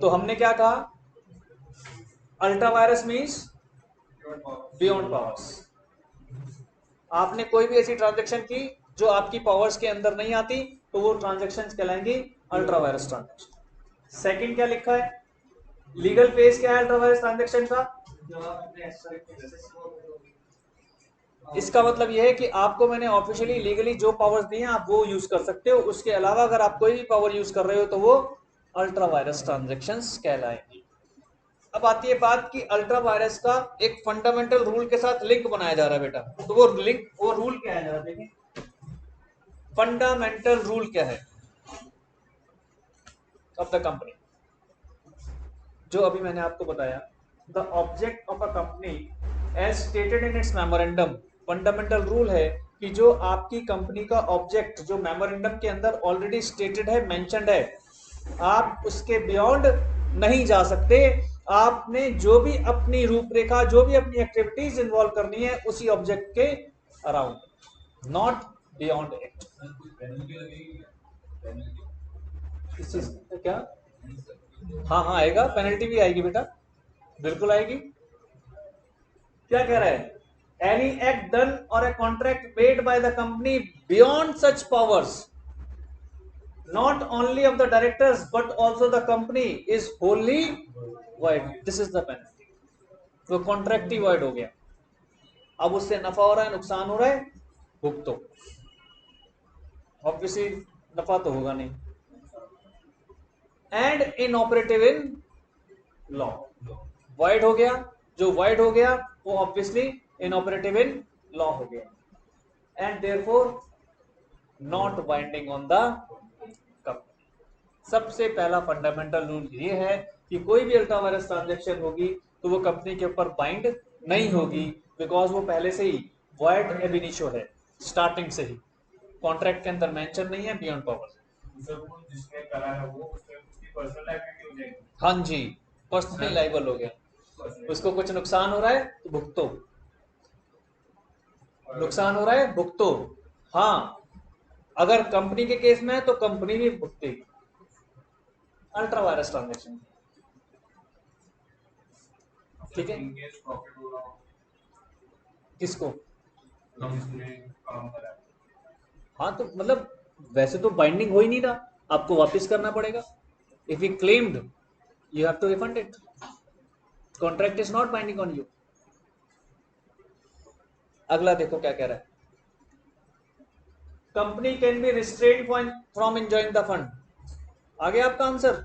तो हमने क्या कहा, ultra vires means beyond powers. आपने कोई भी ऐसी ट्रांजेक्शन की जो आपकी पावर्स के अंदर नहीं आती, तो वो ट्रांजेक्शन कहलाएंगी अल्ट्रा वायरस ट्रांजेक्शन। सेकंड क्या लिखा है, लीगल फेज क्या है अल्ट्रा वायरस ट्रांजेक्शन का, इसका मतलब यह है कि आपको मैंने ऑफिशियली लीगली जो पावर्स दी हैं आप वो यूज कर सकते हो, उसके अलावा अगर आप कोई भी पावर यूज कर रहे हो तो वो अल्ट्रा वायरस ट्रांजेक्शंस कहलाएंगी। अब आती है बात कि अल्ट्रा वायरस का एक फंडामेंटल रूल के साथ लिंक बनाया जा रहा है बेटा, तो वो रूल क्या है जरा देखें, फंडामेंटल रूल क्या है ऑफ द कंपनी, जो अभी मैंने आपको बताया, the object of a company as stated in its memorandum. Fundamental rule है कि जो आपकी कंपनी का ऑब्जेक्ट जो मेमोरेंडम के अंदर ऑलरेडी स्टेटेड है, मेंशन्ड है, आप उसके बियॉन्ड नहीं जा सकते। आपने जो भी अपनी रूपरेखा, जो भी अपनी एक्टिविटीज इन्वॉल्व करनी है उसी ऑब्जेक्ट के अराउंड, नॉट बियॉन्ड इट। इस चीज क्या, हाँ हाँ आएगा, पेनल्टी भी आएगी बेटा, बिल्कुल आएगी। क्या कह रहा है, एनी एक्ट डन और a contract made by the company beyond such powers not only of the directors but also the company is wholly void, this is the penalty। तो कॉन्ट्रैक्ट ही void हो गया, अब उससे नफा हो रहा है नुकसान हो रहा है, भुगतो। ऑब्वियसली नफा तो होगा नहीं। And inoperative in law, void हो गया, जो void हो गया वो ऑब्वियसली इनऑपरेटिव इन लॉ हो गया, and therefore not binding on the company. सबसे पहला फंडामेंटल रूल ये है कि कोई भी अल्ट्रा वायरस ट्रांजेक्शन होगी तो वो कंपनी के ऊपर बाइंड नहीं होगी, बिकॉज वो पहले से ही वॉइड एब इनिशियो है, स्टार्टिंग से ही कॉन्ट्रैक्ट के अंदर मेंशन नहीं है बियॉन्ड पावर। जिसने करा है वो उसकी पर्सनल लाइबिलिटी हो जाएगी। हाँ जी, पर्सनल लाइबल हो गया, उसको कुछ नुकसान हो रहा है तो भुगतो, नुकसान हो रहा है भुगतो। हाँ, अगर कंपनी के केस में है तो कंपनी भी भुगतेगी अल्ट्रा वायरस ट्रांजेक्शन, ठीक है। किसको, हाँ तो मतलब वैसे तो बाइंडिंग हो ही नहीं रहा, आपको वापस करना पड़ेगा। If you claimed you have to refund it, contract is not binding on you. अगला देखो क्या कह रहा है, company can be restrain from enjoying the fund. आगे आपका आंसर,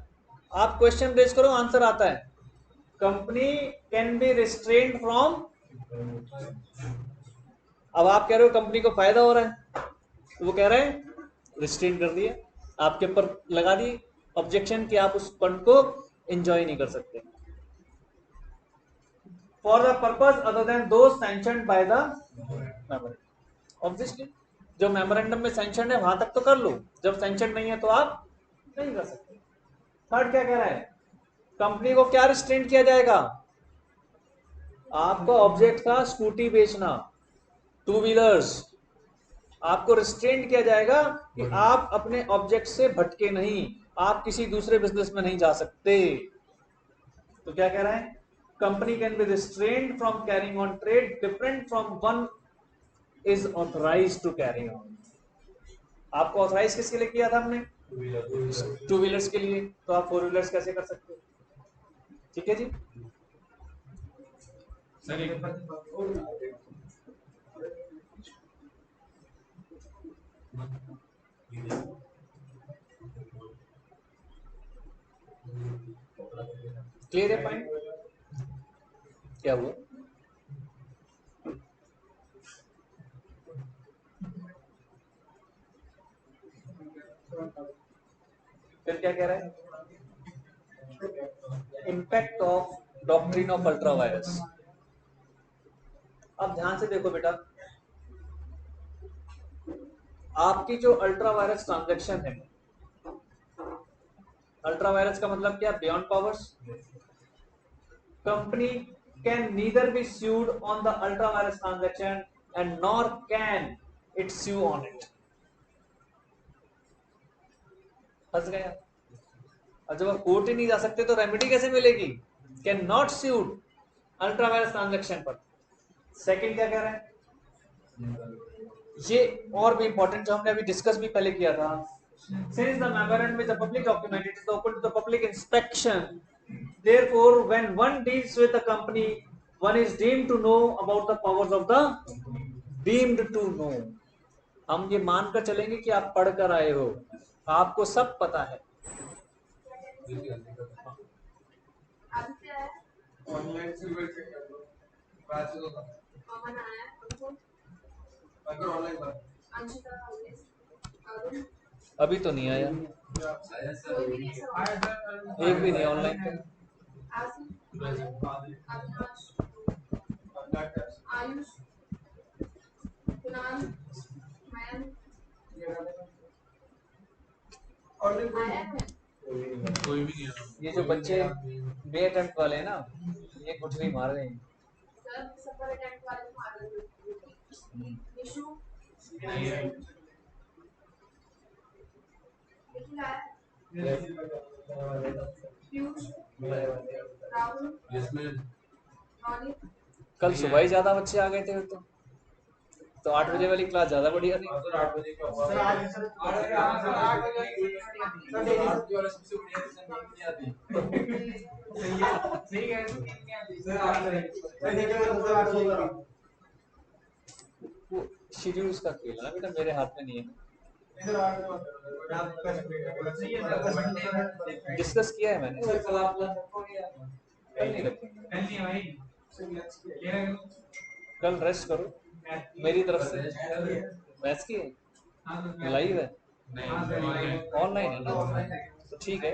आप क्वेश्चन रेज करो आंसर आता है, company can be restrain from, अब आप कह रहे हो कंपनी को फायदा हो रहा है, तो वो कह रहे हैं रिस्ट्रेन कर दिया, आपके ऊपर लगा दी ऑब्जेक्शन कि आप उस फंड को एंजॉय नहीं कर सकते, for the purpose other than those sanctioned by the memorandum. Obviously जो मेमोरेंडम में सैंक्शन है वहां तक तो कर लो, जब सैंक्शन नहीं है तो आप नहीं कर सकते। थर्ड क्या कह रहा है, कंपनी को क्या रिस्ट्रेन किया जाएगा, आपका ऑब्जेक्ट था स्कूटी बेचना, टू व्हीलर्स, आपको रिस्ट्रेन किया जाएगा कि आप अपने ऑब्जेक्ट से भटके नहीं, आप किसी दूसरे बिजनेस में नहीं जा सकते। तो क्या कह रहा है, company can be restrained from carrying on trade different from one is authorised to carry on. आपको ऑथराइज किसके लिए किया था हमने, टू व्हीलर्स के लिए, तो आप फोर व्हीलर्स कैसे कर सकते हो। ठीक है जी, क्लियर है पॉइंट, क्या हुआ, फिर क्या कह रहा है, impact of doctrine of ultra virus. अब ध्यान से देखो बेटा, आपकी जो अल्ट्रा वायरस ट्रांजेक्शन है, अल्ट्रा वायरस का मतलब क्या, beyond powers. Company can neither B sued on the ultra virus transaction and nor can it sue on it। फंस गया, और जब आप कोर्ट ही नहीं जा सकते तो रेमेडी कैसे मिलेगी? Can not suit ultra vires transaction पर। सेकंड क्या कह रहे हैं, ये और भी इंपॉर्टेंट जो हमने अभी डिस्कस भी पहले किया था, since the memorandum is a public document, it is open to the public inspection. Therefore, when one deals with a company, one is deemed to know about the powers of the deemed to know. हम ये मानकर चलेंगे कि आप पढ़कर आए हो, आपको सब पता है। ऑनलाइन सिल्वर चेक कर लो, बैच होगा अमन आया हमको अगर ऑनलाइन बात अंशिता अभी तो नहीं आया, एक भी नहीं ऑनलाइन पे। आयुष कुणाल मैम कोई भी नहीं है। ये जो बच्चे बे अटेम्प्ट वाले हैं ना, ये कुछ भी मार रहे हैं। सर सफर अटेम्प्ट वाले मार रहे हैं issue Piyush Rahul yes ma'am. Ronnie कल सुबह ही ज्यादा बच्चे आ गए थे तो 8 बजे वाली क्लास ज्यादा बढ़िया थी। सर 8 बजे का हुआ सर आज सर 8 बजे सर 8 वाला सबसे बढ़िया सर नहीं आती सही है नहीं आती सर 8 सर देखिए मैं सर 8 बजे का वो शेड्यूल उसका खेल है ना बेटा, मेरे हाथ में नहीं है। इधर 8 बजे आप कर सकते हैं डिस्कस किया है मैंने, सर कल आप रखोगे कल नहीं रखेंगे, कल नहीं भाई सर ये कल रेस्ट करो मेरी तरफ से। मैथ्स की है, लाइव है, ऑनलाइन है ना, तो ठीक है।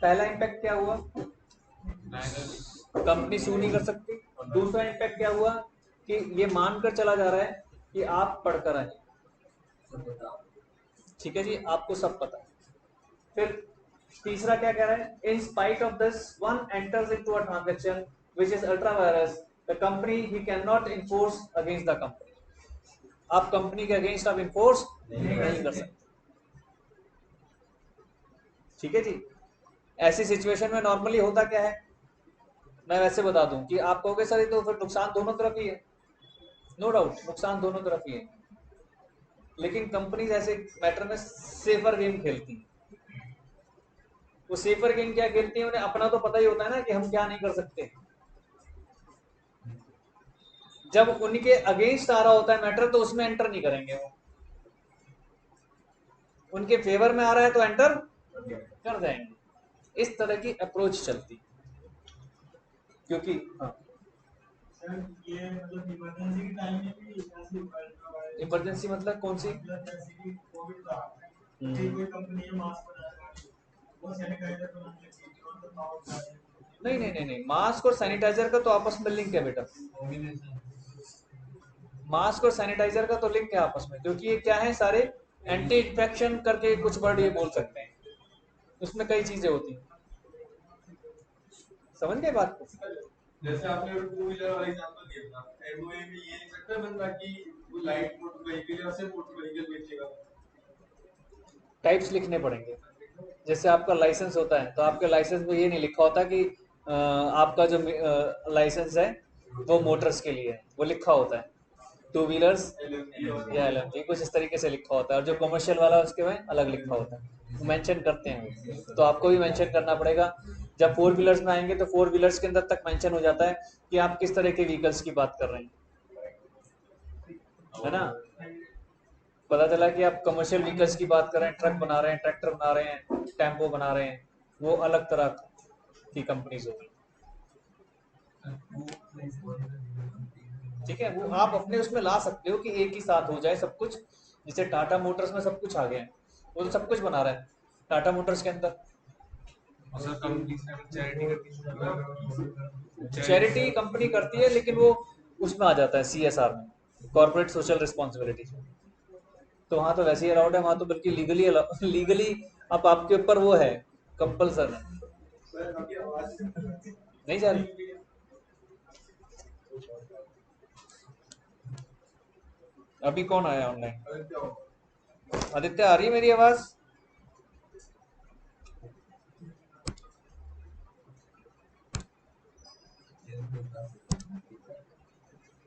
पहला इम्पैक्ट क्या हुआ, कंपनी सू नहीं कर सकती। दूसरा इम्पैक्ट क्या हुआ कि ये मानकर चला जा रहा है कि आप पढ़कर आए, ठीक है जी, आपको सब पता है। फिर तीसरा क्या कह रहा है, in spite of this one enters into a transaction which is ultra vires, the company he can not enforce against the company. आप कंपनी के अगेंस्ट आप इन्फोर्स नहीं कर सकते, ठीक है जी। ऐसी सिचुएशन में नॉर्मली होता क्या है, मैं वैसे बता दूं कि आप कहोगे सर ये तो फिर नुकसान दोनों तरफ ही है। नो डाउट नुकसान दोनों तरफ ही है, लेकिन कंपनीज ऐसे मैटर में सेफर गेम खेलती हैं। वो सेफर गेम क्या खेलती है, उन्हें अपना तो पता ही होता है ना कि हम क्या नहीं कर सकते। जब उनके अगेंस्ट आ रहा होता है मैटर तो उसमें एंटर नहीं करेंगे वो, उनके फेवर में आ रहा है तो एंटर कर जाएंगे। इस तरह की अप्रोच चलती, क्योंकि हाँ सर ये मतलब इमरजेंसी के टाइम में भी इमरजेंसी मतलब कौन सी, जैसे कि कोविड था कि कोई कंपनी है मास्क बना रही है वो सैनिटाइजर बनाने लगी और तो पावर नहीं नहीं नहीं नहीं, मास्क और सैनिटाइजर का तो आपस में लिंक है बेटा, मास्क और सैनिटाइजर का तो लिंक है आपस में, क्योंकि ये क्या है सारे एंटी इन्फेक्शन करके कुछ वर्ड ये बोल सकते हैं, उसमें कई चीजें होती हैं, समझ गए बात को। जैसे आपने टू व्हीलर वाला एग्जांपल दिया था एमओए में ये लिख सकता है बंदा कि वो लाइट मोटर व्हीकल या सिर्फ मोटर व्हीकल बेचेगा। टाइप्स लिखने पड़ेंगे, जैसे आपका लाइसेंस होता है तो आपके लाइसेंस में ये नहीं लिखा होता कि आपका जो लाइसेंस है वो मोटर्स के लिए है, वो लिखा होता है टू व्हीलर्स या एलएमवी, कुछ इस तरीके से लिखा होता है, और जो कमर्शियल वाला उसके में अलग लिखा होता है, वो मेंशन करते हैं। तो आपको भी मेंशन करना पड़ेगा। जब फोर व्हीलर्स में आएंगे तो फोर व्हीलर्स के अंदर तक मेंशन हो जाता है कि आप किस तरह के व्हीकल्स की बात कर रहे हैं, है ना। पता चला कि आप कमर्शियल व्हीकल्स की बात कर रहे हैं, ट्रक बना रहे हैं, ट्रैक्टर बना रहे हैं, टेम्पो बना रहे हैं, वो अलग तरह की कंपनीज होगी, ठीक है। वो आप अपने उसमें ला सकते हो कि एक ही साथ हो जाए सब कुछ, जैसे टाटा मोटर्स में सब कुछ आ गया है, वो तो सब कुछ बना रहा है टाटा मोटर्स के अंदर। चैरिटी कंपनी करती है लेकिन वो उसमें आ जाता है सीएसआर में, कॉर्पोरेट सोशल रिस्पॉन्सिबिलिटी, तो वहाँ तो वैसे ही अलाउड है, वहाँ तो बल्कि लीगली लीगली अब आपके ऊपर वो है, कंपल्सन है, नहीं जा रही। अभी कौन आया ऑनलाइन, आदित्य आ रही है मेरी आवाज?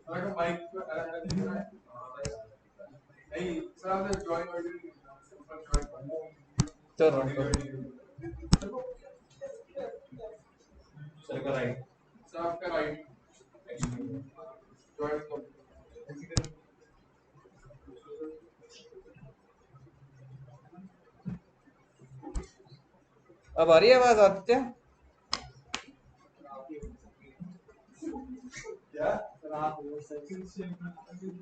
अगर माइक को अलग दिख रहा है नहीं सर आपने ड्राइंग ऑडियो ऊपर ड्राइंग चलो सर का राइट सर आपका राइट ड्राइंग अब आ रही है आवाज आदित्य? क्या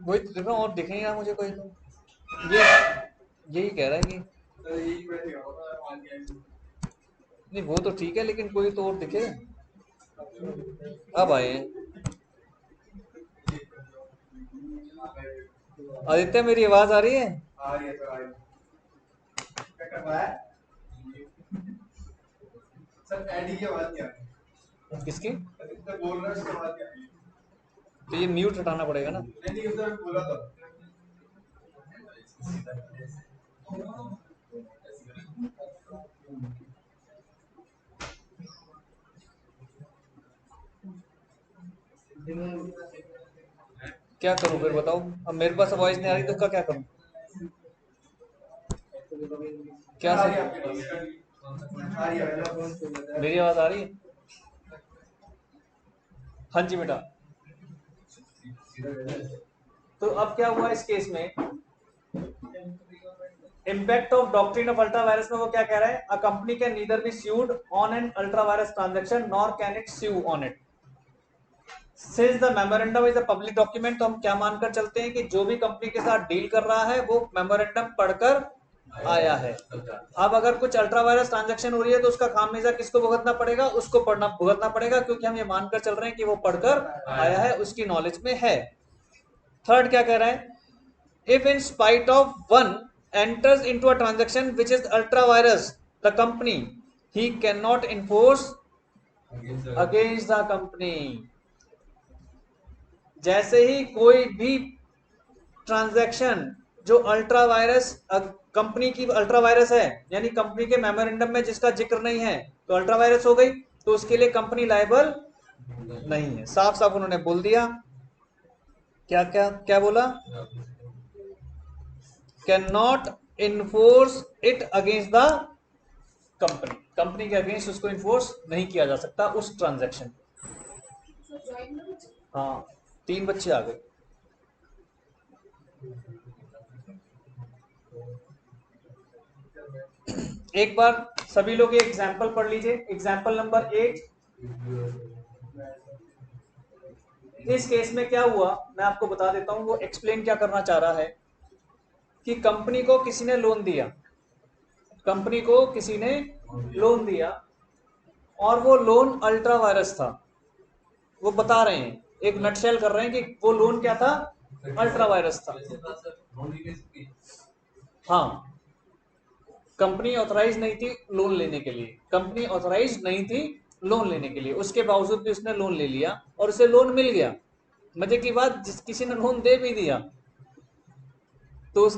वही तो देख रहा हूँ, और दिख नहीं रहा मुझे कोई। ये यही कह रहा है कि सर यही बैठेगा मान लिया नहीं, वो तो ठीक है, लेकिन कोई तो और दिखे। अब आए हैं। आदित्य, मेरी आवाज आ रही है? आ रही है सर आ रही है क्या कर रहा है सर एडी की आवाज नहीं आ रही किसकी? इतना बोल रहा है उसकी आवाज नहीं आ रही तो ये म्यूट हटाना पड़ेगा ना। नहीं उधर बोला था क्या करूं फिर बताओ? अब मेरे पास वॉइस नहीं आ रही तो उसका क्या करूं? क्या आ रही है सर? आपकी आ रही है मेरी आवाज आ रही है? हाँ जी बेटा। तो अब क्या हुआ इस केस में? Impact of doctrine of ultra vires में वो क्या कह रहा है? A company can neither be sued on an ultra vires transaction nor can it sue on it since the memorandum is a public document. तो हम क्या मानकर चलते हैं कि जो भी कंपनी के साथ डील कर रहा है वो मेमोरेंडम पढ़कर आया है। अब अगर कुछ अल्ट्रा वायरस ट्रांजेक्शन हो रही है तो उसका खामियाजा किसको भुगतना पड़ेगा? उसको भुगतना पड़ेगा, क्योंकि हम ये मानकर चल रहे हैं कि वो पढ़कर आया है, उसकी नॉलेज में है। थर्ड क्या कह रहा है? If in spite of one enters into a transaction which is ultra virus, the company, he cannot enforce against the company. जैसे ही कोई भी ट्रांजैक्शन जो अल्ट्रा वायरस कंपनी की अल्ट्रा वायरस है, यानी कंपनी के मेमोरेंडम में जिसका जिक्र नहीं है, तो अल्ट्रा वायरस हो गई, तो उसके लिए कंपनी लायबल नहीं है। साफ साफ उन्होंने बोल दिया। क्या क्या क्या बोला? Can not enforce it against the company. Company के अगेंस्ट उसको इन्फोर्स नहीं किया जा सकता उस ट्रांजैक्शन। हाँ, 3 बच्चे आ गए। एक बार सभी लोग एग्जाम्पल पढ़ लीजिए। Example number 8। इस केस में क्या हुआ मैं आपको बता देता हूं। वो एक्सप्लेन क्या करना चाह रहा है कि कंपनी को किसी ने लोन दिया, कंपनी को किसी ने लोन दिया और वो लोन अल्ट्रा वायरस था। वो बता रहे हैं, एक नटशेल कर रहे हैं कि वो लोन क्या था? अल्ट्रा वायरस था। हाँ, कंपनी ऑथराइज नहीं थी लोन लेने के लिए, कंपनी ऑथराइज नहीं थी लोन लेने के लिए, उसके बावजूद भी उसने लोन ले लिया और उसे लोन मिल गया। मजे की बात, जिस किसी ने लोन दे भी दिया तो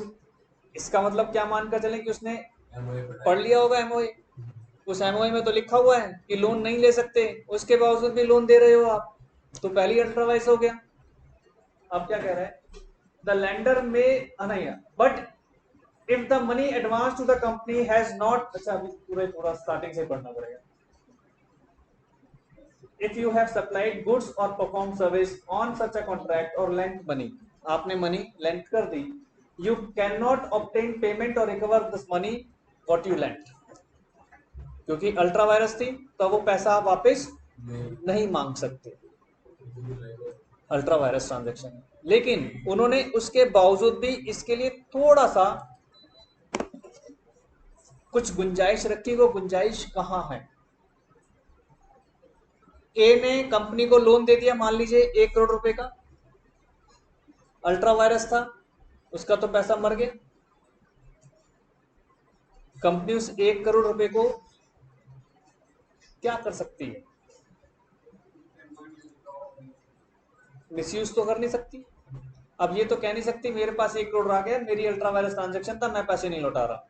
इसका मतलब क्या मानकर चलें कि उसने पढ़ लिया होगा एमओए। उस एमओए में तो लिखा हुआ है कि लोन नहीं ले सकते, उसके बावजूद भी लोन दे रहे हो आप, तो पहली अल्ट्रा वायरस हो गया। अब क्या कह रहा है? द लेंडर में नहीं, but if the money advance to the company has not, अच्छा अभी पूरे थोड़ा स्टार्टिंग से पढ़ना पड़ेगा। If you have supplied goods or perform service on such a contract or lent money, आपने मनी लेंट कर दी, you can not obtain payment or recover this money what you lent. क्योंकि अल्ट्रा वायरस थी तो वो पैसा आप वापस नहीं मांग सकते, अल्ट्रा वायरस ट्रांजैक्शन। लेकिन उन्होंने उसके बावजूद भी इसके लिए थोड़ा सा कुछ गुंजाइश रखी। वो गुंजाइश कहां है? ए ने कंपनी को लोन दे दिया, मान लीजिए 1 करोड़ रुपए का, अल्ट्रा वायरस था, उसका तो पैसा मर गया। कंपनी उस 1 करोड़ रुपए को क्या कर सकती है? मिसयूज तो कर नहीं सकती। अब ये तो कह नहीं सकती मेरे पास 1 करोड़ आ गया, मेरी अल्ट्रा वायरस ट्रांजेक्शन था, मैं पैसे नहीं लौटा रहा।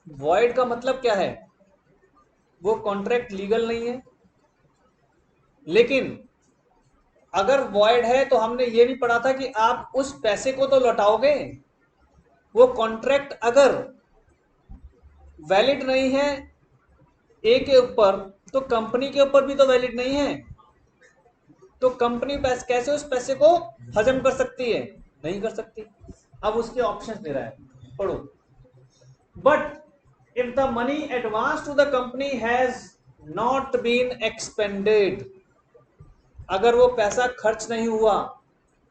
वॉइड का मतलब क्या है? वो कॉन्ट्रैक्ट लीगल नहीं है, लेकिन अगर वॉइड है तो हमने ये भी पढ़ा था कि आप उस पैसे को तो लौटाओगे। वो कॉन्ट्रैक्ट अगर वैलिड नहीं है ए के ऊपर तो कंपनी के ऊपर भी तो वैलिड नहीं है। तो कंपनी कैसे उस पैसे को हजम कर सकती है? नहीं कर सकती। अब उसके ऑप्शन दे रहा है, पढ़ो। But if the money advance to the company has not been expended, अगर वो पैसा खर्च नहीं हुआ,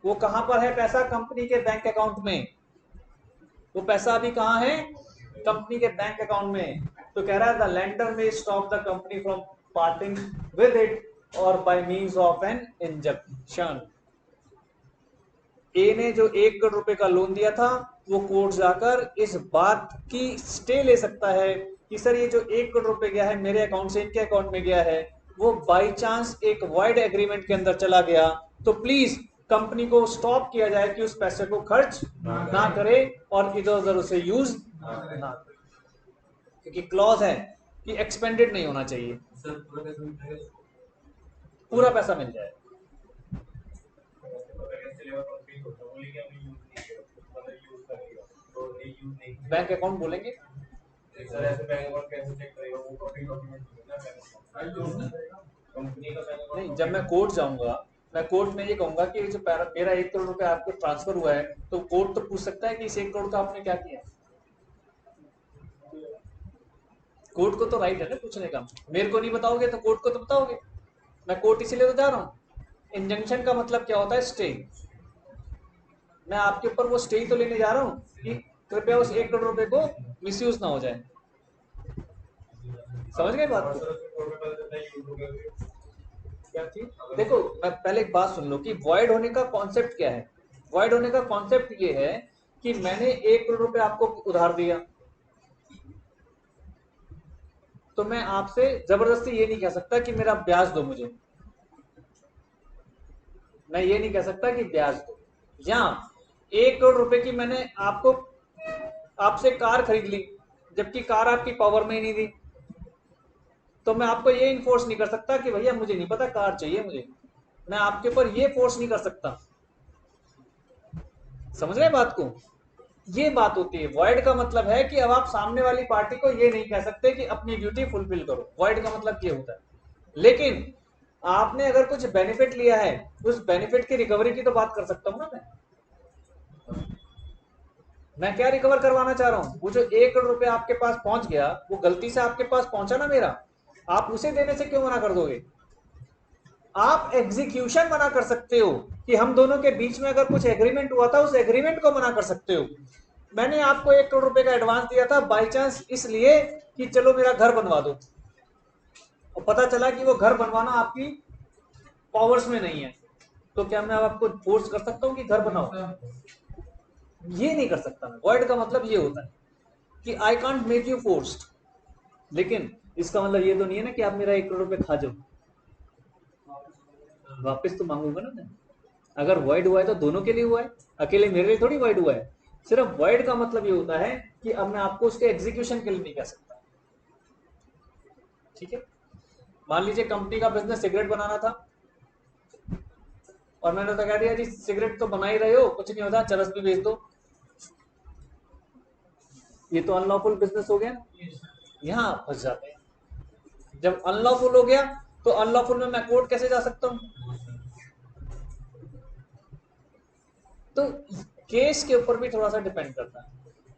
वो कहां पर है पैसा? कंपनी के बैंक अकाउंट में। वो पैसा अभी कहां है? कंपनी के बैंक अकाउंट में। तो कह रहा है the lender may stop the company from parting with it or by means of an injunction. A ने जो 1 करोड़ रुपए का लोन दिया था, वो कोर्ट जाकर इस बात की स्टे ले सकता है कि सर ये जो 1 करोड़ रुपए गया है मेरे अकाउंट से इनके अकाउंट में गया है, वो बाई चांस एक वॉइड एग्रीमेंट के अंदर चला गया, तो प्लीज कंपनी को स्टॉप किया जाए कि उस पैसे को खर्च ना करे और इधर उधर उसे यूज ना करे, क्योंकि क्लॉज है कि एक्सपेंडेड नहीं होना चाहिए। पूरा पैसा मिल जाए। बैंक अकाउंट बोलेंगे, सर ऐसे बैंक अकाउंट कैसे चेक करेगा? वो पब्लिक डॉक्यूमेंट कंपनी का बैंक अकाउंट। नहीं, जब मैं कोर्ट जाऊंगा, मैं कोर्ट में ये कहूंगा कि जो मेरा 1 करोड़ रुपए आपको ट्रांसफर हुआ है, तो कोर्ट तो पूछ सकता है कि इस 1 करोड़ का आपने क्या किया। कोर्ट को तो राइट है ना पूछने का। मेरे को नहीं बताओगे तो कोर्ट को तो बताओगे। मैं कोर्ट इसीलिए तो जा रहा हूँ। इंजंक्शन का मतलब क्या होता है? स्टे। मैं आपके ऊपर वो स्टे तो लेने जा रहा हूँ कि कृपया उस 1 करोड़ रुपए को मिसयूज ना हो जाए। समझ गए बात को? क्या थी? देखो, मैं पहले एक बात सुन लो कि वॉइड होने का कॉन्सेप्ट क्या है। वॉइड होने का कॉन्सेप्ट ये है कि मैंने 1 करोड़ रुपए आपको उधार दिया, तो मैं आपसे जबरदस्ती ये नहीं कह सकता कि मेरा ब्याज दो मुझे। मैं ये नहीं कह सकता कि ब्याज दो। या 1 करोड़ रुपए की मैंने आपसे कार खरीद ली, जबकि कार आपकी पावर में ही नहीं दी, तो मैं आपको ये इन्फोर्स नहीं कर सकता कि भैया मुझे नहीं पता कार चाहिए मुझे। मैं आपके ऊपर ये फोर्स नहीं कर सकता। समझ रहे बात को? ये बात होती है। वॉइड का मतलब है कि अब आप सामने वाली पार्टी को ये नहीं कह सकते कि अपनी ड्यूटी फुलफिल करो। वॉइड का मतलब ये होता है। लेकिन आपने अगर कुछ बेनिफिट लिया है, उस बेनिफिट की रिकवरी की तो बात कर सकता हूं ना मैं क्या रिकवर करवाना चाह रहा हूं? वो जो 1 करोड़ रुपए आपके पास पहुंच गया, वो गलती से आपके पास पहुंचा ना मेरा, आप उसे देने से क्यों मना कर दोगे? आप एग्जीक्यूशन मना कर सकते हो कि हम दोनों के बीच में अगर कुछ एग्रीमेंट हुआ था, उस एग्रीमेंट को मना कर सकते हो। मैंने आपको 1 करोड़ रुपए का एडवांस दिया था बाई चांस इसलिए कि चलो मेरा घर बनवा दो, और पता चला कि वो घर बनवाना आपकी पावर्स में नहीं है, तो क्या मैं आपको फोर्स कर सकता हूं कि घर बनाओ? ये नहीं कर सकता मैं। वॉइड का मतलब ये होता है कि I can't make you forced. लेकिन इसका मतलब ये तो नहीं है ना कि आप मेरा 1 करोड़ रुपए खा जाओ। वापस तो मांगूंगा ना मैं। अगर वॉइड हुआ है तो दोनों के लिए हुआ है, अकेले मेरे लिए थोड़ी वॉइड हुआ है। सिर्फ वॉइड का मतलब ये होता है कि अब मैं आपको उसके एग्जीक्यूशन के लिए नहीं कह सकता। ठीक है? मान लीजिए कंपनी का बिजनेस सिगरेट बनाना था, और मैंने तो कह दिया जी सिगरेट तो बना ही रहे हो, कुछ नहीं होता, चरस भी बेच दो। ये तो अनलॉफुल बिजनेस हो गया। यहां फंस जाते हैं। जब अनलॉफुल हो गया तो अनलॉफुल में मैं कोर्ट कैसे जा सकता हूं? तो केस के ऊपर भी थोड़ा सा डिपेंड करता है।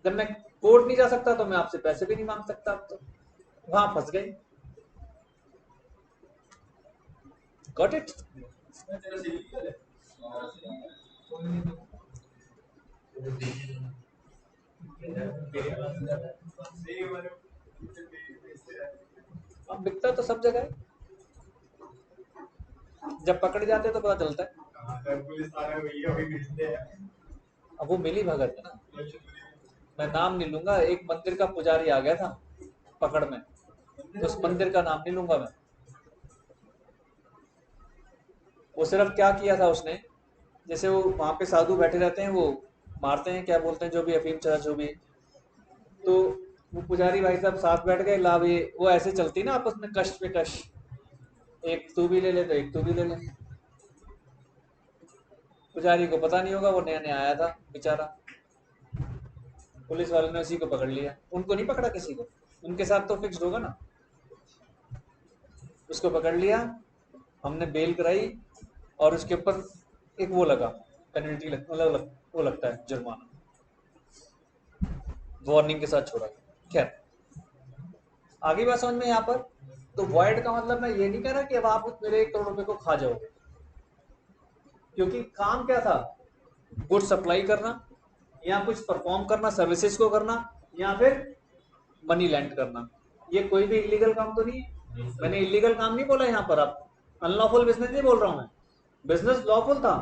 जब मैं कोर्ट नहीं जा सकता तो मैं आपसे पैसे भी नहीं मांग सकता, अब तो वहां फंस गए। Got it? अब बिकता तो सब जगह है, जब पकड़े जाते तो पता चलता है। अब वो मिली भगत है ना। मैं नाम नहीं लूंगा, एक मंदिर का पुजारी आ गया था पकड़ में, उस मंदिर का नाम नहीं लूंगा मैं। वो सिर्फ क्या किया था उसने, जैसे वो वहां पे साधु बैठे रहते हैं, वो मारते हैं, क्या बोलते हैं, जो भी अफीम चला जो भी, तो वो पुजारी भाई साहब साथ बैठ गए, ला भी वो ऐसे चलती ना आपस में कष्ट पे कष्ट, एक तू भी ले ले तो एक तू भी ले ले। पुजारी को पता नहीं होगा, वो नया नया आया था बेचारा, पुलिस वालों ने उसी को पकड़ लिया। उनको नहीं पकड़ा किसी को, उनके साथ तो फिक्स्ड होगा ना। उसको पकड़ लिया, हमने बेल कराई और उसके ऊपर एक वो लगा पेनल्टी, मतलब वो लगता है जुर्माना, वार्निंग के साथ छोड़ा गया। खैर आगे बात समझ में यहाँ पर। तो वॉइड का मतलब मैं ये नहीं कह रहा कि अब आप मेरे 1 करोड़ रुपए को खा जाओगे, क्योंकि काम क्या था, गुड सप्लाई करना या कुछ परफॉर्म करना, सर्विसेज को करना, या फिर मनी लैंड करना। ये कोई भी इलीगल काम तो नहीं है। मैंने इलीगल काम नहीं बोला यहाँ पर, आप अनलॉफुल बिजनेस नहीं बोल रहा हूं मैं। बिजनेस लॉफुल था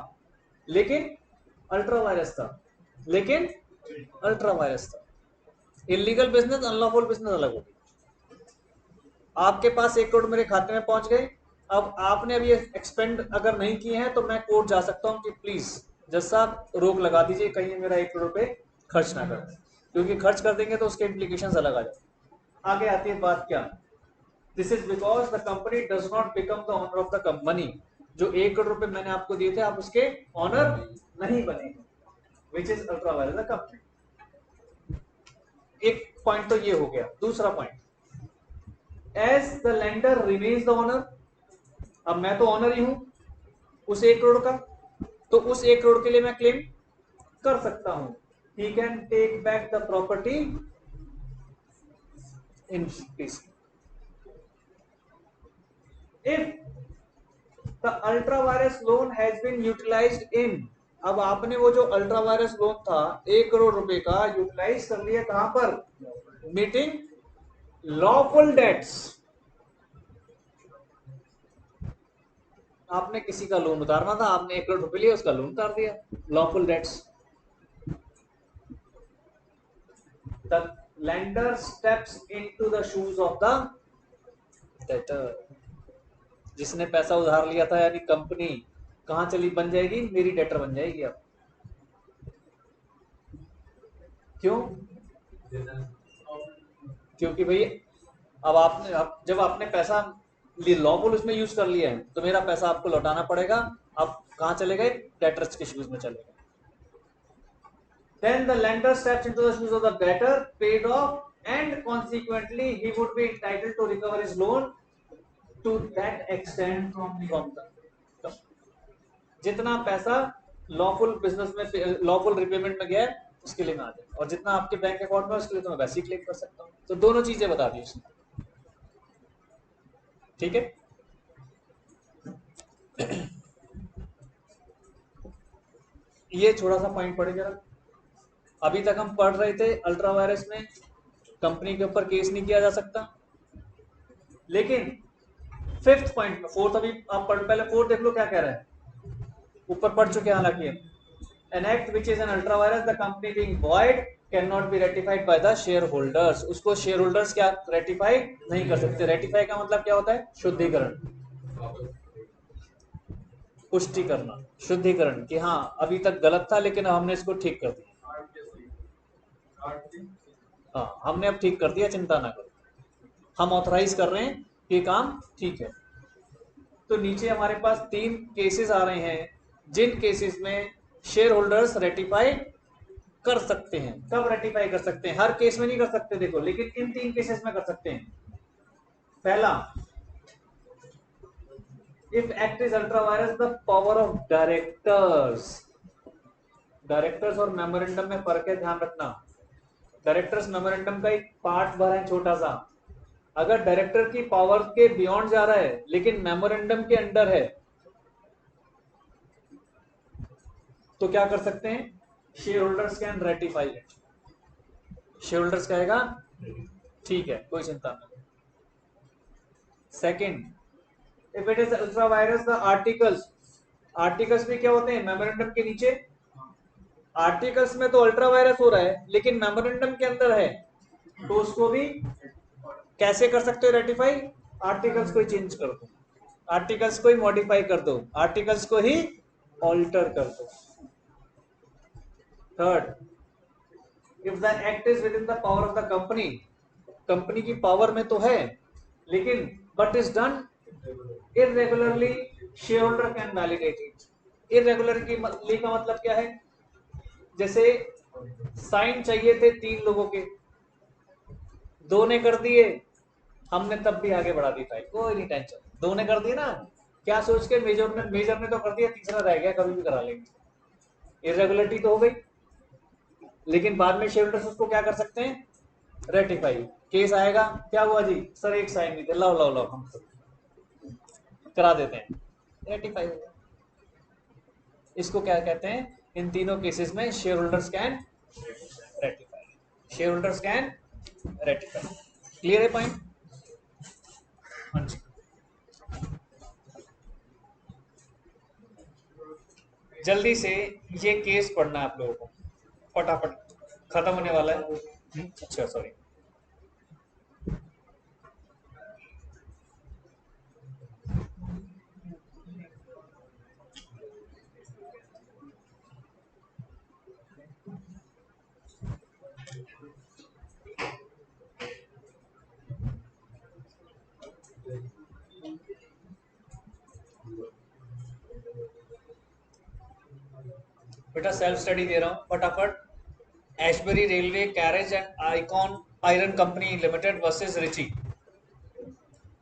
लेकिन अल्ट्रा वायरस था, लेकिन अल्ट्रा वायरस था। इलीगल बिजनेस, अनलॉफुल बिजनेस अलग होगी। आपके पास 1 करोड़ मेरे खाते में पहुंच गए, अब आपने अभी एक्सपेंड अगर नहीं किए हैं तो मैं कोर्ट जा सकता हूं कि प्लीज जज साहब रोक लगा दीजिए, कहीं मेरा 1 करोड़ रुपए खर्च ना कर, क्योंकि खर्च कर देंगे तो उसके इम्प्लीकेशंस अलग आ जाए। आगे आती है बात क्या, this is because the company does not become the owner of the company. जो 1 करोड़ रुपए मैंने आपको दिए थे, आप उसके ऑनर नहीं बने, which is ultra vires the company. एक पॉइंट तो ये हो गया। दूसरा point, as the lender remains the owner, अब मैं तो ऑनर ही हूं उस 1 करोड़ का, तो उस 1 करोड़ के लिए मैं क्लेम कर सकता हूं। He can take back the property in peace if the ultra vires loan has been utilized in. अब आपने वो जो अल्ट्रा वायरस लोन था 1 करोड़ रुपए का, यूटिलाइज कर लिया कहां पर, मीटिंग लॉफुल डेट्स। आपने किसी का लोन उतारना था, आपने 1 करोड़ रुपए लिए, उसका लोन उतार दिया, lawful debts. The lender steps into the shoes of the debtor. जिसने पैसा उधार लिया था, यानी कंपनी कहां चली बन जाएगी, मेरी डेटर बन जाएगी। अब क्यों, क्योंकि भाई अब जब आपने पैसा लॉफुल उसमें यूज कर लिया है तो मेरा पैसा आपको लौटाना पड़ेगा। अब कहां चले गए, डेटर्स के शूज में चले गए। Then the lender steps into the shoes of the debtor, paid off, and consequently he would be entitled to recover his loan to that extent from the जितना पैसा लॉफुल बिजनेस में, lawful repayment में गया है, उसके लिए मैं आ जाए, और जितना आपके बैंक अकाउंट में उसके लिए तो मैं वैसे ही क्लेम कर सकता हूँ। तो दोनों चीजें बता दी उसने, ठीक है। ये छोटा सा पॉइंट पड़े जरा। अभी तक हम पढ़ रहे थे अल्ट्रा वायरस में कंपनी के ऊपर केस नहीं किया जा सकता, लेकिन 5th पॉइंट में, 4th अभी आप पहले 4th देख लो क्या कह रहा है, ऊपर पढ़ चुके हैं हालांकि। An act which is an ultra vires the company being void can not be ratified by the share holders. उसको शेयर होल्डर्स क्या रेटिफाई नहीं कर सकते। रेटिफाई का मतलब क्या होता है, शुद्धिकरण, पुष्टि करना, शुद्धिकरण, कि हाँ अभी तक गलत था लेकिन हमने इसको ठीक कर दिया, हाँ हमने अब ठीक कर दिया, चिंता ना करो, हम ऑथराइज कर रहे हैं कि काम ठीक है। तो नीचे हमारे पास 3 केसेस आ रहे हैं जिन केसेस में शेयर होल्डर्स रेटिफाई कर सकते हैं। कब रेटिफाई कर सकते हैं, हर केस में नहीं कर सकते देखो, लेकिन इन 3 केसेस में कर सकते हैं। पहला, if act is ultra vires the power of directors. Directors और मेमोरेंडम में फर्क है, ध्यान रखना। डायरेक्टर्स मेमोरेंडम का एक पार्ट भरा है छोटा सा, अगर डायरेक्टर की पावर के बियॉन्ड जा रहा है लेकिन मेमोरेंडम के अंडर है तो क्या कर सकते हैं, share holders can ratify it. Share holders कहेगा ठीक है, कोई चिंता नहीं। Second, if it is ultra vires the articles. Articles में क्या होते हैं, मेमोरेंडम के नीचे। आर्टिकल्स में तो अल्ट्रा वायरस हो रहा है लेकिन मेमोरेंडम के अंदर है, तो उसको भी कैसे कर सकते हो रेटिफाई, आर्टिकल्स को चेंज कर दो, आर्टिकल्स को ही मॉडिफाई कर दो, आर्टिकल्स को ही ऑल्टर कर दो। Third, if the act is within the power of the company. Company की पावर में तो है लेकिन but is done irregularly, shareholder can validate it. Irregularity का मतलब क्या है? जैसे साइन चाहिए थे 3 लोगों के, 2 ने कर दिए, हमने तब भी आगे बढ़ा दी फाइल, कोई नहीं टेंशन, 2 ने कर दिए ना, क्या सोच के मेजर ने तो कर दिया, तीसरा रह गया, कभी भी करा लेंगे। इरेगुलरिटी तो हो गई, लेकिन बाद में शेयर होल्डर्स उसको क्या कर सकते हैं? रेटिफाई। केस आएगा, क्या हुआ जी सर, एक साइन नहीं थे, लाओ लाओ लाओ, हम करा देते हैं, रेटिफाई हो गया। इसको क्या कहते हैं? इन तीनों केसेस में share holders can ratify, share holders can ratify. Clear है पॉइंट? हाँ जी। जल्दी से ये केस पढ़ना है आप लोगों को, फटाफट खत्म होने वाला है। अच्छा सॉरी। बेटा सेल्फ स्टडी दे रहा हूँ फटाफट। Ashbury railway carriage and icon iron company limited versus Riche,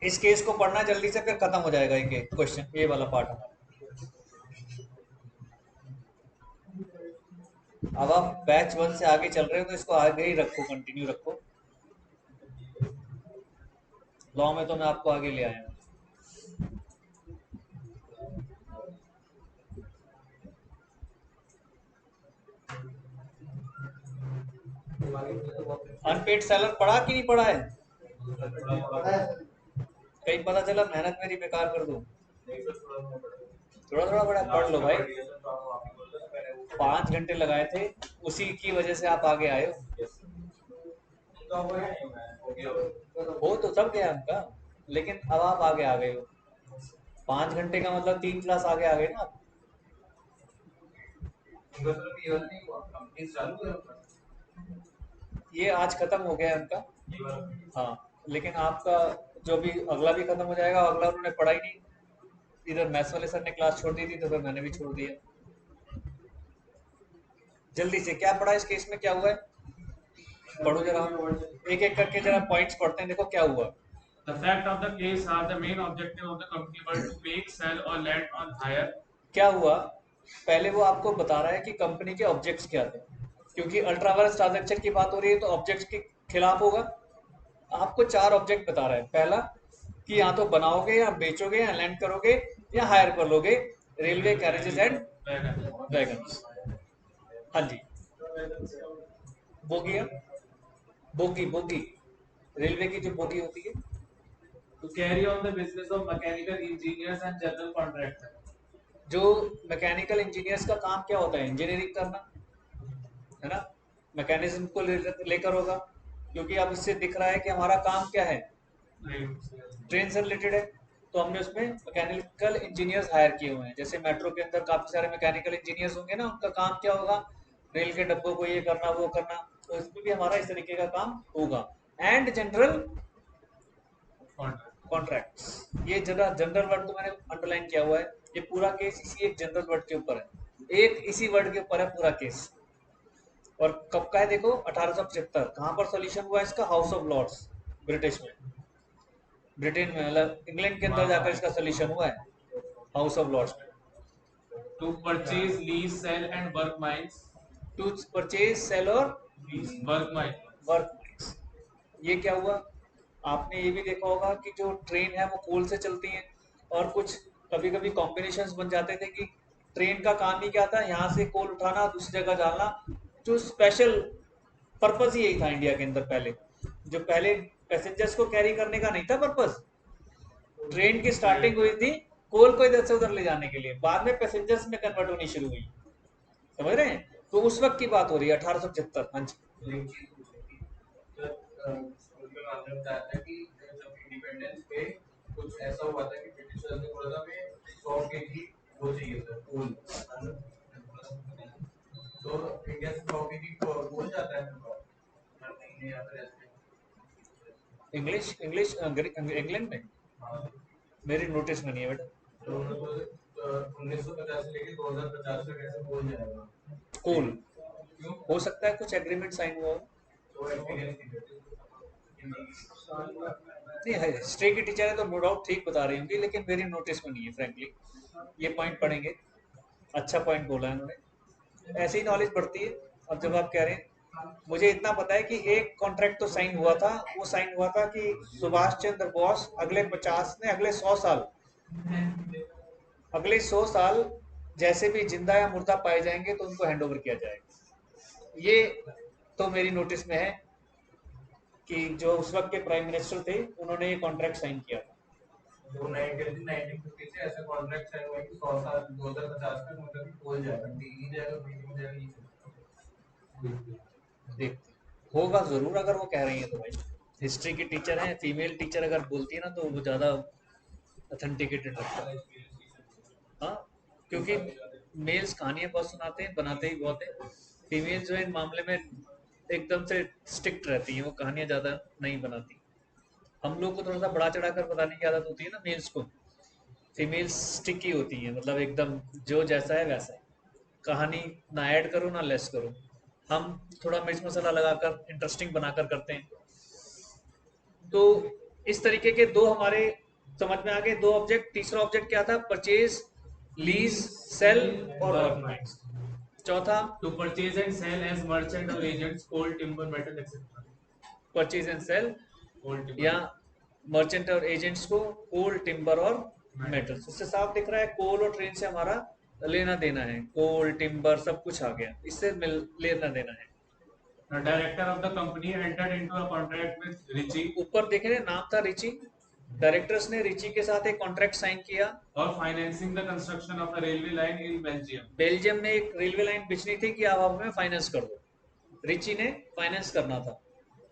इस केस को पढ़ना जल्दी से, फिर खत्म हो जाएगा ये क्वेश्चन, ये वाला पार्ट हमारा। अब आप बैच 1 से आगे चल रहे हो तो इसको आगे ही रखो, कंटिन्यू रखो। लॉ में तो मैं आपको आगे ले आया हूँ। अनपेड सेलर पढ़ा कि नहीं पढ़ा है? कहीं पता चला मेहनत मेरी बेकार कर दूं? थोड़ा थोड़ा बड़ा पढ़ लो भाई, 5 घंटे लगाए थे, उसी की वजह से आप आगे आए हो तो सब गया उनका, लेकिन अब आप आगे आ गए हो। 5 घंटे का मतलब 3 क्लास आगे आ गए ना आप। ये आज खत्म हो गया है उनका, हाँ, लेकिन आपका जो भी अगला भी खत्म हो जाएगा, अगला उन्होंने पढ़ा ही नहीं। इधर मैथ्स वाले सर ने क्लास छोड़ दी थी, तो फिर मैंने भी छोड़ दिया। जल्दी से क्या पढ़ा इस केस में, क्या हुआ है? पढ़ो जरा, एक एक करके जरा पॉइंट्स पढ़ते हैं, देखो क्या हुआ। The fact of the case are the main objective of the company were to make, sell or lend on hire. क्या हुआ? पहले वो आपको बता रहा है कि कंपनी के ऑब्जेक्ट्स क्या थे, क्योंकि अल्ट्रावायलेट ट्रांजैक्शन की बात हो रही है तो ऑब्जेक्ट्स के खिलाफ होगा। आपको 4 ऑब्जेक्ट बता रहा है। पहला कि या तो बनाओगे या बेचोगे या लैंड करोगे या हायर कर लोगे रेलवे कैरेजेस एंड वैगन्स। हाँ जी, बोगी, बोगी बोगी, रेलवे की जो बोगी होती है। To carry on the business of mechanical engineers and general contractor. जो मैकेनिकल इंजीनियर्स का काम क्या होता है? इंजीनियरिंग करना, है ना? मैकेनिज्म को लेकर होगा, क्योंकि अब इससे दिख रहा है कि हमारा काम क्या है, ट्रेन से रिलेटेड है। तो हमने उसमें मैकेनिकल इंजीनियर्स हायर किए हुए हैं। जैसे मेट्रो के अंदर काफी सारे मैकेनिकल इंजीनियर्स होंगे ना, उनका काम क्या होगा? रेल के डब्बों को ये करना वो करना, तो इसमें भी हमारा इस तरीके का काम होगा। एंड जनरल कॉन्ट्रैक्ट्स, ये जरा जनरल वर्ड तो मैंने अंडरलाइन किया हुआ है। ये पूरा केस इसी एक जनरल वर्ड के ऊपर है, एक इसी वर्ड के ऊपर है पूरा केस। और कब का है देखो, 1875। कहाँ पर सोल्यूशन हुआ इसका? हाउस ऑफ लॉर्ड्स, ब्रिटिश में, ब्रिटेन में, मतलब इंग्लैंड के अंदर जाकर इसका सोल्यूशन हुआ है, हाउस ऑफ लॉर्ड्स में। To purchase, lease, sell and work mines. To purchase, sell और Work mine. Work mines. ये क्या हुआ? आपने ये भी देखा होगा कि जो ट्रेन है वो कोल से चलती है, और कुछ कभी कभी कॉम्बिनेशन बन जाते थे कि ट्रेन का काम ही क्या था, यहाँ से कोल उठाना दूसरी जगह डालना। जो स्पेशल पर्पस ही यही था इंडिया के अंदर पहले, जो पहले पैसेंजर्स को कैरी करने का नहीं था पर्पस। ट्रेन की स्टार्टिंग हुई थी कोल को इधर से उधर ले जाने के लिए, बाद में पैसेंजर्स में कन्वर्ट होनी शुरू हुई। समझ रहे हैं? तो उस वक्त की बात हो रही है, 1875। हाँ जी, इंडिपेंडेंस पे कुछ ऐसा हुआ था कि ब्रिटिशर्स ने बोला था हमें 100 केजी वो चाहिए सर कोल, तो इंडिया से 100 केजी कोल जाता है नहीं आता है। इंग्लिश इंग्लिश इंग्लैंड में मेरी नोटिस में नहीं है बेटा। 1950 से लेके 2050 तक ऐसे बोल जाएगा। कूल क्यों? हो सकता है कुछ एग्रीमेंट साइन हुआ हो। तो एक्सपीरियंस नहीं है, हिस्ट्री की टीचर है तो नो डाउट ठीक बता रही होंगी, लेकिन मेरी नोटिस में नहीं है फ्रेंकली। ये पॉइंट पढ़ेंगे, अच्छा पॉइंट बोला है उन्होंने, ऐसी ही नॉलेज बढ़ती है। अब जब आप कह रहे हैं, मुझे इतना पता है कि एक कॉन्ट्रैक्ट तो साइन हुआ था, वो साइन हुआ था कि सुभाष चंद्र बोस अगले 100 साल, अगले 100 साल जैसे भी जिंदा या मुर्दा पाए जाएंगे तो उनको हैंड ओवर किया जाएगा। ये तो मेरी नोटिस में है कि जो उस वक्त के प्राइम मिनिस्टर थे उन्होंने ये कॉन्ट्रैक्ट साइन किया था। जो 1950 से ऐसे कॉन्ट्रैक्ट साइन हुआ कि 100 साल 2050 तक मतलब कि खोल जाएगा, डी जाएगा, बी जाएगा, ये देखते होगा जरूर, अगर वो कह रही है तो भाई हिस्ट्री की टीचर है, फीमेल टीचर अगर बोलती है ना तो वो ज्यादा ऑथेंटिकेटेड लगता है। हाँ, क्योंकि मेल्स कहानियां बहुत सुनाते हैं, बनाते ही बहुत है। फीमेल जो है इन मामले में एकदम से स्ट्रिक्ट रहती है, वो कहानियां ज्यादा नहीं बनाती। हम लोग को थोड़ा सा बड़ा चढ़ाकर बताने की आदत होती है ना मेल्स को, फीमेल्स स्टिकी होती हैं, मतलब एकदम जो जैसा है वैसा है, कहानी ना ऐड करो ना लेस करो। हम थोड़ा मिर्च मसाला लगाकर इंटरेस्टिंग बनाकर करते हैं। तो इस तरीके के दो हमारे समझ में आ गए, दो ऑब्जेक्ट। तीसरा ऑब्जेक्ट क्या था? परचेज, लीज, सेल और ऑर्गेनाइज। चौथा To purchase and sell as merchant or agents, coal, timber, metal, etc. Purchase and sell Coal, timber. या मर्चेंट और एजेंट्स को कोल, टिम्बर और मेटल्स। इससे साफ दिख रहा है कोल और ट्रेन से हमारा लेना देना है, कोल टिम्बर सब कुछ आ गया, इससे मिल लेना देना है। The director of the company entered into a contract with Ritchie ऊपर देखे नाम था रिची, डायरेक्टर्स ने रिची के साथ एक कॉन्ट्रैक्ट साइन किया। for financing the construction of a railway line in Belgium. Belgium में एक रेलवे लाइन बिछनी थी कि आप हमें फाइनेंस कर दो, रिची ने फाइनेंस करना था,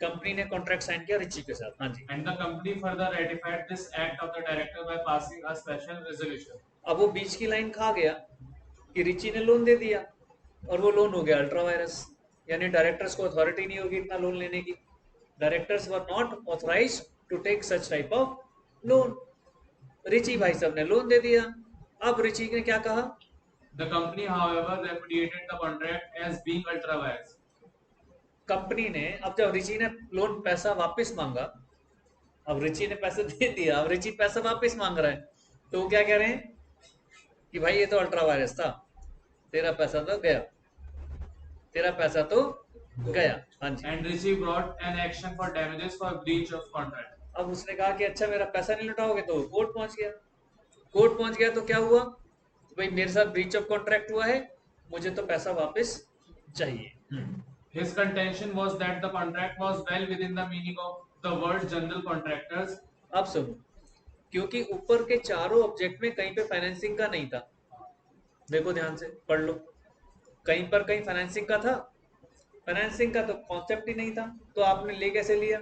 कंपनी ने कॉन्ट्रैक्ट साइन किया रिची के साथ। हाँ जी। And the company further ratified this act of the director by passing a special resolution. अब वो बीच की लाइन खा गया कि रिची ने लोन दे दिया और वो लोन हो गया अल्ट्रा वायरस, यानी डायरेक्टर्स को अथॉरिटी नहीं होगी इतना लोन लेने की। Directors were not authorise to take such type of loan. Riche भाई साहब ने लोन दे दिया। अब रिची ने क्या कहा? The company, however, repudiated the contract as being ultra vires. Company ने, अब जब रिची ने लोन पैसा वापस मांगा, अब रिची ने पैसे दे दिया, अब रिची पैसा वापस मांग रहा है, तो वो क्या कह रहे हैं कि भाई ये तो अल्ट्रा वायरस था, तेरा पैसा तो गया, तेरा पैसा तो गया। हाँ जी। And Ritchie brought an action for damages for breach of contract. अब उसने कहा कि अच्छा मेरा पैसा नहीं लौटाओगे, तो कोर्ट पहुंच गया। कोर्ट पहुंच गया तो क्या हुआ? तो भाई मेरे साथ ब्रीच ऑफ कॉन्ट्रैक्ट हुआ है, मुझे तो पैसा वापस चाहिए। His contention was that the contract was well within the meaning of the word general contractors. अब सुनो, क्योंकि ऊपर के चारों ऑब्जेक्ट में कहीं पे फाइनेंसिंग का नहीं था, देखो ध्यान से पढ़ लो, कहीं पर कहीं फाइनेंसिंग का था, फाइनेंसिंग का तो कॉन्सेप्ट ही नहीं था, तो आपने ले कैसे लिया?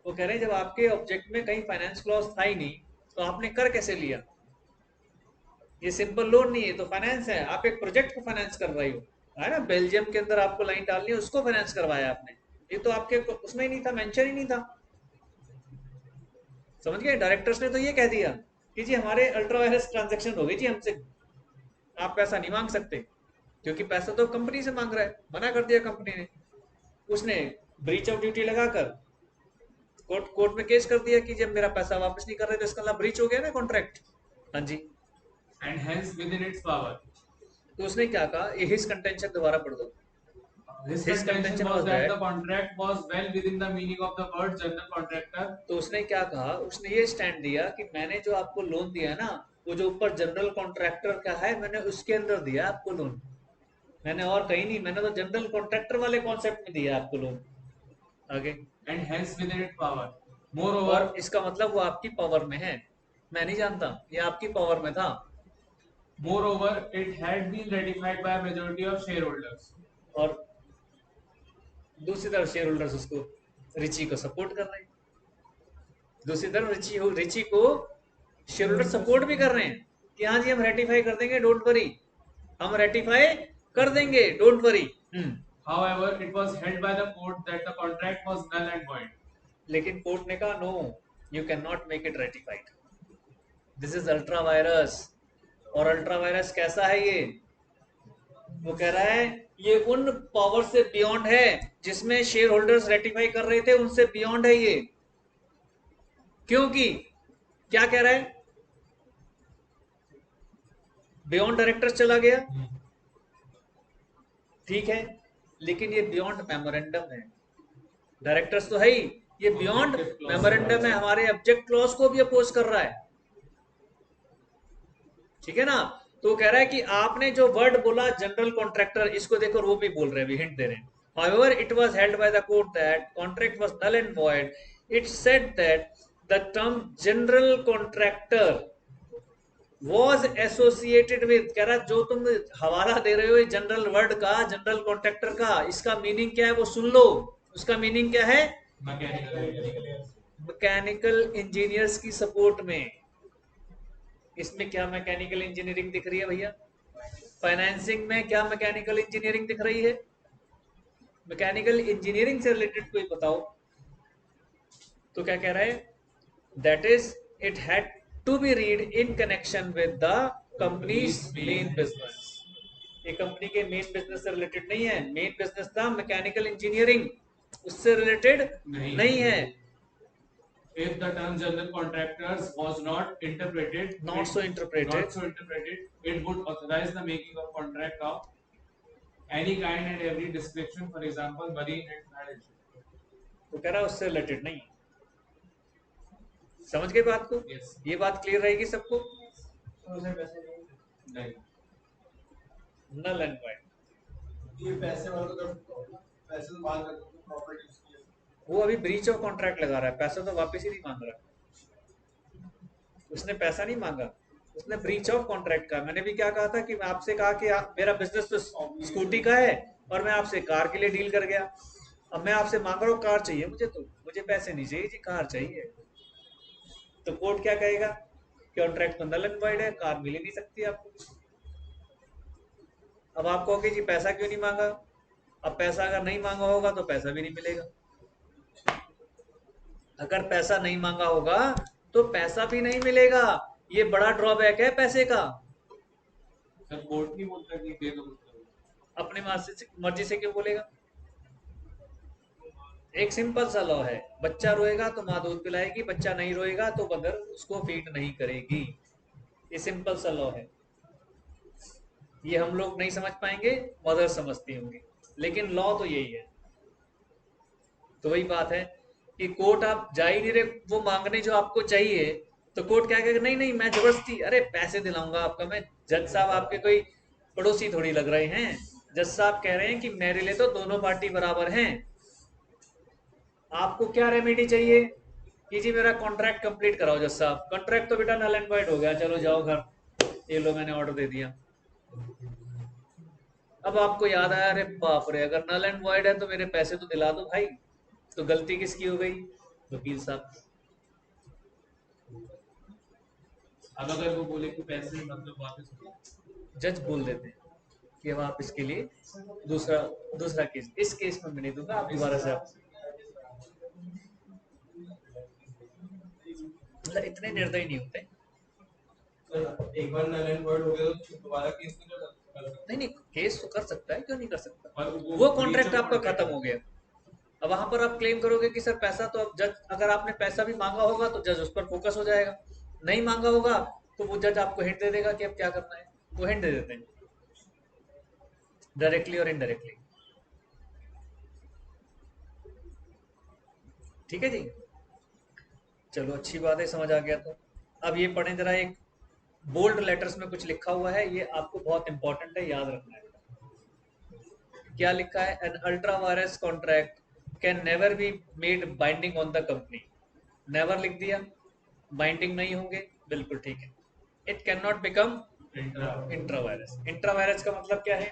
वो कह रहे हैं जब आपके ऑब्जेक्ट में कहीं फाइनेंस क्लॉज था ही नहीं तो आपने कर कैसे लिया? ये सिंपल लोन नहीं है तो फाइनेंस है, आप एक प्रोजेक्ट को फाइनेंस कर रही हो, है ना? बेल्जियम के अंदर आपको लाइन डालनी है, उसको फाइनेंस करवाया आपने, ये तो आपके उसमें ही नहीं था, मेंशन ही नहीं था। समझ गए? डायरेक्टर्स ने तो ये कह दिया कि जी हमारे अल्ट्रा वायरस ट्रांजेक्शन हो गई जी हमसे, आप पैसा नहीं मांग सकते, क्योंकि पैसा तो कंपनी से मांग रहा है, मना कर दिया कंपनी ने। उसने ब्रीच ऑफ ड्यूटी लगाकर कोर्ट में केस कर दिया कि जब मेरा पैसा वापस नहीं कर रहे तो इसका मतलब ब्रीच हो गया ना कॉन्ट्रैक्ट। हाँ जी। And hence within its power. तो उसने क्या कहा, ये हिज कंटेंशन दोबारा पढ़ दो। His His contention contention was was that that- the contract was well within the meaning of the word general contractor. तो उसने क्या कहा, उसने ये स्टैंड दिया कि मैंने जो आपको लोन दिया ना, वो जो ऊपर जनरल कॉन्ट्रैक्टर का है, मैंने उसके अंदर दिया आपको लोन, मैंने और कहीं नहीं, मैंने तो जनरल कॉन्ट्रैक्टर वाले कॉन्सेप्ट में दिया आपको लोन। आगे। And hence within its power. और Moreover, इसका मतलब वो आपकी पावर में है, मैं नहीं जानता, ये आपकी पावर में था। it had been ratified by a majority of shareholders. और दूसरी तरफ शेयर होल्डर्स उसको, रिची को सपोर्ट कर रहे हैं, दूसरी तरफ रिची को शेयर होल्डर सपोर्ट भी कर रहे हैं कि हाँ जी हम रेटिफाई कर देंगे, डोंट वरी, हम रेटिफाई कर देंगे, don't worry. However, it was held by the court that the contract was null and void. लेकिन कोर्ट ने कहा no, you can not make it ratified, this is ultra vires, और ultra vires कैसा है ये? वो कह रहा है ये उन पावर से बियॉन्ड है जिसमें शेयर होल्डर्स रेटिफाई कर रहे थे, उनसे बियॉन्ड है ये। क्योंकि क्या कह रहा है? बियॉन्ड डायरेक्टर्स चला गया, ठीक है, लेकिन ये बियॉन्ड मेमोरेंडम है। डायरेक्टर्स तो है ही, ये बियॉन्ड मेमोरेंडम है, हमारे ऑब्जेक्ट क्लॉज को भी अपोज कर रहा है, ठीक है ना। तो कह रहा है कि आपने जो वर्ड बोला जनरल कॉन्ट्रैक्टर, इसको देखो वो भी बोल रहे हैं, हिंट दे रहे हैं। However, it was held by the court that contract was null and void. It said that the term general contractor was associated with, कह रहा जो तुम हवाला दे रहे हो जनरल वर्ड का, जनरल कॉन्ट्रैक्टर का, इसका मीनिंग क्या है वो सुन लो। उसका मीनिंग क्या है? मैकेनिकल इंजीनियर्स की सपोर्ट में। इसमें क्या मैकेनिकल इंजीनियरिंग दिख रही है भैया? फाइनेंसिंग में क्या मैकेनिकल इंजीनियरिंग दिख रही है? मैकेनिकल इंजीनियरिंग से रिलेटेड कोई बताओ। तो क्या कह रहा है? That is it had to be read in connection with the company's main business. ये कंपनी के मेन बिजनेस से रिलेटेड नहीं है। मेन बिजनेस था मैकेनिकल इंजीनियरिंग, उससे रिलेटेड नहीं है। If the term general contractors was not interpreted, not so interpreted, it would authorize the making of contract of any kind and every description, for example, marine and marriage. तो कह रहा है उससे related नहीं। समझ गए बात को? Yes. ये बात क्लियर रहेगी सबको? नहीं। Null and void. ये पैसे वाला तो पैसे तो मांग रहे हो प्रॉपर्टी, वो अभी ब्रीच ऑफ कॉन्ट्रैक्ट लगा रहा है, पैसा तो वापस ही नहीं मांग रहा। उसने पैसा नहीं मांगा, उसने ब्रीच ऑफ कॉन्ट्रैक्ट का। मैंने भी क्या कहा था कि मैं आपसे कहा कि मेरा बिजनेस तो स्कूटी का है और मैं आपसे कार के लिए डील कर गया। अब मैं आपसे मांग रहा हूँ कार चाहिए मुझे, तो मुझे पैसे नहीं चाहिए जी, कार चाहिए। तो कोर्ट क्या कहेगा? कॉन्ट्रैक्ट तो नल एंड वॉइड है, कार मिल ही नहीं सकती आपको। अब आप कहोगे जी पैसा क्यों नहीं मांगा? अब पैसा अगर नहीं मांगा होगा तो पैसा भी नहीं मिलेगा। अगर पैसा नहीं मांगा होगा तो पैसा भी नहीं मिलेगा। ये बड़ा ड्रॉबैक है पैसे का। सर कोर्ट नहीं बोलता कि दे दो, अपने मर्जी से क्यों बोलेगा? एक सिंपल सा लॉ है, बच्चा रोएगा तो माँ दूध पिलाएगी, बच्चा नहीं रोएगा तो मदर उसको फीड नहीं करेगी। ये सिंपल सा लॉ है। ये हम लोग नहीं समझ पाएंगे, मदर समझती होंगी, लेकिन लॉ तो यही है। तो वही बात है कि कोर्ट आप जा ही नहीं रहे वो मांगने जो आपको चाहिए, तो कोर्ट क्या कहेगा? नहीं नहीं मैं जबरदस्ती, अरे पैसे दिलाऊंगा आपका मैं। जज साहब आपके कोई पड़ोसी थोड़ी लग रहे हैं। जज साहब कह रहे हैं कि मेरे लिए तो दोनों पार्टी बराबर हैं। आपको क्या रेमेडी चाहिए कि जी मेरा कॉन्ट्रैक्ट कंप्लीट कराओ। जज साहब कॉन्ट्रैक्ट तो बेटा नल एंड वॉइड हो गया, चलो जाओ घर, ये लो मैंने ऑर्डर दे दिया। अब आपको याद आया, अरे बाप रे अगर नल एंड वॉइड है तो मेरे पैसे तो दिला दो भाई। तो गलती किसकी हो गई? वकील साहब। अब अगर वो बोले कि पैसे मतलब वापस दो, जज बोल देते हैं कि अब आप इसके लिए दूसरा केस, इस केस में मैं नहीं दूंगा, आप दोबारा से आप। मतलब इतने निर्दयी नहीं होते। एक बार नल एंड वॉइड हो गया तो दोबारा केस नहीं कर सकता। नहीं नहीं, केस तो कर सकता है, क्यों नहीं कर सकता? और वो कॉन्ट्रैक्ट आपका खत्म हो गया। अब वहां पर आप क्लेम करोगे कि सर पैसा तो, अब जज अगर आपने पैसा भी मांगा होगा तो जज उस पर फोकस हो जाएगा, नहीं मांगा होगा तो वो जज आपको हिंट दे देगा कि अब क्या करना है। वो हिंट दे देते हैं डायरेक्टली और इनडायरेक्टली। ठीक है जी, चलो अच्छी बात है, समझ आ गया। तो अब ये पढ़ें जरा, एक बोल्ड लेटर्स में कुछ लिखा हुआ है, ये आपको बहुत इंपॉर्टेंट है, याद रखना है। क्या लिखा है? N ultra virus contract can never be made binding on the company. Never लिख दिया, बाइंडिंग नहीं होंगे, बिल्कुल ठीक है। It can not become intra virus. Intra virus का मतलब क्या है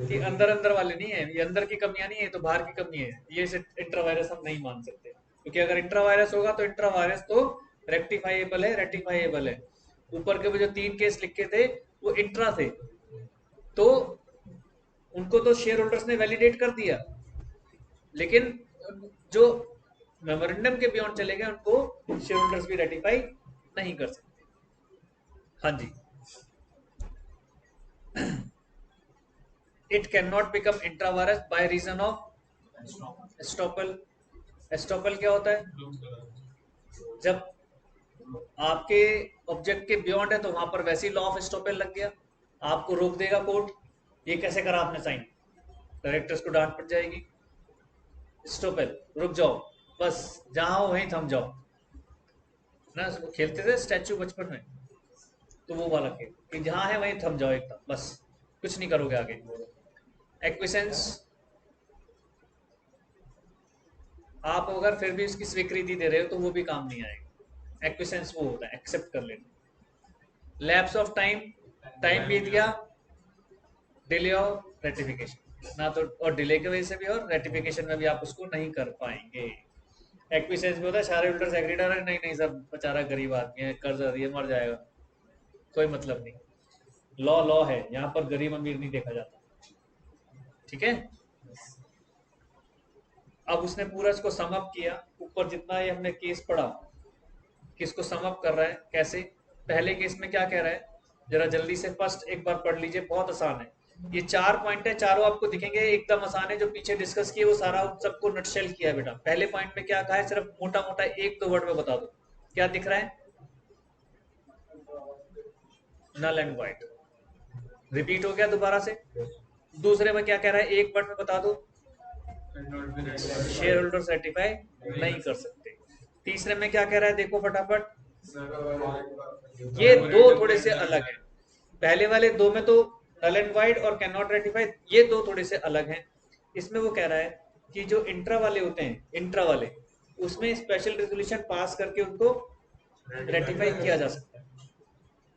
कि अंदर अंदर वाले नहीं है, ये अंदर की कमियां नहीं है तो बाहर की कमी है, ये इंट्रा वायरस हम नहीं मान सकते। क्योंकि अगर इंट्रा वायरस होगा तो इंट्रा वायरस तो रेक्टिफाइएबल है, रेक्टिफाइएबल है। ऊपर के वो जो 3 केस लिखे थे वो इंट्रा थे, तो उनको तो शेयर होल्डर्स ने वैलिडेट कर दिया, लेकिन जो मेमोरेंडम के बियॉन्ड चले गए उनको शेयर होल्डर्स भी रेटिफाई नहीं कर सकते। हाँ जी, it can not become intra vires by reason of estoppel. Estoppel क्या होता है? जब आपके ऑब्जेक्ट के बियॉन्ड है तो वहां पर वैसी लॉ ऑफ एस्टॉपल लग गया, आपको रोक देगा कोर्ट। ये कैसे करा आपने साइन? डायरेक्टर्स को डांट पड़ जाएगी। एस्टॉपल, रुक जाओ, बस जहां हो वहीं थम जाओ ना। खेलते थे स्टैचू बचपन में, तो वो वाला खेल कि जहां है वहीं थम जाओ एकदम, बस कुछ नहीं करोगे आगे। एक्विसेंस, आप अगर फिर भी उसकी स्वीकृति दे रहे हो तो वो भी काम नहीं आएगा। एक्विसेंस वो होता है एक्सेप्ट कर लेना। लैप्स ऑफ टाइम, टाइम बीत गया, डिले ऑफ रेटिफिकेशन ना, तो और डिले की वजह से भी और रेटिफिकेशन में भी आप उसको नहीं कर पाएंगे। एक्विसेंस में होता है शेयर होल्डर्स एग्रीड, अरे नहीं नहीं सर बेचारा गरीब आदमी है, कर्ज ये मर जाएगा, कोई मतलब नहीं। लॉ लॉ है, यहाँ पर गरीब अमीर नहीं देखा जाता। ठीक है, अब उसने पूरा इसको समअप किया, ऊपर जितना ये हमने केस पढ़ा किसको समअप कर रहा है कैसे। पहले केस में क्या कह रहा है, जरा जल्दी से फर्स्ट एक बार पढ़ लीजिए, बहुत आसान है। ये 4 पॉइंट है, चारों आपको दिखेंगे एकदम आसान है। जो पीछे डिस्कस किए वो सारा सबको नटशेल किया है बेटा। पहले पॉइंट में क्या कहा है, सिर्फ मोटा मोटा एक दो वर्ड में बता दो, क्या दिख रहा है? नल एंड वाइट, रिपीट हो गया दोबारा से। दूसरे में क्या कह रहा है, एक वर्ड में बता दो, शेयर होल्डर सर्टिफाई नहीं कर सकते। तीसरे में क्या कह रहा है, देखो फटाफट, ये दो थोड़े से अलग हैं। पहले वाले दो में तो नल एंड वाइड और कैन नॉट रेटिफाई, ये दो थोड़े से अलग हैं। इसमें वो कह रहा है कि जो इंट्रा वाले होते हैं, इंट्रा वाले, उसमें स्पेशल रेजोल्यूशन पास करके उनको रेटिफाई किया जा सकता है।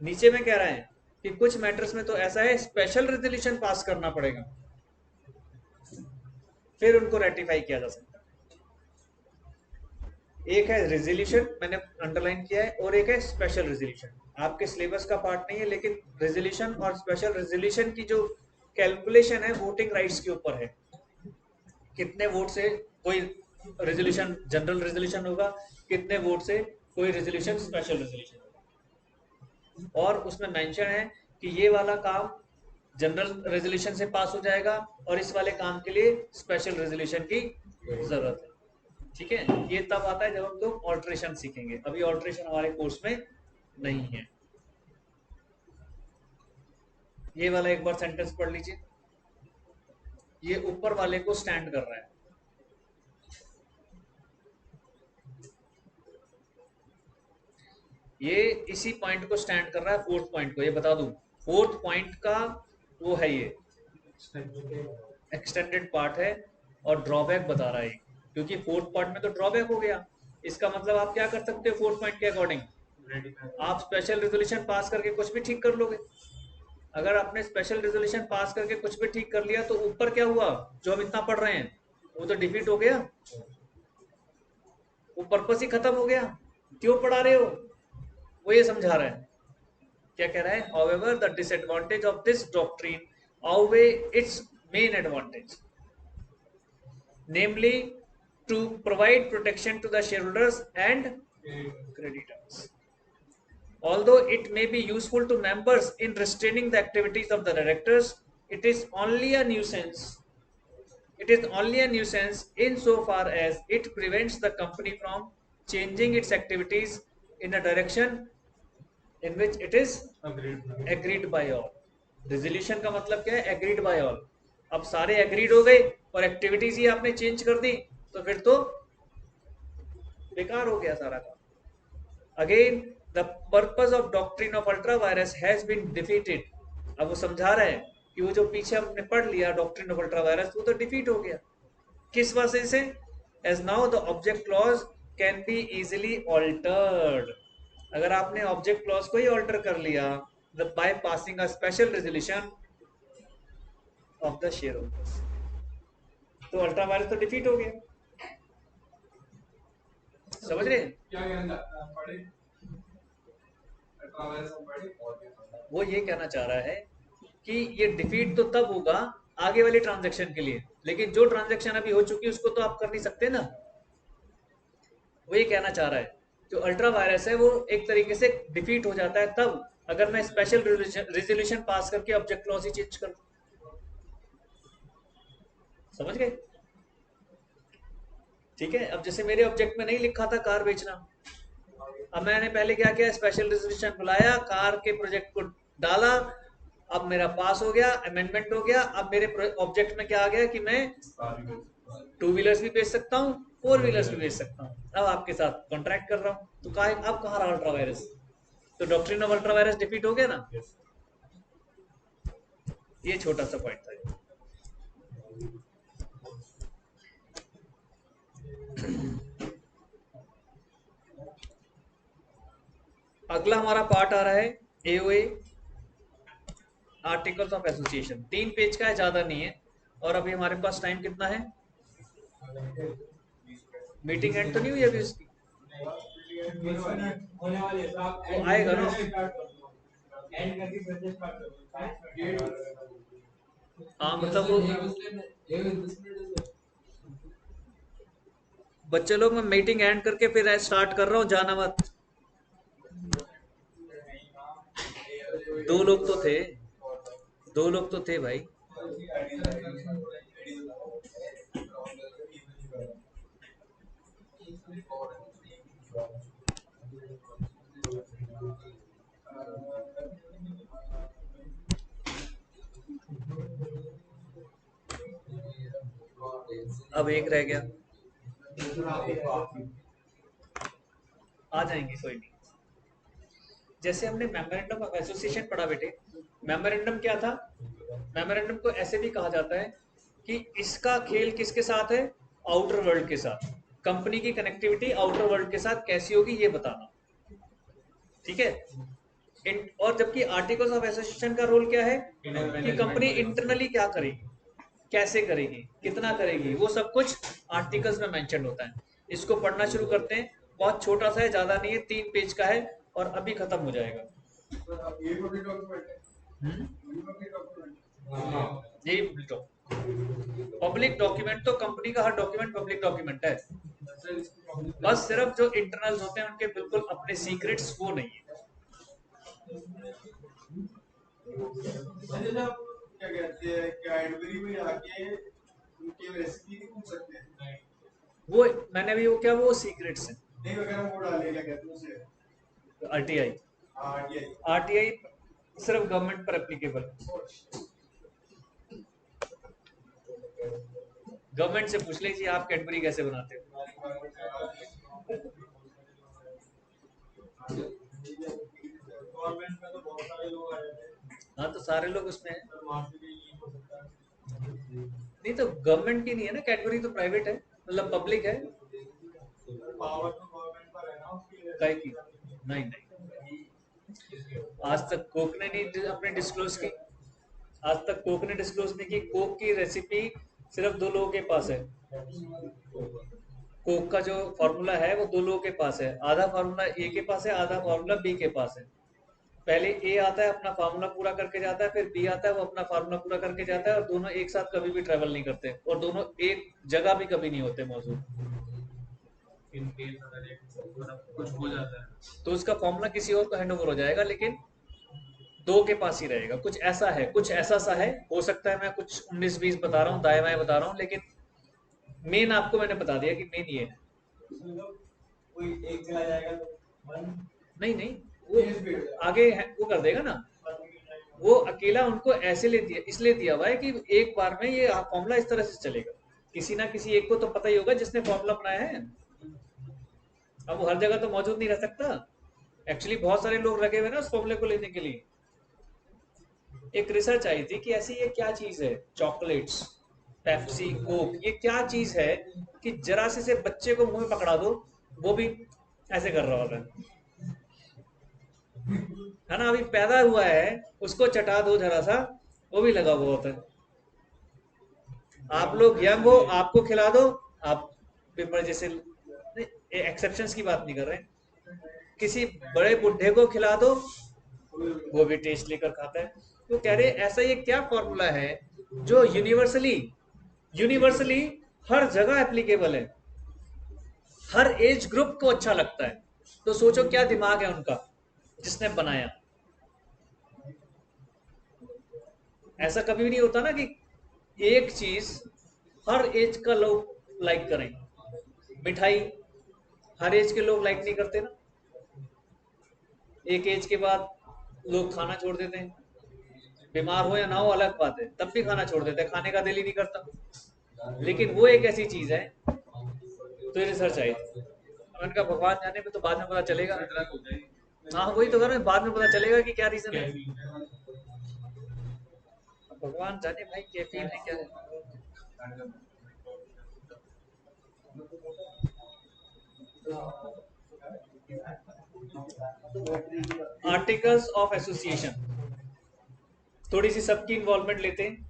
नीचे में कह रहा है कि कुछ मैटर्स में तो ऐसा है स्पेशल रेजोल्यूशन पास करना पड़ेगा, फिर उनको रेटिफाई किया जा सकता है। एक है रेजोल्यूशन, मैंने अंडरलाइन किया है, और एक है स्पेशल रेजोल्यूशन। आपके सिलेबस का पार्ट नहीं है, लेकिन रेजोल्यूशन और स्पेशल रेजोल्यूशन की जो कैलकुलेशन है वोटिंग राइट्स के ऊपर है। कितने वोट से कोई रेजोल्यूशन जनरल रेजोल्यूशन होगा, कितने वोट से कोई रेजोल्यूशन स्पेशल रेजोल्यूशन होगा। और उसमें मेंशन है कि ये वाला काम जनरल रेजोल्यूशन से पास हो जाएगा और इस वाले काम के लिए स्पेशल रेजोल्यूशन की जरूरत है। ठीक है, ये तब आता है जब हम लोग ऑल्ट्रेशन सीखेंगे, अभी ऑल्ट्रेशन हमारे कोर्स में नहीं है। ये वाला एक बार सेंटेंस पढ़ लीजिए, ये ऊपर वाले को स्टैंड कर रहा है। ये इसी पॉइंट को स्टैंड कर रहा है, फोर्थ पॉइंट को। ये बता दूं, फोर्थ पॉइंट का वो है, ये एक्सटेंडेड पार्ट है और ड्रॉबैक बता रहा है, क्योंकि फोर्थ पार्ट में तो ड्रॉबैक हो गया। इसका मतलब आप क्या कर सकते हो फोर्थ पॉइंट के अकॉर्डिंग, आप स्पेशल रेजोल्यूशन पास करके कुछ भी ठीक कर लोगे। अगर आपने स्पेशल रेजोल्यूशन पास करके कुछ भी ठीक कर लिया तो ऊपर क्या हुआ, जो हम इतना पढ़ रहे हैं वो तो डिफीट हो गया, वो पर्पस ही खत्म हो गया। क्यों पढ़ा रहे हो, वो ये समझा रहा है। क्या कह रहा है, however the disadvantage of this doctrine outweigh its main advantage, namely to provide protection to the shareholders and creditors. Although it may be useful to members in restraining the activities of the directors, it is only a nuisance. It is only a nuisance insofar as it prevents the company from changing its activities in a direction in which it is agreed by all. Resolution का मतलब क्या है, agreed by all. अब सारे agreed हो गए और activities ही आपने चेंज कर दी, तो फिर तो बेकार हो गया सारा काम। Again the purpose of doctrine of ultra vires has been defeated. अब वो समझा रहा है कि वो जो पीछे हमने पढ़ लिया डॉक्ट्रिन ऑफ अल्ट्रा वायरस, वो तो डिफीट हो गया। किस वजह से, as now the object clause can be easily altered. अगर आपने ऑब्जेक्ट क्लॉज को ही ऑल्टर कर लिया by passing a special resolution of the share holders, तो अल्ट्रा वायरस तो डिफीट हो गया। समझ रहे हैं? क्या कहना पढ़े, वो ये कहना चाह रहा है कि ये डिफीट तो तब होगा आगे वाली ट्रांजैक्शन के लिए, लेकिन जो ट्रांजैक्शन अभी हो चुकी है उसको तो आप कर नहीं सकते ना। वो ये कहना चाह रहा है जो अल्ट्रा वायरस है वो एक तरीके से डिफीट हो जाता है तब अगर मैं स्पेशल रेजोल्यूशन पास करके ऑब्जेक्ट क्लॉज ही चेंज कर दूं, समझ गए? ठीक है, अब जैसे मेरे ऑब्जेक्ट में नहीं लिखा था कार बेचना, अब मैंने पहले क्या किया, स्पेशल रेजोल्यूशन बुलाया, कार के प्रोजेक्ट को डाला, अब मेरा पास हो गया, अमेंडमेंट हो गया। अब मेरे ऑब्जेक्ट में क्या आ गया कि मैं टू व्हीलर्स भी बेच सकता हूँ, फोर व्हीलर्स भी बेच सकता हूँ। अब आपके साथ कॉन्ट्रैक्ट कर रहा हूँ, तो अब कहाँ रहा अल्ट्रा वायरस? तो doctrine of ultra virus defeat हो गया ना। ये छोटा सा पॉइंट था। अगला हमारा पार्ट आ रहा है AOA, articles of association. 3 page का है, ज्यादा नहीं है। और अभी हमारे पास टाइम कितना है? मीटिंग एंड तो नहीं हुई अभी उसकी? वो आएगा ना। हाँ मतलब वो बच्चे लोग, मैं मीटिंग एंड करके फिर स्टार्ट कर रहा हूँ, जाना मत। 2 लोग तो थे, 2 लोग तो थे भाई। अब एक रह गया, आ जाएंगे कोई नहीं। जैसे हमने मेमोरेंडम ऑफ एसोसिएशन पढ़ा बेटे, मेमोरेंडम क्या था? मेमोरेंडम को ऐसे भी कहा जाता है कि इसका खेल किसके साथ है? आउटर वर्ल्ड के साथ। कंपनी की कनेक्टिविटी आउटर वर्ल्ड के साथ कैसी होगी ये बताना, ठीक है? और जबकि आर्टिकल्स ऑफ एसोसिएशन का रोल क्या है कि कंपनी इंटरनली क्या करेगी, कैसे करेगी, कितना करेगी, वो सब कुछ आर्टिकल्स में मेंशन होता है। इसको पढ़ना शुरू करते हैं। बहुत छोटा सा है, ज्यादा नहीं है, 3 पेज का है और अभी खत्म हो जाएगा। यही पब्लिक डॉक्यूमेंट, तो कंपनी का हर डॉक्यूमेंट पब्लिक डॉक्यूमेंट है। बस सिर्फ जो इंटरनल्स होते हैं उनके बिल्कुल अपने सीक्रेट्स, वो नहीं है। क्या कहते हैं, कैडबरी में आके उनके रेसिपी नहीं पूछ सकते हैं? वो मैंने भी वो क्या, वो सीक्रेट्स हैं। नहीं वगैरह वो डाले, क्या कहते हैं उसे? आरटीआई। आरटीआई सिर्फ गवर्नमेंट पर एप्लीकेबल। गवर्नमेंट से पूछ लीजिए आप कैडबरी कैसे बनाते हो। हाँ तो सारे लोग उसमें हैं। नहीं तो गवर्नमेंट की नहीं है ना कैडबरी, तो प्राइवेट है, मतलब पब्लिक है। काय की? नहीं नहीं, आज तक कोक ने नहीं अपने डिस्क्लोज की। आज तक कोक ने डिस्क्लोज नहीं की। कोक की रेसिपी सिर्फ 2 लोगों के पास है। कोक का जो फॉर्मूला है वो 2 लोगों के पास है। आधा फॉर्मूला ए के पास है, आधा फॉर्मूला बी के पास है। पहले ए आता है, अपना फार्मूला पूरा करके जाता है, फिर बी आता है, वो अपना फार्मूला पूरा करके जाता है, और दोनों एक साथ कभी भी ट्रेवल नहीं करते, और दोनों एक जगह भी कभी नहीं होते मौजूद। इन केस अगर कुछ हो जाता है तो उसका फॉर्मूला किसी और को हैंड ओवर हो जाएगा, लेकिन 2 के पास ही रहेगा। कुछ ऐसा है, कुछ ऐसा सा है। हो सकता है मैं कुछ 19-20 बता रहा हूँ, दाएं बाएं बता रहा हूँ, लेकिन मेन आपको मैंने बता दिया कि मेन ये है। कोई एक चला जाएगा, नहीं नहीं, वो आगे वो कर देगा ना। वो अकेला उनको ऐसे ले दिया, इसलिए दिया हुआ है कि एक बार में ये फॉर्मूला इस तरह से चलेगा। किसी ना किसी एक को तो पता ही होगा जिसने फॉर्मूला बनाया है। अब वो हर जगह तो मौजूद नहीं रह सकता। एक्चुअली बहुत सारे लोग लगे हुए ना उस फॉर्मूले को लेने के लिए। एक रिसर्च आई थी कि ऐसी ये क्या चीज है, चॉकलेट्स, पेप्सी, कोक, ये क्या चीज है कि जरा से बच्चे को मुंह में पकड़ा दो वो भी ऐसे कर रहा होता है ना। अभी पैदा हुआ है, उसको चटा दो जरा सा, वो भी लगा हुआ होता है। आप लोग यंग हो, आपको खिला दो, आप पेपर जैसे, एक्सेप्शंस की बात नहीं कर रहे, किसी बड़े बुढ़े को खिला दो, वो भी टेस्ट लेकर खाता है। तो कह रहे ऐसा ये क्या फॉर्मूला है जो यूनिवर्सली यूनिवर्सली हर जगह एप्लीकेबल है, हर एज ग्रुप को अच्छा लगता है। तो सोचो क्या दिमाग है उनका जिसने बनाया। ऐसा कभी भी नहीं होता ना कि एक चीज हर एज का लोग लाइक करें। मिठाई हर एज के लोग लाइक नहीं करते ना, एक एज के बाद लोग खाना छोड़ देते हैं। बीमार हो या ना हो अलग बात है, तब भी खाना छोड़ देते हैं, खाने का दिल ही नहीं करता। लेकिन वो एक ऐसी चीज है, तो रिसर्च आई, मैंने कहा भगवान जाने में तो बाद में पता चलेगा। हाँ वही तो कर रहे हैं, बाद में पता चलेगा कि क्या रीजन है। भगवान जाने भाई कैफीन है क्या है। आर्टिकल्स ऑफ एसोसिएशन, थोड़ी सी सबकी इन्वॉल्वमेंट लेते हैं,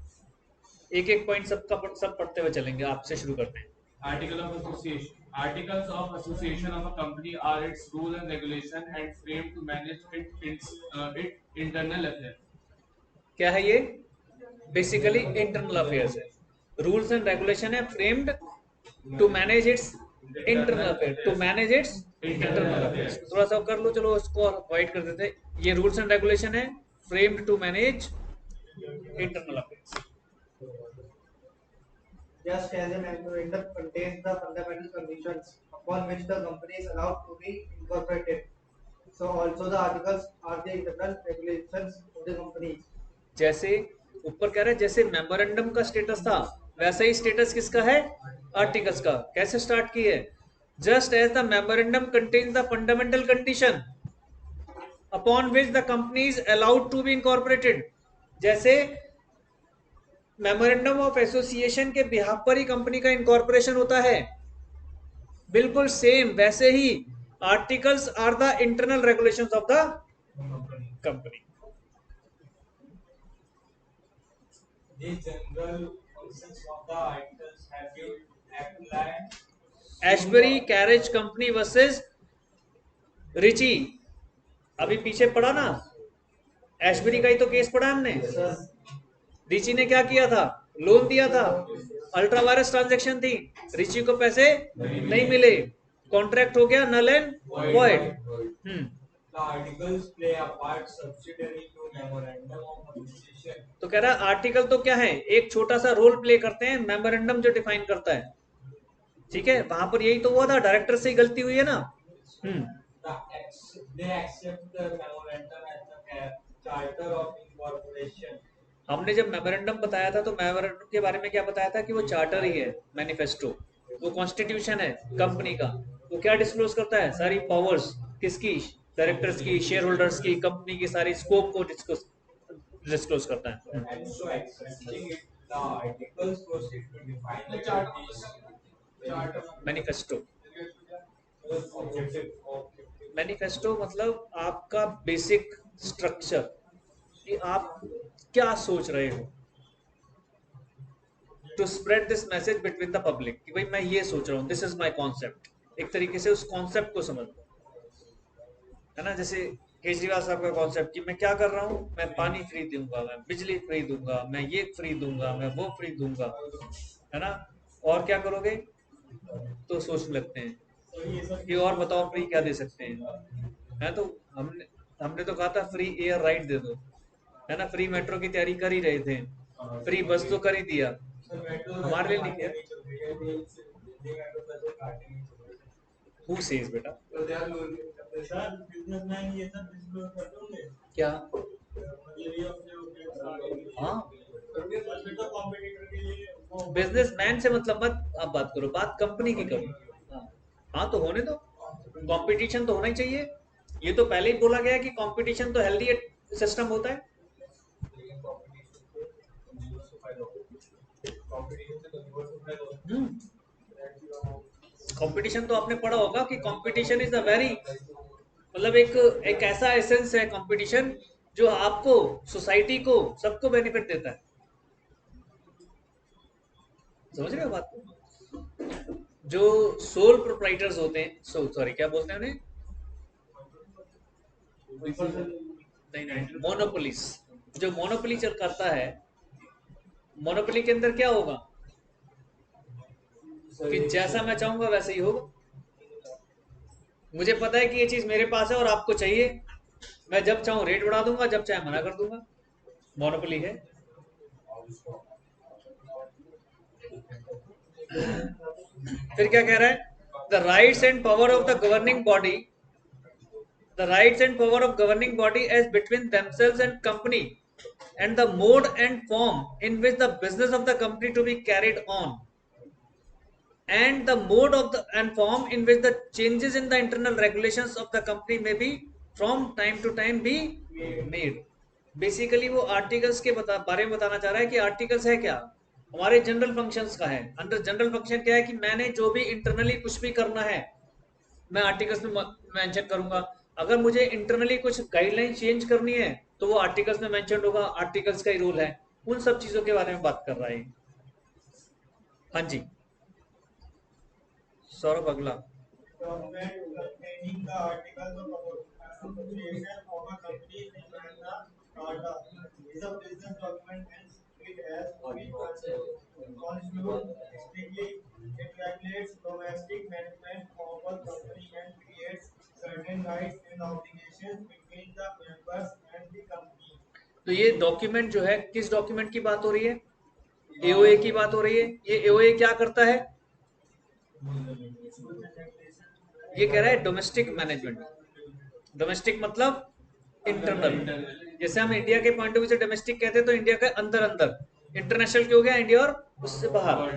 एक एक पॉइंट सबका सब पढ़ते हुए चलेंगे। आपसे शुरू करते हैं। Article of Association. Articles of Association of a company are its rule and regulation and framed to manage its internal affairs. क्या है ये? बेसिकली इंटरनल अफेयर्स है। रूल्स एंड रेगुलेशन है framed to manage its internal affair, to manage its internal affairs. थोड़ा सा कर लो, चलो उसको अवॉइड कर देते। ये रूल्स एंड रेगुलेशन है framed to manage internal affairs. Just as a memorandum contains the fundamental conditions upon which the company is allowed to be incorporated, so also the articles are the internal regulations of the company. जैसे ऊपर कह रहे हैं, जैसे memorandum का status था वैसा ही status किसका है? आर्टिकल्स का। कैसे स्टार्ट की है? Just as the memorandum contains the fundamental condition upon which the company is allowed to be incorporated. जैसे मेमोरेंडम ऑफ एसोसिएशन के बिहाफ पर ही कंपनी का इनकॉर्पोरेशन होता है, बिल्कुल सेम वैसे ही articles are the internal regulations of the company. The general functions of the articles have been applied. Ashbury carriage company versus Riche, अभी पीछे पढ़ा ना, एशबरी का ही तो केस पढ़ा हमने। रिची ने क्या किया था? लोन दिया था, अल्ट्रा वायरस ट्रांजैक्शन थी, रिची को पैसे नहीं मिले, कॉन्ट्रैक्ट हो गया null and void. The articles play a part subsidiary to memorandum of association. तो कह रहा है आर्टिकल तो क्या है, एक छोटा सा रोल प्ले करते हैं मेमोरेंडम जो डिफाइन करता है। ठीक है, वहां पर यही तो हुआ था, डायरेक्टर से ही गलती हुई है ना। They accept the memorandum as the charter of incorporation. हमने जब मेमोरेंडम बताया था तो मेमोरेंडम के बारे में क्या बताया था कि वो चार्टर ही है, मैनिफेस्टो, वो कॉन्स्टिट्यूशन है कंपनी का। वो क्या डिस्क्लोज करता है? सारी पावर्स किसकी? डायरेक्टर्स की, शेयर होल्डर्स की, कंपनी की सारी स्कोप को डिस्क्लोज करता है। And so accepting it, the articles proceed to define the charter. Manifesto, Objective. Manifesto मतलब आपका बेसिक स्ट्रक्चर, कि आप क्या सोच रहे हो, to spread this message between the public, कि भाई मैं ये सोच रहा हूँ, दिस इज माय कॉन्सेप्ट। एक तरीके से उस कॉन्सेप्ट को समझ लो, है ना। जैसे केजरीवाल साहब का कॉन्सेप्ट कि मैं क्या कर रहा हूँ, मैं पानी फ्री दूंगा, मैं बिजली फ्री दूंगा, मैं ये फ्री दूंगा, मैं वो फ्री दूंगा, है ना। और क्या करोगे? तो सोचने लगते हैं कि और बताओ फ्री क्या दे सकते हैं, है। तो हमने तो कहा था फ्री एयर राइड दे दो, है ना। फ्री मेट्रो की तैयारी कर ही रहे थे, फ्री बस तो कर ही दिया, हमारे लिए नहीं किया। हु सेज बेटा? बिजनेसमैन ये सब डिस्क्लोज कर दोगे क्या? मतलब ये अपने हाँ, फिर तो कॉम्पिटिटर के लिए वो बिजनेसमैन से मतलब मत आप बात करो, बात कंपनी की करो। हाँ तो होने दो, कंपटीशन तो होना ही चाहिए। ये तो पहले ही बोला गया है कि कंपटीशन तो हेल्दी सिस्टम होता है। कंपटीशन तो आपने पढ़ा होगा कि कंपटीशन इज अ वेरी, मतलब एक ऐसा एसेंस है कंपटीशन जो आपको, सोसाइटी को, सबको बेनिफिट देता है। समझ रहे हो बात को? जो सोल प्रोप्राइटर्स होते हैं, सॉरी क्या बोलते हैं उन्हें? नहीं, मोनोपोलिस। जो मोनोपोली चल करता है, मोनोपोली के अंदर क्या होगा कि जैसा मैं चाहूंगा वैसे ही होगा। मुझे पता है कि ये चीज मेरे पास है और आपको चाहिए, मैं जब चाहूं रेट बढ़ा दूंगा, जब चाहे मना कर दूंगा। मोनोपोली है। फिर क्या कह रहा है? The rights and power of the governing body, the rights and power of governing body as between themselves and company, and the mode and form in which the business of the company to be carried on, and the mode of the and form in which the changes in the internal regulations of the company may be from time to time be made. Basically वो articles के बारे में बताना चाह रहा है कि articles है क्या, हमारे जनरल फंक्शंस का है। अंडर जनरल फंक्शन क्या है कि मैंने जो भी इंटरनली कुछ भी करना है मैं आर्टिकल्स में मेंशन करूंगा। अगर मुझे इंटरनली कुछ गाइडलाइन चेंज करनी है तो वो आर्टिकल्स में मेंशन होगा, आर्टिकल्स का ही रूल है। उन सब चीजों के बारे में बात कर रहा है। हाँ जी सौरभ अगला। Document containing the articles of association of a company and the startup is a business document and it has to be construed strictly. It regulates domestic management of a company and creates certain rights and obligations between the members and the company. तो ये document जो है, किस document की बात हो रही है? एओए की बात हो रही है। ये एओए क्या करता है? ये कह रहा है डोमेस्टिक मैनेजमेंट। डोमेस्टिक मतलब इंटरनल। जैसे हम इंडिया के पॉइंट ऑफ व्यू से डोमेस्टिक कहते हैं तो इंडिया के अंदर अंदर, इंटरनेशनल क्यों हो गया इंडिया और उससे बाहर।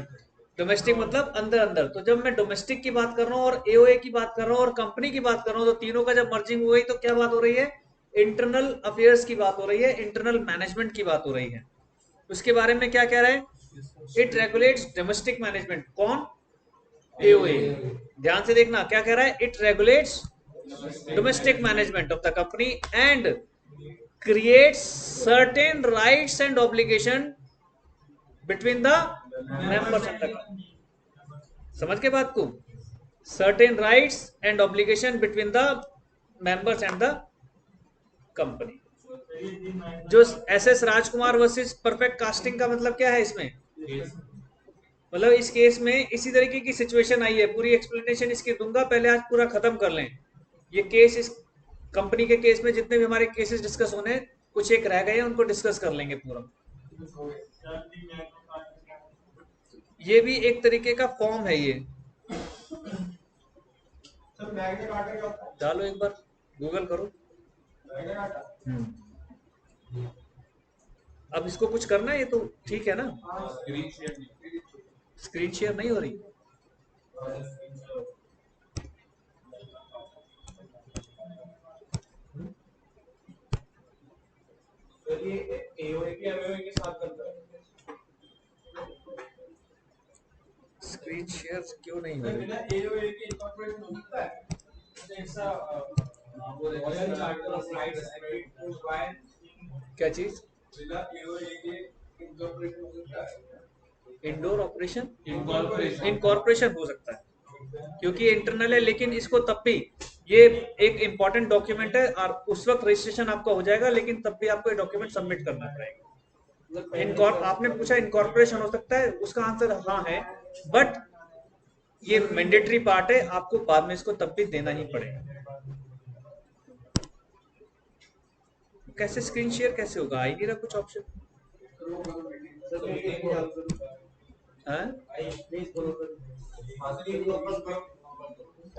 डोमेस्टिक मतलब अंदर अंदर। तो जब मैं डोमेस्टिक की बात कर रहा हूँ और एओए की बात कर रहा हूँ और कंपनी की बात कर रहा हूँ तो तीनों का जब मर्जिंग हुई तो क्या बात हो रही है? इंटरनल अफेयर्स की बात हो रही है, इंटरनल मैनेजमेंट की बात हो रही है। उसके बारे में क्या कह रहा है? It regulates domestic management. कौन? एओए। ध्यान से देखना क्या कह रहा है? It regulates domestic management of the company and creates certain rights and obligation between the members of the company. समझ के बात को? certain rights and obligation between the members and the company. जो एसएस राजकुमार वर्सेस परफेक्ट कास्टिंग का मतलब क्या है इसमें? मतलब इस केस में इसी तरीके की सिचुएशन आई है। पूरी एक्सप्लेनेशन इसकी दूंगा, पहले आज पूरा खत्म कर लें ये केस। इस कंपनी के केस में जितने भी हमारे केसेस डिस्कस होने, कुछ एक रह गए हैं उनको डिस्कस कर लेंगे पूरा। ये भी एक तरीके का फॉर्म है ये। डालो एक बार, गूगल करो। अब इसको कुछ करना है ये तो ठीक है ना? स्क्रीन शेयर नहीं हो रही। स्क्रीन शेयर क्यों नहीं हो रही? क्या चीज? इंडोर ऑपरेशन इनकॉर्पोरेशन हो सकता है क्योंकि इंटरनल है, लेकिन इसको तब भी ये एक इंपॉर्टेंट डॉक्यूमेंट है और उस वक्त रजिस्ट्रेशन आपका हो जाएगा, लेकिन तब भी आपको ये डॉक्यूमेंट सबमिट करना पड़ेगा। आपने पूछा इनकॉर्पोरेशन हो सकता है, उसका आंसर हाँ है, बट ये मैंडेटरी पार्ट है, आपको बाद में इसको तब भी देना ही पड़ेगा। कैसे स्क्रीन शेयर कैसे होगा? आई नहीं रहा कुछ ऑप्शन।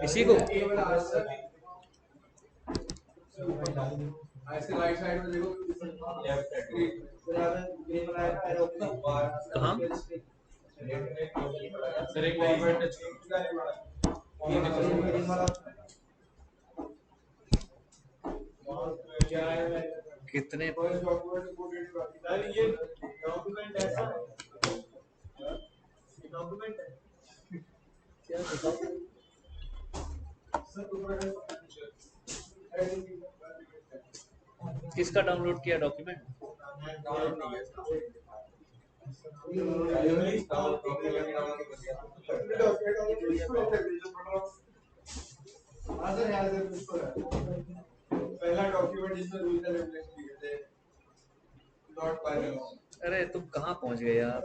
इसी को कहाँ? कितने क्या किसका डाउनलोड किया डॉक्यूमेंट? पहला डॉक्यूमेंट जिसमें रूल्स एंड रेगुलेशन लिखे थे, नॉट फाइनल। अरे तुम कहाँ पहुंच गए यार?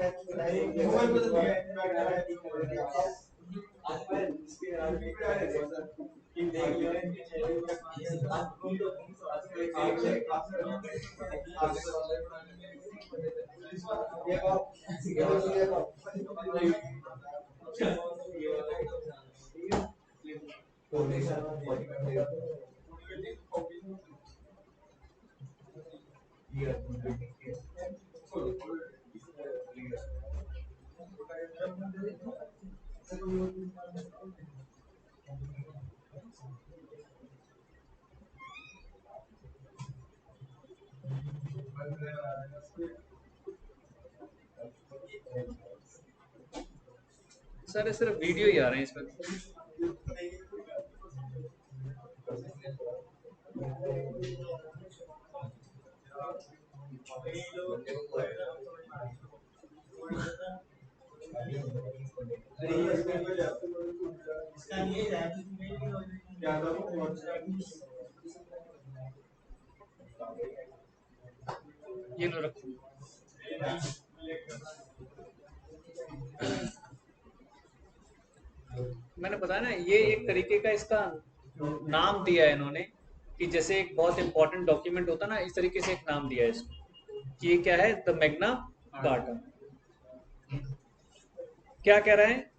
सर सिर्फ वीडियो ही आ रहे हैं इसमें। ये लो रखो। मैंने बताया ना, ये एक तरीके का इसका नाम दिया है इन्होंने, कि जैसे एक बहुत इंपॉर्टेंट डॉक्यूमेंट होता ना, इस तरीके से एक नाम दिया है इसको कि ये क्या है, द मैग्ना कार्टा। क्या कह रहे हैं,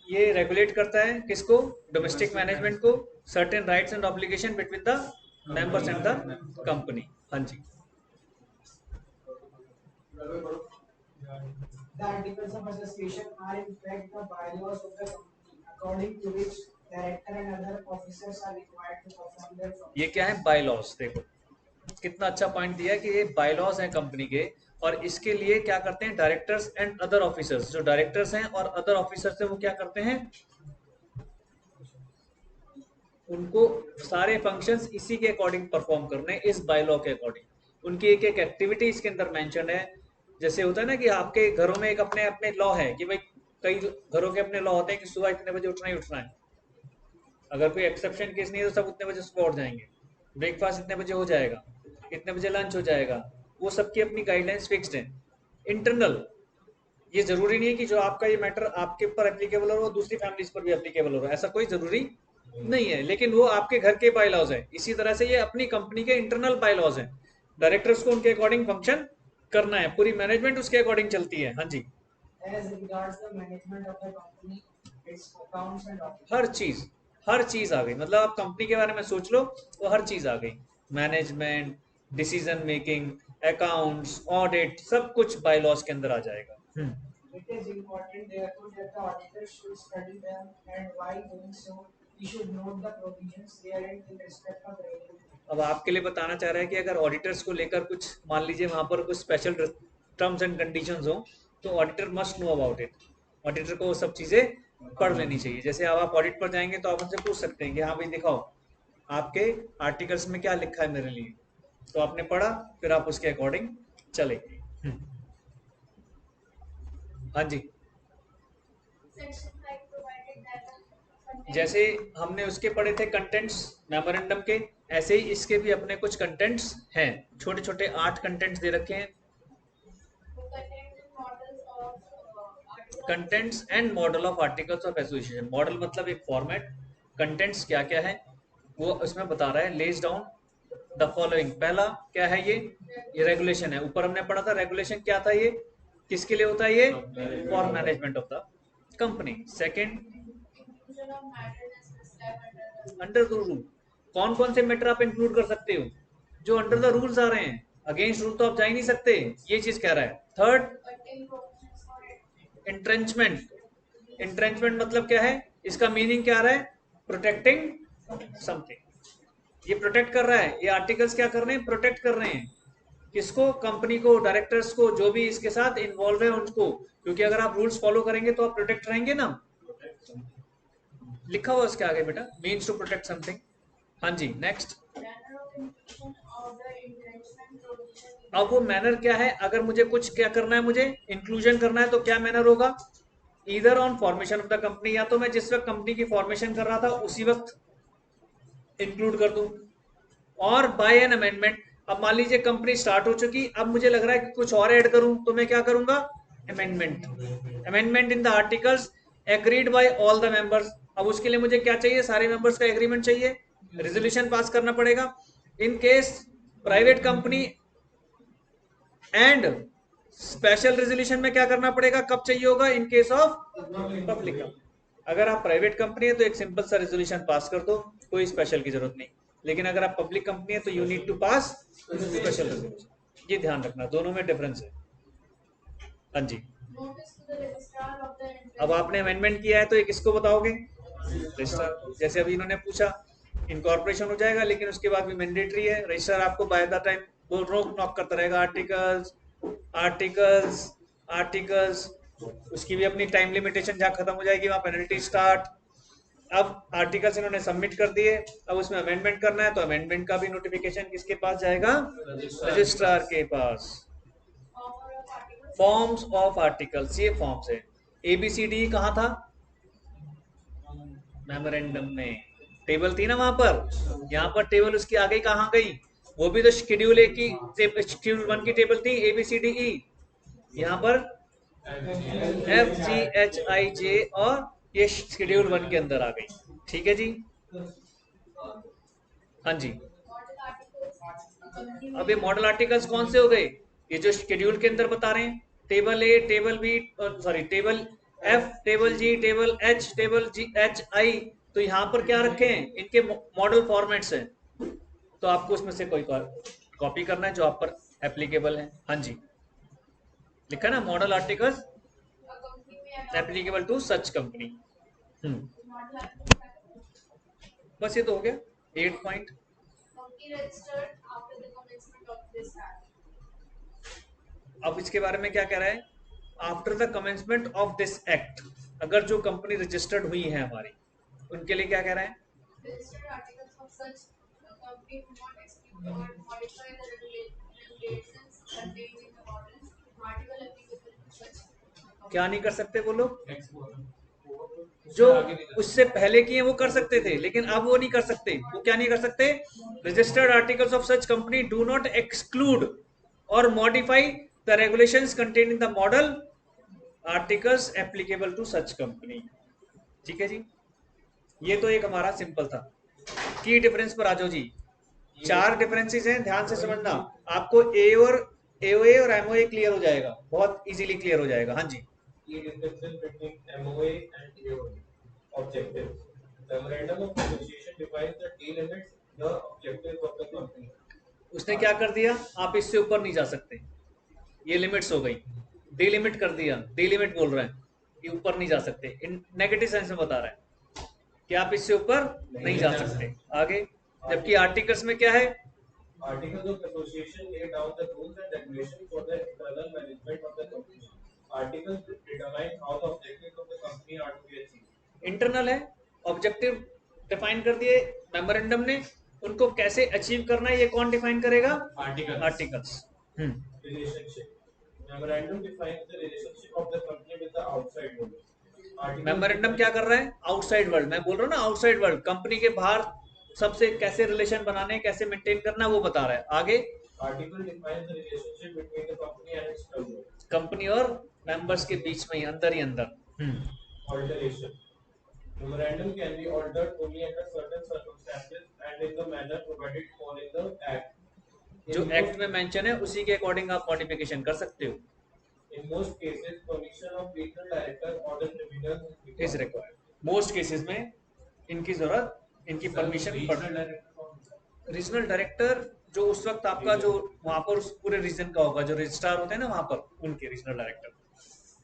ये रेगुलेट करता है किसको, डोमेस्टिक मैनेजमेंट को, certain rights and obligation between the members and the company. हाँ जी। The articles of association are in fact the bylaws of the company, according to which director and other officers are required to perform their functions. ये क्या है, बायलॉस। देखो कितना अच्छा point दिया है कि ये बायलॉस हैं कंपनी के, और इसके लिए क्या करते हैं, डायरेक्टर्स एंड अदर ऑफिसर्स, जो डायरेक्टर्स हैं और अदर ऑफिसर्स हैं वो क्या करते हैं, उनको सारे फंक्शंस इसी के अकॉर्डिंग परफॉर्म करने हैं, इस बायलॉ के अकॉर्डिंग। उनकी एक एक एक्टिविटी इसके अंदर मेंशन है। जैसे होता है ना कि आपके घरों में एक अपने अपने लॉ है कि भाई, कई घरों के अपने लॉ होते हैं कि सुबह इतने बजे उठना ही उठना है, अगर कोई एक्सेप्शन केस नहीं है तो सब उतने बजे सुबह उठ जाएंगे, ब्रेकफास्ट इतने बजे हो जाएगा, इतने बजे लंच हो जाएगा, वो सबकी अपनी गाइडलाइंस फिक्स्ड है इंटरनल। ये जरूरी नहीं है कि जो आपका ये मैटर आपके ऊपर एप्लीकेबल हो वो दूसरी फैमिलीज पर भी एप्लीकेबल हो, ऐसा कोई जरूरी नहीं है, लेकिन वो आपके घर के बायलॉज है। इसी तरह से ये अपनी कंपनी के इंटरनल बायलॉज हैं, डायरेक्टर्स को उनके अकॉर्डिंग फंक्शन करना है, पूरी मैनेजमेंट उसके अकॉर्डिंग चलती है। हाँ जी। As regards the management of the company, its accounts and operations. हर चीज आ गई, मतलब आप कंपनी के बारे में सोच लो तो हर चीज आ गई, management, decision making, accounts, audit, सब कुछ बायलॉज के अंदर आ जाएगा। It is important therefore that the auditors should study them, and while doing so, he should note the provisions therein in respect of revenue. अब आपके लिए बताना चाह रहा है कि अगर ऑडिटर्स को लेकर कुछ, मान लीजिए वहां पर कुछ स्पेशल टर्म्स एंड कंडीशंस हो, तो auditor must know about it. Auditor को वो सब चीजें पढ़ लेनी चाहिए। जैसे अब आप ऑडिट पर जाएंगे तो आप उनसे पूछ सकते हैं कि हाँ भाई दिखाओ आपके आर्टिकल्स में क्या लिखा है मेरे लिए, तो आपने पढ़ा, फिर आप उसके अकॉर्डिंग चलेंगे। हाँ जी। जैसे हमने उसके पढ़े थे कंटेंट्स मेमोरेंडम के, ऐसे ही इसके भी अपने कुछ कंटेंट्स हैं, छोटे छोटे 8 कंटेंट्स दे रखे हैं। Contents and model of articles of association. Model मतलब एक फॉर्मेट, कंटेंट्स क्या क्या है वो उसमें बता रहा है। लेज डाउन द फॉलोइंग, पहला क्या है, ये रेगुलेशन है। ऊपर हमने पढ़ा था रेगुलेशन क्या था, ये किसके लिए होता है, ये for management of the company. Second, under the rule, कौन कौन से मैटर आप इंक्लूड कर सकते हो जो अंडर द रूल्स आ रहे हैं, अगेंस्ट रूल तो आप जा ही नहीं सकते, ये चीज कह रहा है। थर्ड, इंट्रेंचमेंट। इंट्रेंचमेंट मतलब क्या है, इसका मीनिंग क्या आ रहा है, प्रोटेक्टिंग समथिंग। ये प्रोटेक्ट कर रहा है, ये आर्टिकल्स क्या कर रहे हैं, प्रोटेक्ट कर रहे हैं किसको, कंपनी को, डायरेक्टर्स को, जो भी इसके साथ इन्वॉल्व है उनको, क्योंकि अगर आप रूल्स फॉलो करेंगे तो आप प्रोटेक्ट रहेंगे ना। लिखा हुआ इसके आगे बेटा, मीन्स टू प्रोटेक्ट समथिंग। हाँ जी। नेक्स्ट, अब वो मैनर क्या है, अगर मुझे कुछ क्या करना है, मुझे इंक्लूजन करना है तो क्या मैनर होगा, either on formation of the company, या तो मैं जिस वक्त कंपनी की फॉर्मेशन कर रहा था उसी वक्त इंक्लूड कर दूं, और बाय एन अमेंडमेंट। अब मान लीजिए कंपनी स्टार्ट हो चुकी, अब मुझे लग रहा है कि कुछ और ऐड करूं, तो मैं क्या करूंगा, amendment. Amendment in the articles agreed by all the members. अब उसके लिए मुझे क्या चाहिए, सारे मेंबर्स का एग्रीमेंट चाहिए, रेजोल्यूशन पास करना पड़ेगा। In case private company and special resolution में क्या करना पड़ेगा, कब चाहिए होगा, in case of public company. अगर आप प्राइवेट कंपनी है तो एक सिंपल सा रेजोल्यूशन पास कर दो, कोई स्पेशल की जरूरत नहीं। लेकिन अगर आप पब्लिक कंपनी है तो you need to pass special resolution. ये ध्यान रखना, दोनों में डिफरेंस है। हाँ जी, अब आपने अमेंडमेंट किया है तो ये किसको बताओगे, रजिस्ट्रार। जैसे अभी इन्होंने पूछा, इनकॉर्पोरेशन हो जाएगा लेकिन उसके बाद भी मैंडेटरी है, रजिस्ट्रार आपको बाय द टाइम वो रोक नॉक करता रहेगा, आर्टिकल्स आर्टिकल्स आर्टिकल्स। उसकी भी अपनी टाइम लिमिटेशन जहाँ खत्म हो जाएगी वहाँ पेनल्टी स्टार्ट। अब आर्टिकल्स इन्होंने सबमिट कर दिए, अब उसमें अमेंडमेंट करना है तो अमेंडमेंट का भी नोटिफिकेशन किसके पास जाएगा, रजिस्ट्रार के पास। फॉर्म्स ऑफ आर्टिकल्स, ये फॉर्म्स है। एबीसीडी कहाँ था, मेमोरेंडम में टेबल थी ना वहां पर, यहाँ पर टेबल उसकी आगे कहाँ गई, वो भी तो शेड्यूल ए की, शेड्यूल 1 की टेबल थी ABCDE। यहाँ पर FGHIJ और ये शेड्यूल 1 के अंदर आ गई। ठीक है जी, हाँ जी। अब ये मॉडल आर्टिकल्स कौन से हो गए, ये जो शेड्यूल के अंदर बता रहे हैं, table A, table B, sorry table F, table G, table H, table G H I. तो यहाँ पर क्या रखे हैं, इनके मॉडल फॉर्मेट्स हैं, तो आपको उसमें से कोई कॉपी करना है जो आप पर एप्लीकेबल है। हाँ जी, लिखा ना, model articles applicable to such company. बस ये तो हो गया 8 पॉइंट। अब इसके बारे में क्या कह रहा है, after the commencement of this act, अगर जो कंपनी रजिस्टर्ड हुई है हमारी, उनके लिए क्या कह रहा है, क्या नहीं कर सकते वो लोग, जो उससे पहले किए वो कर सकते थे लेकिन अब वो नहीं कर सकते। वो क्या नहीं कर सकते, registered articles of such company do not exclude or modify the regulations contained in the model articles applicable to such company. ठीक है जी, ये तो एक हमारा सिंपल था। की डिफरेंस पर आ जाओ जी, 4 डिफरेंसेस हैं, ध्यान से समझना। आपको एओए और एमओए क्लियर हो जाएगा, बहुत इजीली क्लियर हो जाएगा। हाँ जी, Key differences between MOA and AOA. Objective. Memorandum of Association defines the delimits the objectives of the company. उसने क्या कर दिया, आप इससे ऊपर नहीं जा सकते, ये लिमिट्स हो गई। डिलिमिट कर दिया, डिलिमिट बोल रहे हैं, ये ऊपर नहीं जा सकते, इन नेगेटिव सेंस में बता रहा है कि आप इससे ऊपर नहीं जा सकते। आगे, जबकि आर्टिकल्स में क्या है, Articles of Association lay down the rules and regulations for the internal management of the company. Articles determine how the objectives of the company are to be achieved. Internal है, ऑब्जेक्टिव डिफाइन कर दिए memorandum ने, उनको कैसे achieve करना है ये कौन डिफाइन करेगा, articles. Relationship. Memorandum defines the relationship of the company with the outside world. Memorandum क्या कर रहा है, आउटसाइड वर्ल्ड, मैं बोल रहा हूँ ना आउटसाइड वर्ल्ड, कंपनी के बाहर सबसे कैसे रिलेशन बनाने, कैसे मेंटेन करना, वो बता रहा है। आगे, Article defines the relationship between the company and its members. Company और मेंबर्स के बीच में ही, अंदर ही अंदर। Alteration. Memorandum can be altered only under certain circumstances and in the manner provided for in the Act. जो एक्ट में mention है उसी के अकॉर्डिंग आप मॉडिफिकेशन कर सकते हो। In most cases, permission of regional director or the tribunal is required, most cases में इनकी जरूरत, इनकी परमिशन। रीजनल डायरेक्टर जो उस वक्त आपका जो वहां पर उस पूरे रीजन का होगा, जो रजिस्ट्रार होते हैं ना वहां पर, उनके regional director.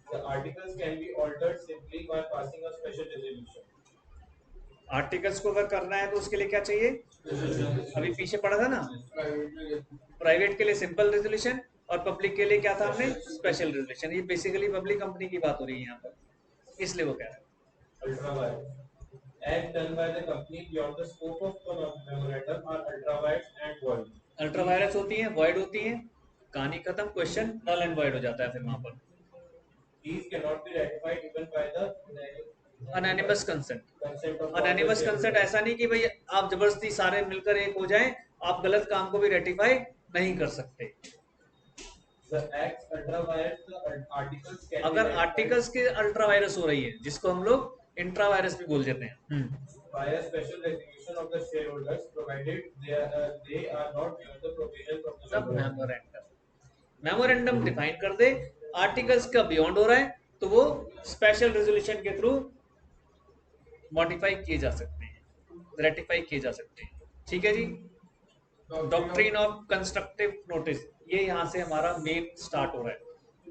The articles can be altered simply by passing a special resolution. Articles को अगर करना है तो उसके लिए क्या चाहिए, अभी पीछे पढ़ा था ना, प्राइवेट के लिए सिंपल रेजोल्यूशन और पब्लिक के लिए क्या था हमने, स्पेशल रेजोल्यूशन। ये बेसिकली पब्लिक कंपनी की बात हो रही है यहाँ पर, इसलिए वो कह रहा है। Ultra vires. Acts done by the company beyond the scope of the memorandum are ultra vires and void. Ultra vires होती है, वॉइड होती है, कहानी खत्म, क्वेश्चन नल एंड वॉइड हो जाता है फिर वहां पर। These cannot be ratified even by the unanimous consent, consent of all unanimous the consent ऐसा नहीं कि भाई आप जबरदस्ती सारे मिलकर एक हो जाएं, आप गलत काम को भी रेटिफाई नहीं कर सकते। The acts ultra vires the articles can अगर be ratified आर्टिकल्स के अल्ट्रा वायरस हो रही है, जिसको हम लोग इंट्रा वायरस भी बोल देते हैं, by a special resolution of the shareholders provided they are not beyond the provisions of the सब memorandum. मेमोरेंडम। मेमोरेंडम डिफाइन कर दे, आर्टिकल्स का बियॉन्ड हो रहा है तो वो स्पेशल रेजोल्यूशन के थ्रू मॉडिफाई किए जा सकते हैं, रेटिफाई किए जा सकते हैं। ठीक है जी। डॉक्ट्रिन ऑफ कंस्ट्रक्टिव नोटिस, ये यहाँ से हमारा मेन स्टार्ट हो रहा है।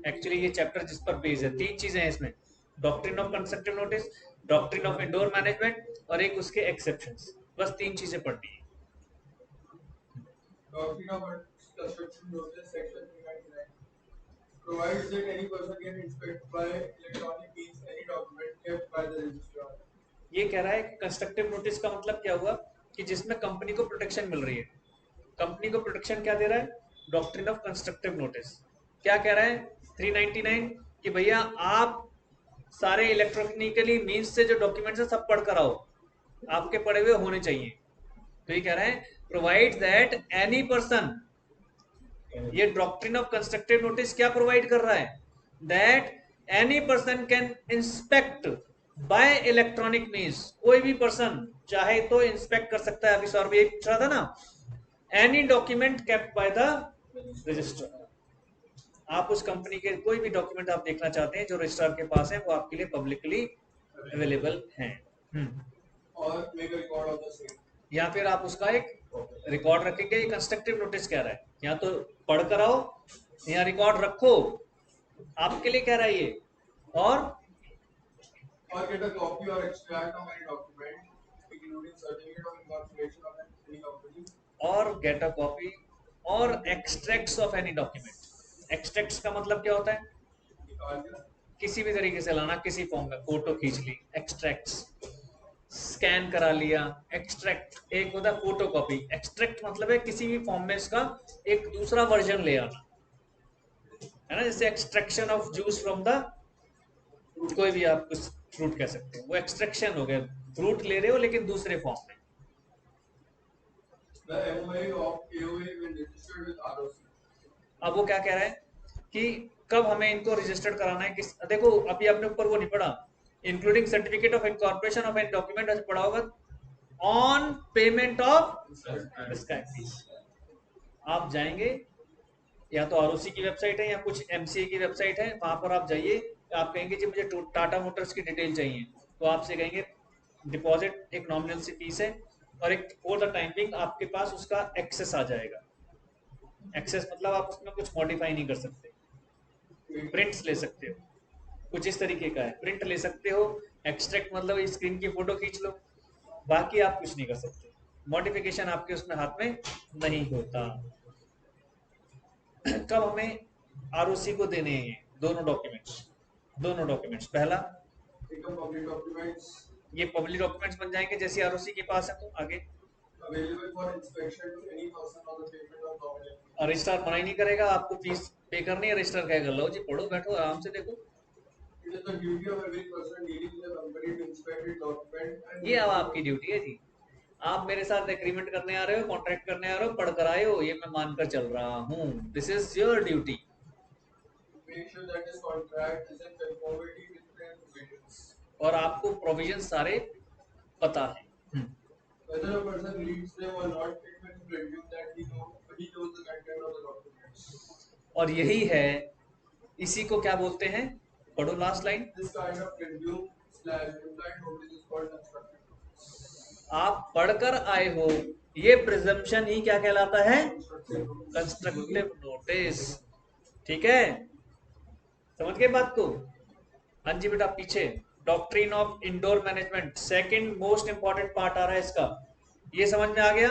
एक्चुअली ये चैप्टर जिस पर बेस्ड है, तीन चीजें हैं इसमें, doctrine of constructive notice, doctrine of indoor management और एक उसके एक्सेप्शंस, बस तीन चीजें पढ़नी है। Doctrine of construction notice section 399 provides that any person can inspect by electronic means any document kept by the registrar. ये कह रहा है कि कंस्ट्रक्टिव नोटिस का मतलब क्या हुआ कि जिसमें कंपनी को प्रोटेक्शन मिल रही है। कंपनी को प्रोटेक्शन क्या दे रहा है? Doctrine of constructive notice. क्या कह रहा है 399 कि भैया आप सारे इलेक्ट्रॉनिकली मीन्स से जो डॉक्यूमेंट्स है सब पढ़ कर आओ, आपके पढ़े हुए होने चाहिए। तो ये कह रहा है प्रोवाइड दैट एनी पर्सन, ये डॉक्ट्रिन ऑफ कंस्ट्रक्टिव नोटिस क्या प्रोवाइड कर रहा है? That any person can inspect bye electronic means, कोई भी पर्सन चाहे तो इंस्पेक्ट कर सकता है। अभी सौरभ ये पूछ रहा था ना, any document kept by the register. आप उस कंपनी के कोई भी डॉक्यूमेंट आप देखना चाहते हैं जो रजिस्ट्रार के पास है, वो आपके लिए पब्लिकली अवेलेबल हैं। और make a record of the same, या फिर आप उसका एक रिकॉर्ड रखेंगे। ये कंस्ट्रक्टिव नोटिस कह रहा है, या तो पढ़ कर आओ या रिकॉर्ड रखो, आपके लिए कह रहा है ये। or get a copy or extract of any document including certificate of incorporation of any company. और गेट अ कॉपी और extracts of any document. Extracts का मतलब क्या होता है? निकाल के किसी भी तरीके से लाना, किसी फॉर्म में फोटो खींच ली, एक्सट्रैक्ट्स, स्कैन करा लिया। एक्सट्रैक्ट एक होता है फोटो कॉपी, एक्सट्रैक्ट मतलब है किसी भी फॉर्म में इसका एक दूसरा वर्जन ले आना, है ना। जैसे extraction of juice from the, कोई भी आप कुछ फ्रूट कह सकते हो, वो एक्सट्रैक्शन हो गया, फ्रूट ले रहे हो लेकिन दूसरे फॉर्म में। the MOA of AOA when registered with ROC. अब वो क्या कह रहा है कि कब हमें इनको रजिस्टर्ड कराना है, किस, देखो अभी आपने ऊपर वो नहीं पढ़ा, including certificate of incorporation of any document ऐसे पढ़ा होगा, on payment of discount fees. आप जाएंगे, या तो आरओसी की वेबसाइट है या कुछ एमसीए की वेबसाइट है, वहां पर आप जाइए, आप कहेंगे जी मुझे टाटा मोटर्स की डिटेल चाहिए, तो आपसे कहेंगे डिपॉजिट एक नॉमिनल सी फीस है, और एक फॉर द टाइमिंग आपके पास उसका एक्सेस आ जाएगा। एक्सेस मतलब आप उसमें कुछ मॉडिफाई नहीं कर सकते, प्रिंट्स ले सकते हो, कुछ इस तरीके का है, प्रिंट ले सकते हो। एक्सट्रैक्ट मतलब स्क्रीन की फोटो खींच लो, बाकी आप कुछ नहीं कर सकते, मॉडिफिकेशन आपके उसमें हाथ में नहीं होता। कब हमें आरओसी को देने हैं ये दोनों डॉक्यूमेंट्स? पहला, Become public documents ये पब्लिक डॉक्यूमेंट्स बन जाएंगे जैसे आरओसी के पास है, तो आगे available for inspection to any person on the payment of nominal fee. Registrar मना ही नहीं करेगा, आपको फीस पे करनी है, रजिस्ट्रार कहेगा लो जी पढ़ो बैठो आराम से देखो। It is the duty of every person dealing with the company to inspect its document and ये अब आपकी ड्यूटी है जी, आप मेरे साथ एग्रीमेंट करने आ रहे हो, कॉन्ट्रैक्ट करने आ रहे हो, पढ़ कर आए हो, ये मैं मानकर चल रहा हूँ, this is your duty. make sure that this contract is in conformity with the provisions. और आपको प्रोविजन सारे पता है। Whether a person reads them or not, it will presume that he knows the content of the documents. और यही है, इसी को क्या बोलते हैं, पढ़ो last line. This kind of presume slash implied notice is called constructive notice. आप पढ़कर आए हो, ये प्रिजम्पशन ही क्या कहलाता है? Constructive notice. ठीक है, समझ गए बात को? हाँ जी बेटा, पीछे doctrine of indoor management, second most important part आ रहा है इसका, ये समझ में आ गया?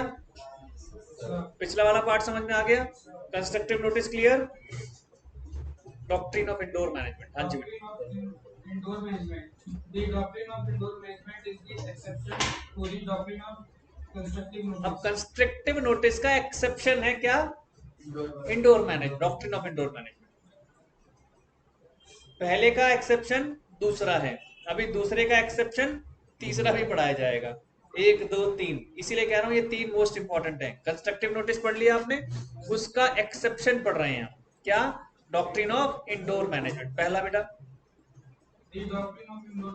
पिछला वाला पार्ट समझ में आ गया? Constructive notice clear? Doctrine of indoor management, हाँ जी बेटा। Indoor management. The doctrine of indoor management is the exception to the doctrine of constructive अब notice. कंस्ट्रक्टिव नोटिस का एक्सेप्शन है क्या? Indoor manage, doctrine of indoor management. पहले का exception दूसरा है, अभी दूसरे का एक्सेप्शन तीसरा भी पढ़ाया जाएगा, 1 2 3, इसीलिए कह रहा हूं ये तीन मोस्ट इंपॉर्टेंट है। कंस्ट्रक्टिव नोटिस पढ़ लिया आपने, उसका एक्सेप्शन पढ़ रहे हैं आप, क्या? Doctrine of indoor management. पहला बेटा, The doctrine of indoor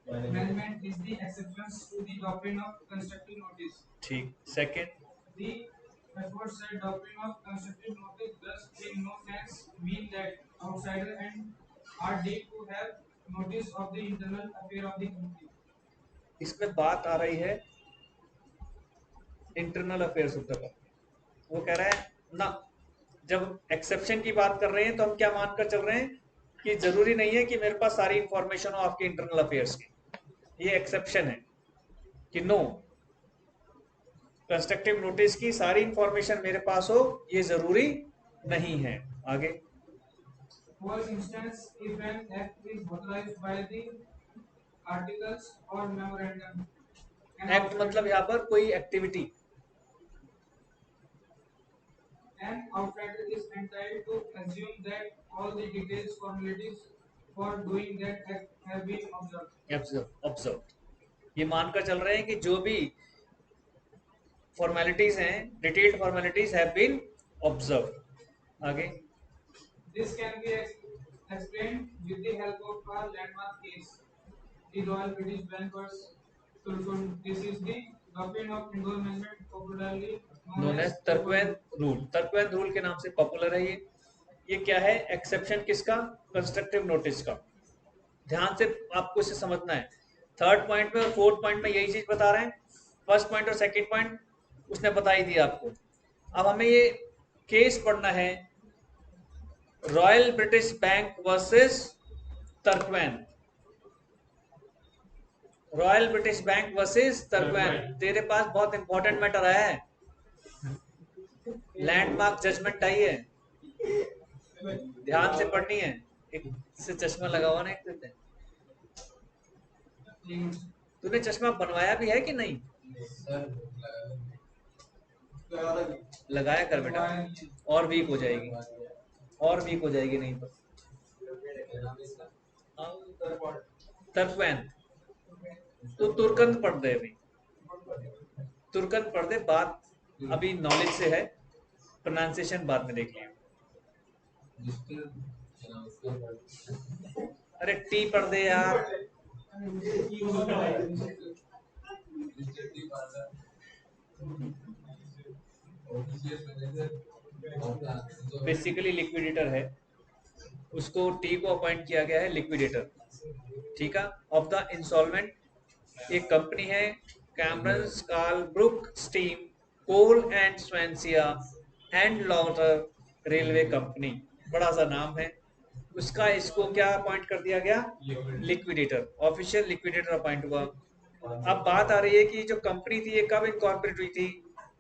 management is the exception to the doctrine of constructive notice. ठीक। Second, The aforesaid doctrine of constructive notice does in no sense mean that outsiders and are deemed to have notice of the internal affair of the company. इसमें बात आ रही है internal affairs of the company. वो कह रहा है ना, जब एक्सेप्शन की बात कर रहे हैं तो हम क्या मानकर चल रहे हैं कि जरूरी नहीं है कि मेरे पास सारी इंफॉर्मेशन हो आपके इंटरनल अफेयर्स की। ये एक्सेप्शन है कि नो, कंस्ट्रक्टिव नोटिस की सारी इंफॉर्मेशन मेरे पास हो ये जरूरी नहीं है। आगे, For instance, if an act is authorized by the articles or memorandum, act मतलब यहाँ पर कोई activity. an outsider is entitled to assume that all the details, formalities for doing that act have been observed. Observe, ये मानकर चल रहे हैं कि जो भी फॉर्मेलिटीज हैं, detailed formalities have been observe. आगे, This can be explained with the help of a landmark case, the Royal British Bank vs. Turkun. This is the doctrine of endorsement, popularly known as Turquand rule. Turquand rule के नाम से popular है ये क्या है? Exception किसका? Constructive notice का। ध्यान से आपको इसे समझना है। थर्ड पॉइंट में और फोर्थ पॉइंट में यही चीज बता रहे हैं। फर्स्ट पॉइंट और सेकंड पॉइंट उसने बता ही दिया आपको। अब हमें ये केस पढ़ना है, Royal British Bank versus Turquand. Royal British Bank versus Turquand. तेरे पास बहुत इंपॉर्टेंट मैटर आया है, लैंडमार्क जजमेंट आई है, ध्यान से पढ़नी है। एक से चश्मा लगा हुआ ना एक देते। तूने चश्मा बनवाया भी है कि नहीं? लगाया कर बेटा, और वीक हो जाएगी, और वीक हो जाएगी नहीं तो। तर्कवैन तो तुर्कंत पढ़ दे, अभी तुर्कंत पढ़ दे। बात अभी नॉलेज से है, प्रोनाउंसिएशन बाद में देख लिया। अरे टी पढ़ दे यार। बेसिकली लिक्विडेटर है, उसको टी को अपॉइंट किया गया है लिक्विडेटर, ठीक है, ऑफ द इंसॉल्वेंट। एक कंपनी है Cameron Coalbrook steam coal and Swansea and लॉटर रेलवे कंपनी, बड़ा सा नाम है उसका। इसको क्या अपॉइंट कर दिया गया? लिक्विडेटर, ऑफिशियल लिक्विडेटर अपॉइंट हुआ। अब बात आ रही है कि जो कंपनी थी ये कब इनकॉर्पोरेट हुई थी?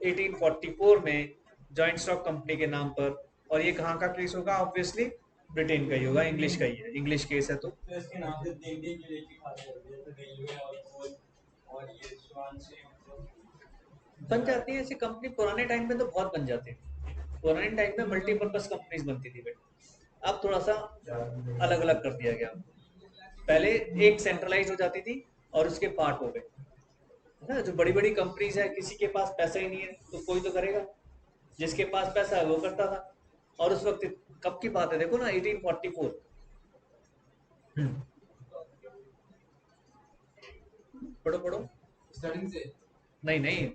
1844 में, जॉइंट स्टॉक कंपनी के नाम पर। और ये कहाँ का केस होगा? ऑब्वियसली ब्रिटेन का ही होगा, इंग्लिश का ही है, इंग्लिश केस है। तो इसके नाम से तीन जिले की खास कर दिया, तो रेलवे और कोल और ये स्वान से बन जाती है ऐसी कंपनी। पुराने टाइम में तो बहुत बन जाती थी, पुराने टाइम में मल्टीपर्पज कंपनीज बनती थी बेटा। अब थोड़ा सा अलग अलग कर दिया गया। पहले एक सेंट्रलाइज हो जाती थी और उसके पार्ट हो गए, है ना। जो बड़ी बड़ी कंपनीज है, किसी के पास पैसा ही नहीं है तो कोई तो करेगा, जिसके पास पैसा है वो करता था। और उस वक्त कब की बात है देखो ना, 1844। पढ़ो पढ़ो, स्टार्टिंग से नहीं नहीं,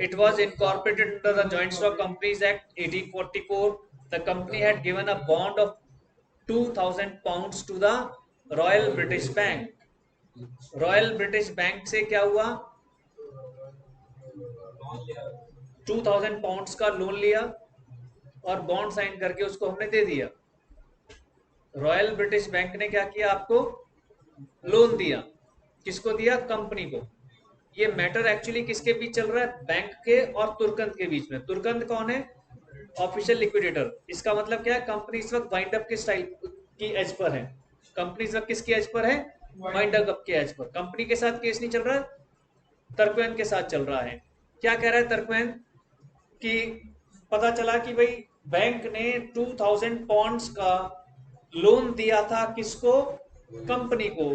it was incorporated under the Joint Stock Companies Act 1844. The company had given a bond of 2000 pounds to the Royal British Bank. Royal British bank से क्या हुआ? 2000 पाउंड्स का लोन लिया और बॉन्ड साइन करके उसको हमने दे दिया। रॉयल ब्रिटिश बैंक ने क्या किया? आपको लोन दिया। किसको दिया? कंपनी को। ये मैटर एक्चुअली किसके बीच चल रहा है? बैंक के और तुर्कंत के बीच में। तुर्कंत कौन है? Official liquidator. इसका मतलब क्या है? कंपनी इस वक्त वाइंड अप के स्टाइल की एज पर है। कंपनी इस वक्त किसकी एज पर है? वाइंड अप के एज पर। कंपनी के साथ केस नहीं चल रहा, तर्कवैन के साथ चल रहा है। क्या कह रहा है तर्कवैन? कि पता चला कि भाई बैंक ने 2000 पाउंड्स का लोन दिया था, किसको? कंपनी को।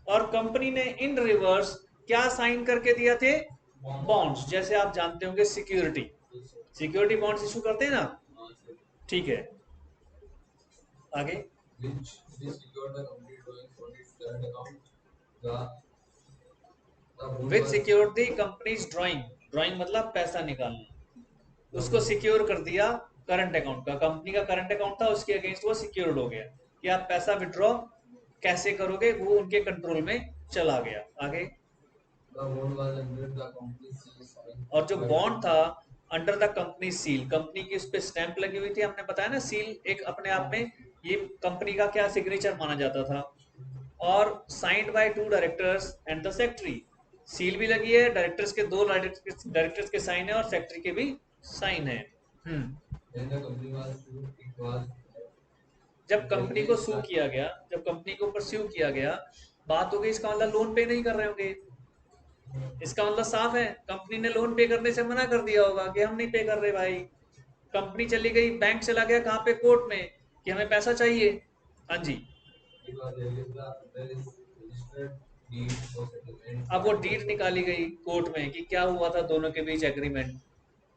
और कंपनी ने इन रिवर्स क्या साइन करके दिया थे? बॉन्ड्स। जैसे आप जानते होंगे सिक्योरिटी, सिक्योरिटी बॉन्ड्स इशू करते हैं ना, ठीक है। आगे, which secured the company's drawing. Drawing मतलब पैसा निकालना। उसको सिक्योर कर दिया करंट अकाउंट का, कंपनी का करंट अकाउंट था उसके अगेंस्ट वो सिक्योर्ड हो गया कि आप पैसा विड्रॉ कैसे करोगे, वो उनके कंट्रोल में चला गया। आगे, और जो बॉन्ड था under the company seal, company की उस पर स्टैंप लगी हुई थी, हमने बताया ना सील एक अपने आप में ये कंपनी का क्या सिग्नेचर माना जाता था, और signed by 2 directors and the secretary, seal भी लगी है, डायरेक्टर्स के 2 डायरेक्टर्स के साइन है और सेक्रेटरी के भी साइन है। जब कंपनी को सू किया गया, जब कंपनी के ऊपर सू किया गया, बात हो गई, इसका मतलब लोन पे नहीं कर रहे होंगे, इसका मतलब साफ है कंपनी ने लोन पे करने से मना कर दिया होगा कि हम नहीं पे कर रहे भाई। कंपनी चली गई, बैंक चला गया कहाँ पे, कोर्ट में, कि हमें पैसा चाहिए। हाँ जी, अब वो डीड निकाली गई कोर्ट में कि क्या हुआ था दोनों के बीच एग्रीमेंट,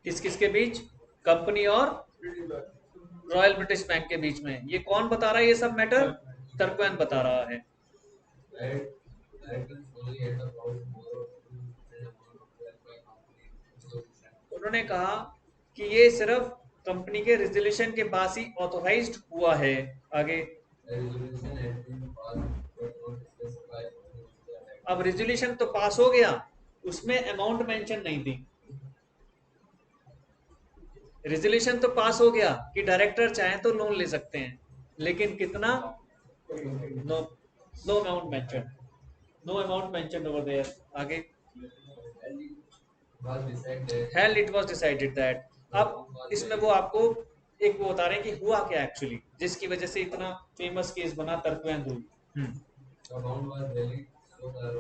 किस किस के बीच, कंपनी और रॉयल ब्रिटिश बैंक के बीच में। ये कौन बता रहा है ये सब मैटर, तर्कवैन बता रहा है। उन्होंने कहा कि ये सिर्फ कंपनी के रेजोल्यूशन के पास ही ऑथोराइज्ड हुआ है। आगे, अब रेजोल्यूशन तो पास हो गया, उसमें अमाउंट मेंशन नहीं थी। रेजोल्यूशन तो पास हो गया कि डायरेक्टर चाहे तो लोन ले सकते हैं, लेकिन कितना, no no amount mention, no amount mention over there. आगे, held it was decided that, अब इसमें वो आपको एक वो बता रहे हैं कि हुआ क्या एक्चुअली, जिसकी वजह से इतना फेमस केस बना Turquand rule.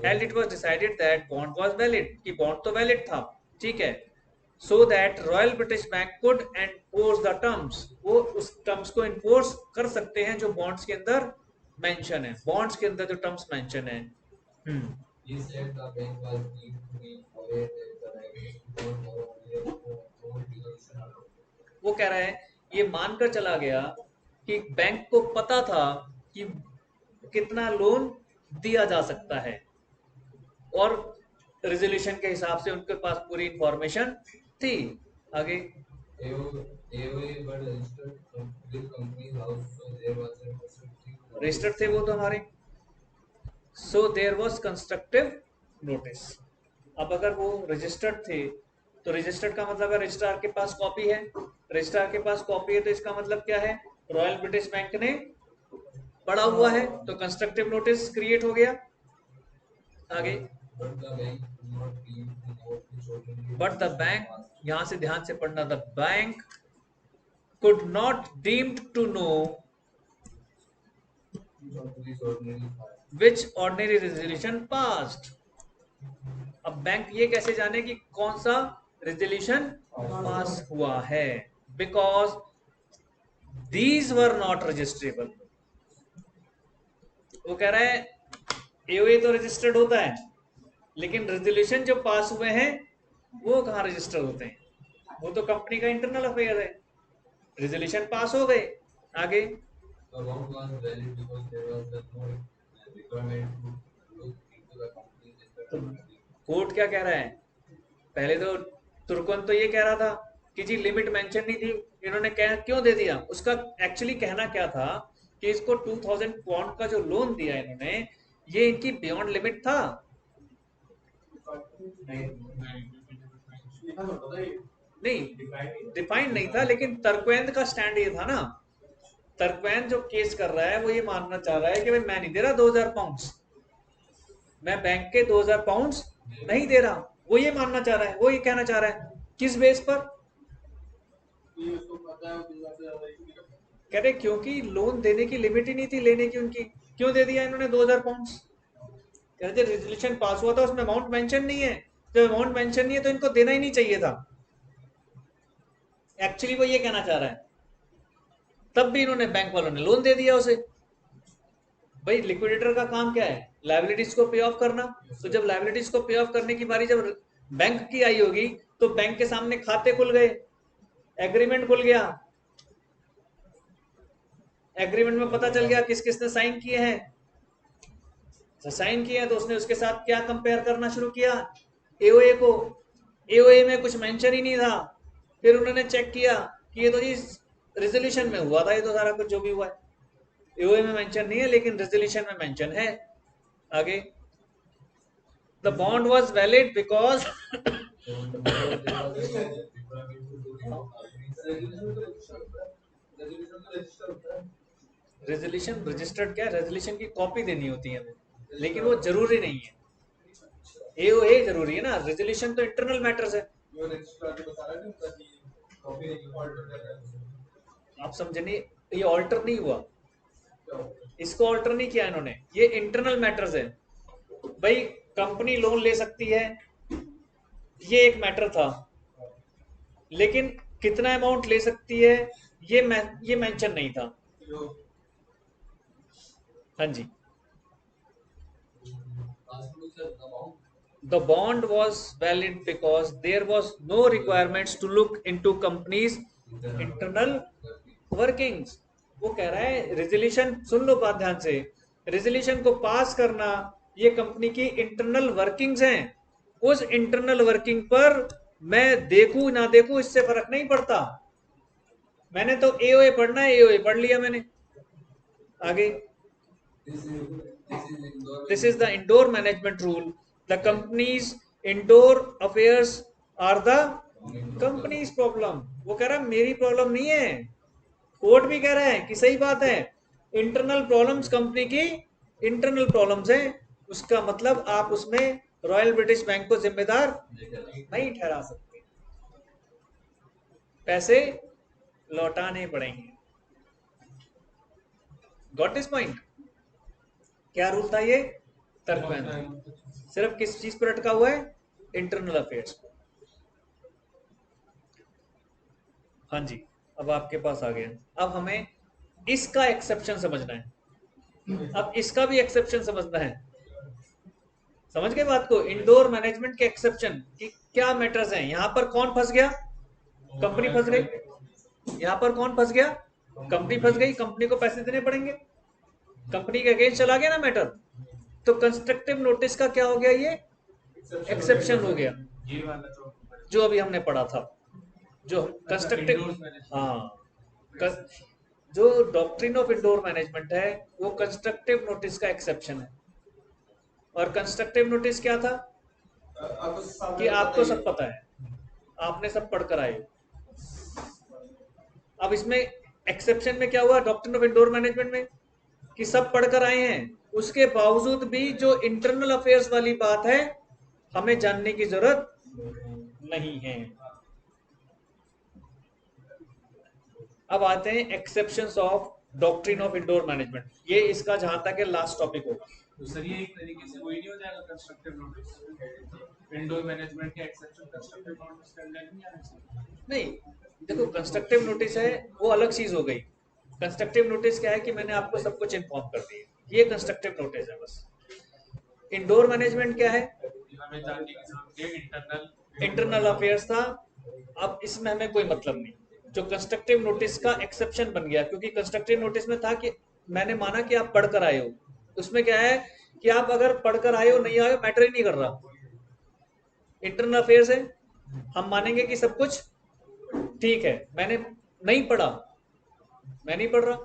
Held it was decided that bond was valid, कि बॉन्ड तो वैलिड था, ठीक है, so that Royal British Bank could enforce the terms, वो उस टर्म्स को इन्फोर्स कर सकते हैं जो बॉन्ड्स के अंदर मेंशन है, बॉन्ड्स के अंदर जो टर्म्स मेंशन है। वो कह रहा है ये मानकर चला गया कि बैंक को पता था कि कितना लोन दिया जा सकता है, और रेजोल्यूशन के हिसाब से उनके पास पूरी इंफॉर्मेशन थी। आगे, रजिस्टर्ड थे वो तो हमारे, so there was constructive notice. अब अगर वो रजिस्टर्ड थे तो रजिस्टर्ड का मतलब है रजिस्ट्रार के पास कॉपी है, रजिस्ट्रार के पास कॉपी है तो इसका मतलब क्या है, रॉयल ब्रिटिश बैंक ने पढ़ा हुआ है, तो कंस्ट्रक्टिव नोटिस क्रिएट हो गया। आगे, बट द बैंक, यहां से ध्यान से पढ़ना, the bank could not deemed to know which ordinary resolution passed। अब बैंक ये कैसे जाने कि कौन सा रेजोल्यूशन पास हुआ है, because these were not registrable. वो कह रहा है एओए तो रजिस्टर्ड होता है, लेकिन रेजोल्यूशन जो पास हुए हैं वो कहाँ रजिस्टर होते हैं, वो तो कंपनी का इंटरनल अफेयर है, रेजोल्यूशन पास हो गए। आगे, तो कोर्ट क्या कह रहा है, पहले तो तुर्कन तो ये कह रहा था कि जी लिमिट मेंशन नहीं थी, इन्होंने क्यों दे दिया, उसका एक्चुअली कहना क्या था कि इसको 2000 पाउंड का जो लोन दिया इन्होंने, ये इनकी बियॉन्ड लिमिट था। नहीं, डिफाइंड नहीं था, लेकिन तर्कवैन का स्टैंड ये था ना, तर्कवैन जो केस कर रहा है वो ये मानना चाह रहा है कि भाई मैं नहीं दे रहा 2000 पाउंड, मैं बैंक के 2000 पाउंड नहीं दे रहा, वो ये मानना चाह रहा है, वो ये कहना चाह रहा है। किस बेस पर, कह रहे क्योंकि लोन देने की लिमिट ही नहीं थी लेने की उनकी, क्यों दे दिया इन्होंने 2000 पाउंड, कह रहे रेजोल्यूशन पास हुआ था उसमें अमाउंट मेंशन नहीं है, जब अमाउंट मेंशन नहीं है तो इनको देना ही नहीं चाहिए था, एक्चुअली वो ये कहना चाह रहा है। तब भी इन्होंने, बैंक वालों ने लोन दे दिया उसे। भाई लिक्विडेटर का काम क्या है, लायबिलिटीज को पे ऑफ करना, तो जब लायबिलिटीज को पे ऑफ करने की बारी जब बैंक की आई होगी तो बैंक के सामने खाते खुल गए, एग्रीमेंट खुल गया, एग्रीमेंट में पता चल गया किस किसने साइन किए हैं, तो साइन किए हैं तो उसने उसके साथ क्या कंपेयर करना शुरू किया, एओए को, एओए में कुछ मेंशन ही नहीं था, फिर उन्होंने चेक किया कि ये तो जी रेजोल्यूशन में हुआ था, ये तो सारा कुछ जो भी हुआ है एओए में मेंशन नहीं है लेकिन रेजोल्यूशन में मेंशन है। आगे, the bond was valid because resolution registered क्या, रेजोल्यूशन की कॉपी देनी होती है हमें, लेकिन वो जरूरी नहीं है। एओए जरूरी है ना, रेजोल्यूशन तो इंटरनल मैटर्स है। आप समझे नहीं, ये ऑल्टर नहीं हुआ, इसको ऑल्टर नहीं किया इन्होंने, ये इंटरनल मैटर्स है। भाई कंपनी लोन ले सकती है, ये एक मैटर था, लेकिन कितना अमाउंट ले सकती है ये मेंशन नहीं था। हाँ जी, the bond was valid because there was no requirements to look into companies internal workings। वो कह रहा है रेजोल्यूशन, सुन लो बात ध्यान से, रेजोल्यूशन को पास करना ये कंपनी की इंटरनल वर्किंग्स हैं। उस इंटरनल वर्किंग पर मैं देखूं ना देखूं इससे फर्क नहीं पड़ता। मैंने तो एओए पढ़ना है, एओए पढ़ लिया मैंने। आगे, this is the indoor management rule, the company's indoor affairs are the company's problem। वो कह रहा है मेरी प्रॉब्लम नहीं है, कोर्ट भी कह रहा है कि सही बात है, इंटरनल प्रॉब्लम्स कंपनी की इंटरनल प्रॉब्लम्स है। उसका मतलब आप उसमें रॉयल ब्रिटिश बैंक को जिम्मेदार नहीं ठहरा सकते, पैसे लौटाने पड़ेंगे। Got this point? क्या रूल था ये? तर्क में सिर्फ किस चीज पर अटका हुआ है? Internal affairs. हाँ जी, अब आपके पास आ गया। अब हमें इसका एक्सेप्शन समझना है, अब इसका भी एक्सेप्शन समझना है। समझ गए बात को? इंडोर मैनेजमेंट के एक्सेप्शन कि क्या मैटर्स हैं। यहां पर कौन फंस गया? कंपनी फंस गई। यहां पर कौन फंस गया? कंपनी फंस गई, कंपनी को पैसे देने पड़ेंगे, कंपनी के अगेंस्ट चला गया ना मैटर। तो कंस्ट्रक्टिव नोटिस का क्या हो गया? ये एक्सेप्शन हो गया, ये वाला जो अभी हमने पढ़ा था, जो कंस्ट्रक्टिव, हाँ, जो डॉक्ट्रिन ऑफ इंडोर मैनेजमेंट है वो कंस्ट्रक्टिव नोटिस का एक्सेप्शन है। और कंस्ट्रक्टिव नोटिस क्या था? कि आपको सब पता है, आपने सब पढ़कर आए। अब इसमें एक्सेप्शन में क्या हुआ डॉक्ट्रिन ऑफ इंडोर मैनेजमेंट में? कि सब पढ़कर आए हैं, उसके बावजूद भी जो इंटरनल अफेयर्स वाली बात है हमें जानने की जरूरत नहीं है। अब आते हैं exceptions of doctrine of indoor management. ये इसका जहां तक है लास्ट टॉपिक होगा। तो सर ये एक तरीके से वही नहीं हो जाएगा कंस्ट्रक्टिव नोटिस? इंडोर मैनेजमेंट के एक्सेप्शन कंस्ट्रक्टिव नोटिस के अंदर नहीं आना चाहिए? नहीं, देखो कंस्ट्रक्टिव नोटिस है वो अलग चीज हो गई। कंस्ट्रक्टिव नोटिस क्या है कि मैंने आपको सब कुछ इन्फॉर्म कर दिया, ये कंस्ट्रक्टिव नोटिस है बस। इंडोर मैनेजमेंट क्या है? हमें जानने की जरूरत है इंटरनल अफेयर्स था। अब इसमें हमें कोई मतलब नहीं, जो कंस्ट्रक्टिव नोटिस का एक्सेप्शन बन गया, क्योंकि कंस्ट्रक्टिव नोटिस में था कि मैंने माना कि आप पढ़कर आए हो। उसमें क्या है कि आप अगर पढ़कर आए हो नहीं आए हो मैटर ही नहीं कर रहा, इंटरनल अफेयर्स है, हम मानेंगे कि सब कुछ ठीक है। मैंने नहीं पढ़ा, मैं नहीं पढ़ रहा,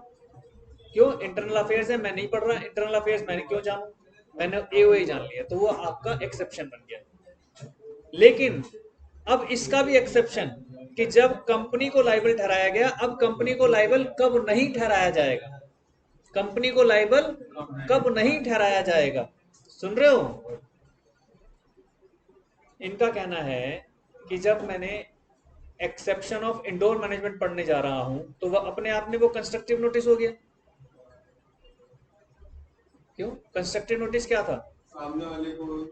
क्यों? इंटरनल अफेयर्स है, मैं नहीं पढ़ रहा, इंटरनल अफेयर्स मैंने क्यों जानूं? मैंने एओए जान लिया, तो वो आपका एक्सेप्शन बन गया। लेकिन अब इसका भी एक्सेप्शन कि जब कंपनी को लायबल ठहराया गया, अब कंपनी को लायबल कब नहीं ठहराया जाएगा? कंपनी को लायबल कब नहीं ठहराया जाएगा? सुन रहे हो? इनका कहना है कि जब मैंने एक्सेप्शन ऑफ इंडोर मैनेजमेंट पढ़ने जा रहा हूं तो वह अपने आप में वो कंस्ट्रक्टिव नोटिस हो गया। क्यों? कंस्ट्रक्टिव नोटिस क्या था? सामने वाले को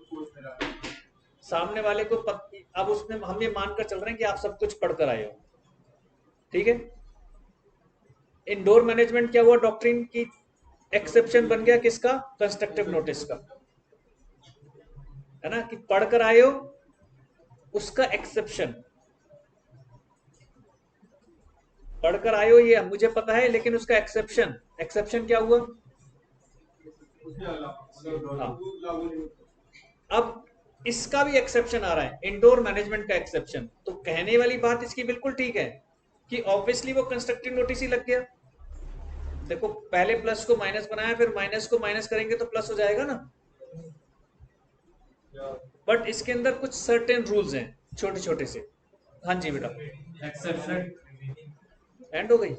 सामने वाले को अब उसमें हम ये मानकर चल रहे हैं कि आप सब कुछ पढ़कर आए हो, ठीक है। इंडोर मैनेजमेंट क्या हुआ? डॉक्ट्रिन की एक्सेप्शन बन गया, किसका? कंस्ट्रक्टिव नोटिस का, है ना, कि पढ़कर आए हो उसका एक्सेप्शन। पढ़कर आए हो ये मुझे पता है, लेकिन उसका एक्सेप्शन, एक्सेप्शन क्या हुआ? हाँ। अब इसका भी एक्सेप्शन आ रहा है, इंडोर मैनेजमेंट का एक्सेप्शन। तो कहने वाली बात इसकी बिल्कुल ठीक है कि ऑब्वियसली वो कंस्ट्रक्टिव नोटिस ही लग गया। देखो पहले प्लस को माइनस बनाया, फिर माइनस को माइनस करेंगे तो प्लस हो जाएगा ना। बट इसके अंदर कुछ सर्टेन रूल्स हैं, छोटे छोटे से। हाँ जी बेटा, एक्सेप्शन एंड हो गई।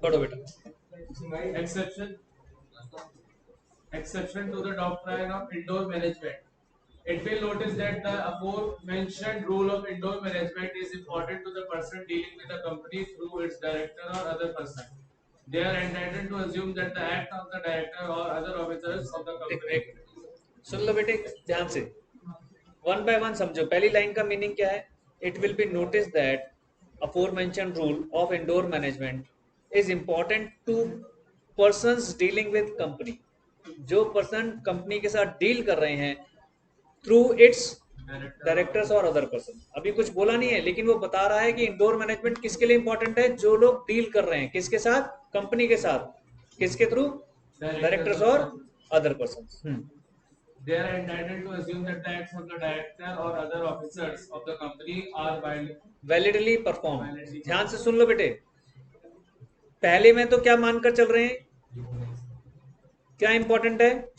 पढ़ो बेटा। exception exception to the doctrine of indoor management. It will notice that the aforementioned rule of indoor management is important to the person dealing with the company through its director or other person. They are entitled to assume that the act of the director or other officers of the company. सुन लो बेटे ध्यान से, one by one समझो। पहली line का meaning क्या है? It will be notice that aforementioned rule of indoor management is important to persons dealing with company। जो पर्सन कंपनी के साथ डील कर रहे हैं through it's directors or other person. अभी कुछ बोला नहीं है, लेकिन वो बता रहा है कि इंडोर मैनेजमेंट किसके लिए इंपॉर्टेंट है? जो लोग डील कर रहे हैं किसके साथ? कंपनी के साथ। किसके through? Directors or other person. They are entitled to assume that the acts of the director or other officers of the company are validly perform. ध्यान से सुन लो बेटे, पहले में तो क्या मानकर चल रहे हैं? क्या इंपॉर्टेंट है?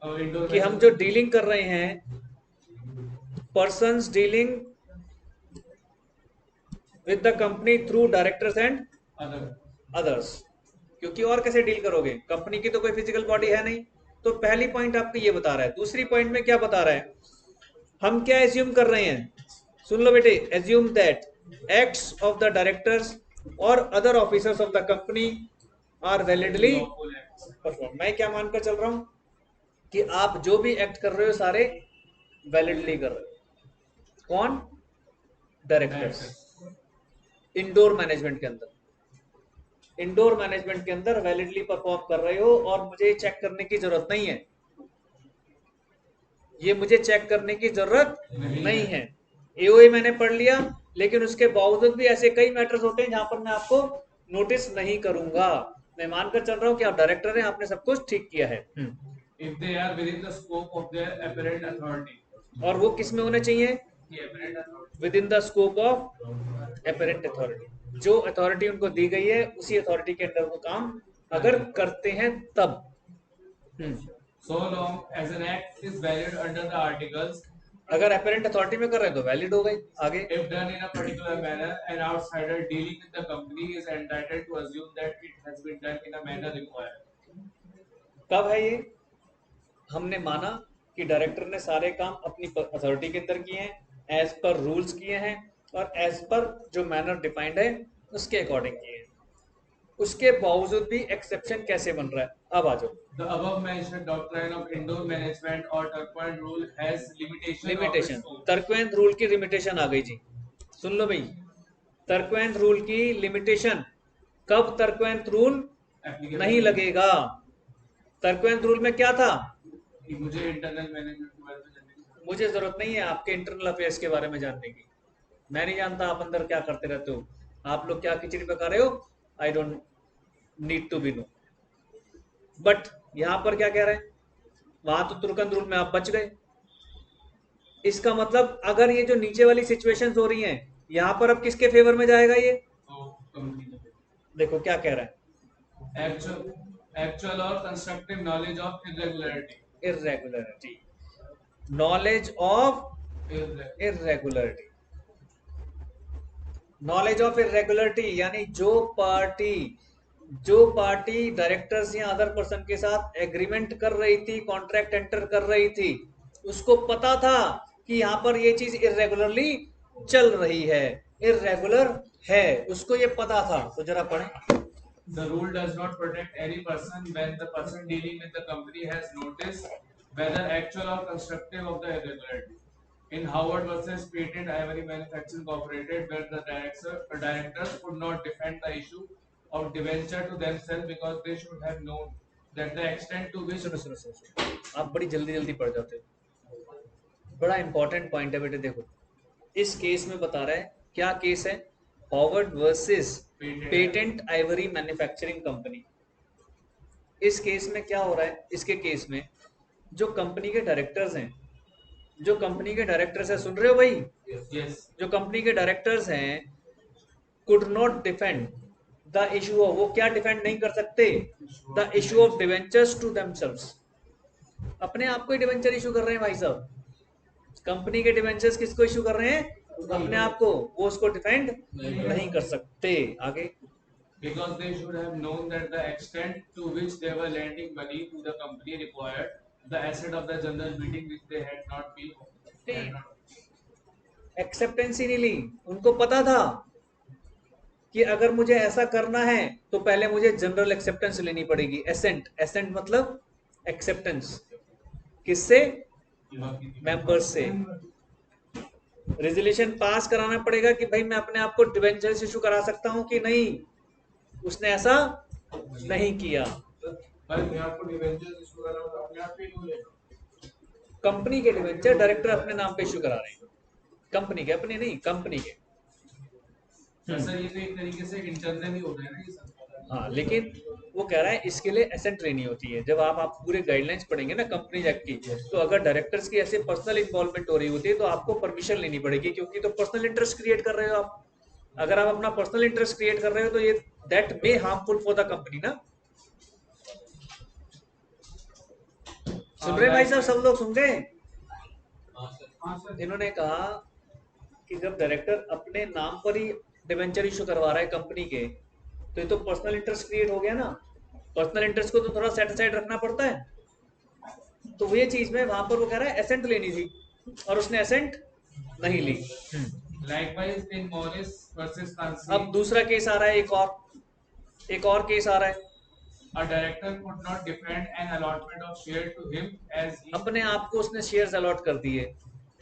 कि हम जो डीलिंग कर रहे हैं, persons dealing with the company through directors and others. क्योंकि और कैसे डील करोगे? कंपनी की तो कोई फिजिकल बॉडी है नहीं। तो पहली पॉइंट आपको ये बता रहा है। दूसरी पॉइंट में क्या बता रहा है? हम क्या एज्यूम कर रहे हैं? सुन लो बेटे, assume that acts of the directors or other officers of the company are validly perform. मैं क्या मानकर चल रहा हूं? कि आप जो भी एक्ट कर रहे हो सारे वैलिडली कर रहे हो। कौन? डायरेक्टर्स। इंडोर मैनेजमेंट के अंदर, इंडोर मैनेजमेंट के अंदर वैलिडली परफॉर्म कर रहे हो और मुझे चेक करने की जरूरत नहीं है। ये मुझे चेक करने की जरूरत नहीं है। एओए मैंने पढ़ लिया, लेकिन उसके बावजूद भी ऐसे कई मैटर्स होते हैं जहां पर मैं आपको नोटिस नहीं करूंगा। मैं मानकर चल रहा हूं कि आप डायरेक्टर हैं, आपने सब कुछ ठीक किया है। If they are within the scope of their apparent authority. और वो किस में होने चाहिए? The apparent authority. With in the scope of apparent authority. जो अथॉरिटी उनको दी गई है उसी अथॉरिटी के अंदर वो काम अगर करते हैं तब। So long as an act is valid under the articles, अगर अपेरेंट अथॉरिटी में कर रहे हैं तो वैलिड हो गई। आगे, if done in a particular manner, an outsider dealing with the company is entitled to assume that it has been done in a manner required. कब है ये? हमने माना कि डायरेक्टर ने सारे काम अपनी अथॉरिटी के अंदर किए हैं, एज पर रूल्स किए हैं और एज पर जो मैनर डिफाइंड है उसके अकॉर्डिंग किए हैं। उसके बावजूद भी एक्सेप्शन कैसे बन रहा है? अब आ जाओ। The above mentioned doctrine of indoor management or Turquoise rule has limitation. Limitation, Turquand rule की लिमिटेशन आ गई जी। सुन लो भाई, टर्क्वेंथ रूल की लिमिटेशन। कब टर्क्वेंथ रूल नहीं लगेगा? टर्क्वेंथ रूल में क्या था? मुझे इंटरनल मैनेजमेंट के बारे में जानने की मुझे जरूरत नहीं है आपके इंटरनल अफेयर्स के बारे में जानने की। मैं नहीं जानता आप अंदर क्या करते रहते हो, आप लोग क्या खिचड़ी पका रहे हो। I don't need to be know. But यहां पर क्या कह रहे हैं? वहां तो तुर्कन रूल में आप बच गए। इसका मतलब अगर ये जो नीचे वाली सिचुएशंस हो रही हैं, यहां पर अब किसके फेवर में जाएगा ये? देखो क्या कह रहा है? Actual or constructive knowledge of irregularity. Irregularity, knowledge of irregularity. Knowledge of irregularity यानी जो पार्टी डायरेक्टर्स या अदर पर्सन के साथ एग्रीमेंट कर रही थी, कॉन्ट्रैक्ट एंटर कर रही थी, उसको पता था कि यहाँ पर ये चीज इर्रेगुलरली चल रही है, इर्रेगुलर है, उसको ये पता था। तो जरा पढ़ें। The rule does not protect any person when the person dealing with the company has noticed whether actual or constructive of the irregularity. In Howard versus Patent Ivory Manufacturing Incorporated, where the directors could not defend the issue of debenture to themselves because they should have known that the extent to which सुनो सुनो सुनो सुनो, आप बड़ी जल्दी जल्दी पढ़ जाते हो, बड़ा इंपॉर्टेंट पॉइंट है बेटे। देखो इस केस में बता रहा है, क्या केस है, Howard versus patent Ivory manufacturing company. इस केस में क्या हो रहा है, इसके केस में जो कंपनी के डायरेक्टर्स हैं, जो कंपनी के डायरेक्टर्स हैं, सुन रहे हो भाई, yes, जो कंपनी के डायरेक्टर्स हैं could not defend the issue of, वो क्या डिफेंड नहीं कर सकते, the issue of debentures to themselves. अपने आप को ही डिवेंचर इशू कर रहे हैं भाई साहब, कंपनी के डिवेंचर्स किसको इशू कर रहे हैं, अपने आप को, वो उसको डिफेंड नहीं कर सकते। आगे, because they should have known that the extent to which they were lending money to the company required the asset of the general meeting which they had not been. Acceptance ही नहीं ली, उनको पता था कि अगर मुझे ऐसा करना है तो पहले मुझे जनरल एक्सेप्टेंस लेनी पड़ेगी। एसेंट, एसेंट मतलब एक्सेप्टेंस, किससे, मेंबर्स से। रेजोल्यूशन पास कराना पड़ेगा कि भाई मैं अपने आप को डिवेंचर्स इशू करा सकता हूं कि नहीं, उसने ऐसा नहीं किया। कंपनी के डिवेंचर डायरेक्टर अपने नाम पे इशू करा रहे हैं, कंपनी के, अपने नहीं, कंपनी के। सर ये तो एक तरीके से इंटरनल ही होता है ना ये सब। हाँ, लेकिन वो कह रहा है इसके लिए एसेंट लेनी होती है। जब आप पूरे गाइडलाइंस पढ़ेंगे ना कंपनी एक्ट की, तो अगर डायरेक्टर्स की ऐसे पर्सनल इन्वॉल्वमेंट हो रही होती है तो आपको परमिशन लेनी पड़ेगी, क्योंकि तो पर्सनल इंटरेस्ट क्रिएट कर रहे हो आप। अगर आप अपना पर्सनल इंटरेस्ट क्रिएट कर रहे हो तो ये that may harmful for the company ना। सुन रहे भाई साहब, सब लोग सुन गए। इन्होंने कहा कि जब डायरेक्टर अपने नाम पर ही डिवेंचर इशू करवा रहा है कंपनी के, तो ये तो पर्सनल इंटरेस्ट क्रिएट हो गया ना। पर्सनल इंटरेस्ट को तो थोड़ा सेट साइड रखना पड़ता है। तो वो ये चीज में वहां पर वो कह रहा है एसेंट लेनी थी और उसने एसेंट नहीं ली। Likewise in Morris versus Fancy, अब दूसरा केस आ रहा है, एक और केस आ रहा है। a director could not defend an allotment of share to him अपने आप को उसने शेयर्स अलॉट कर दिए,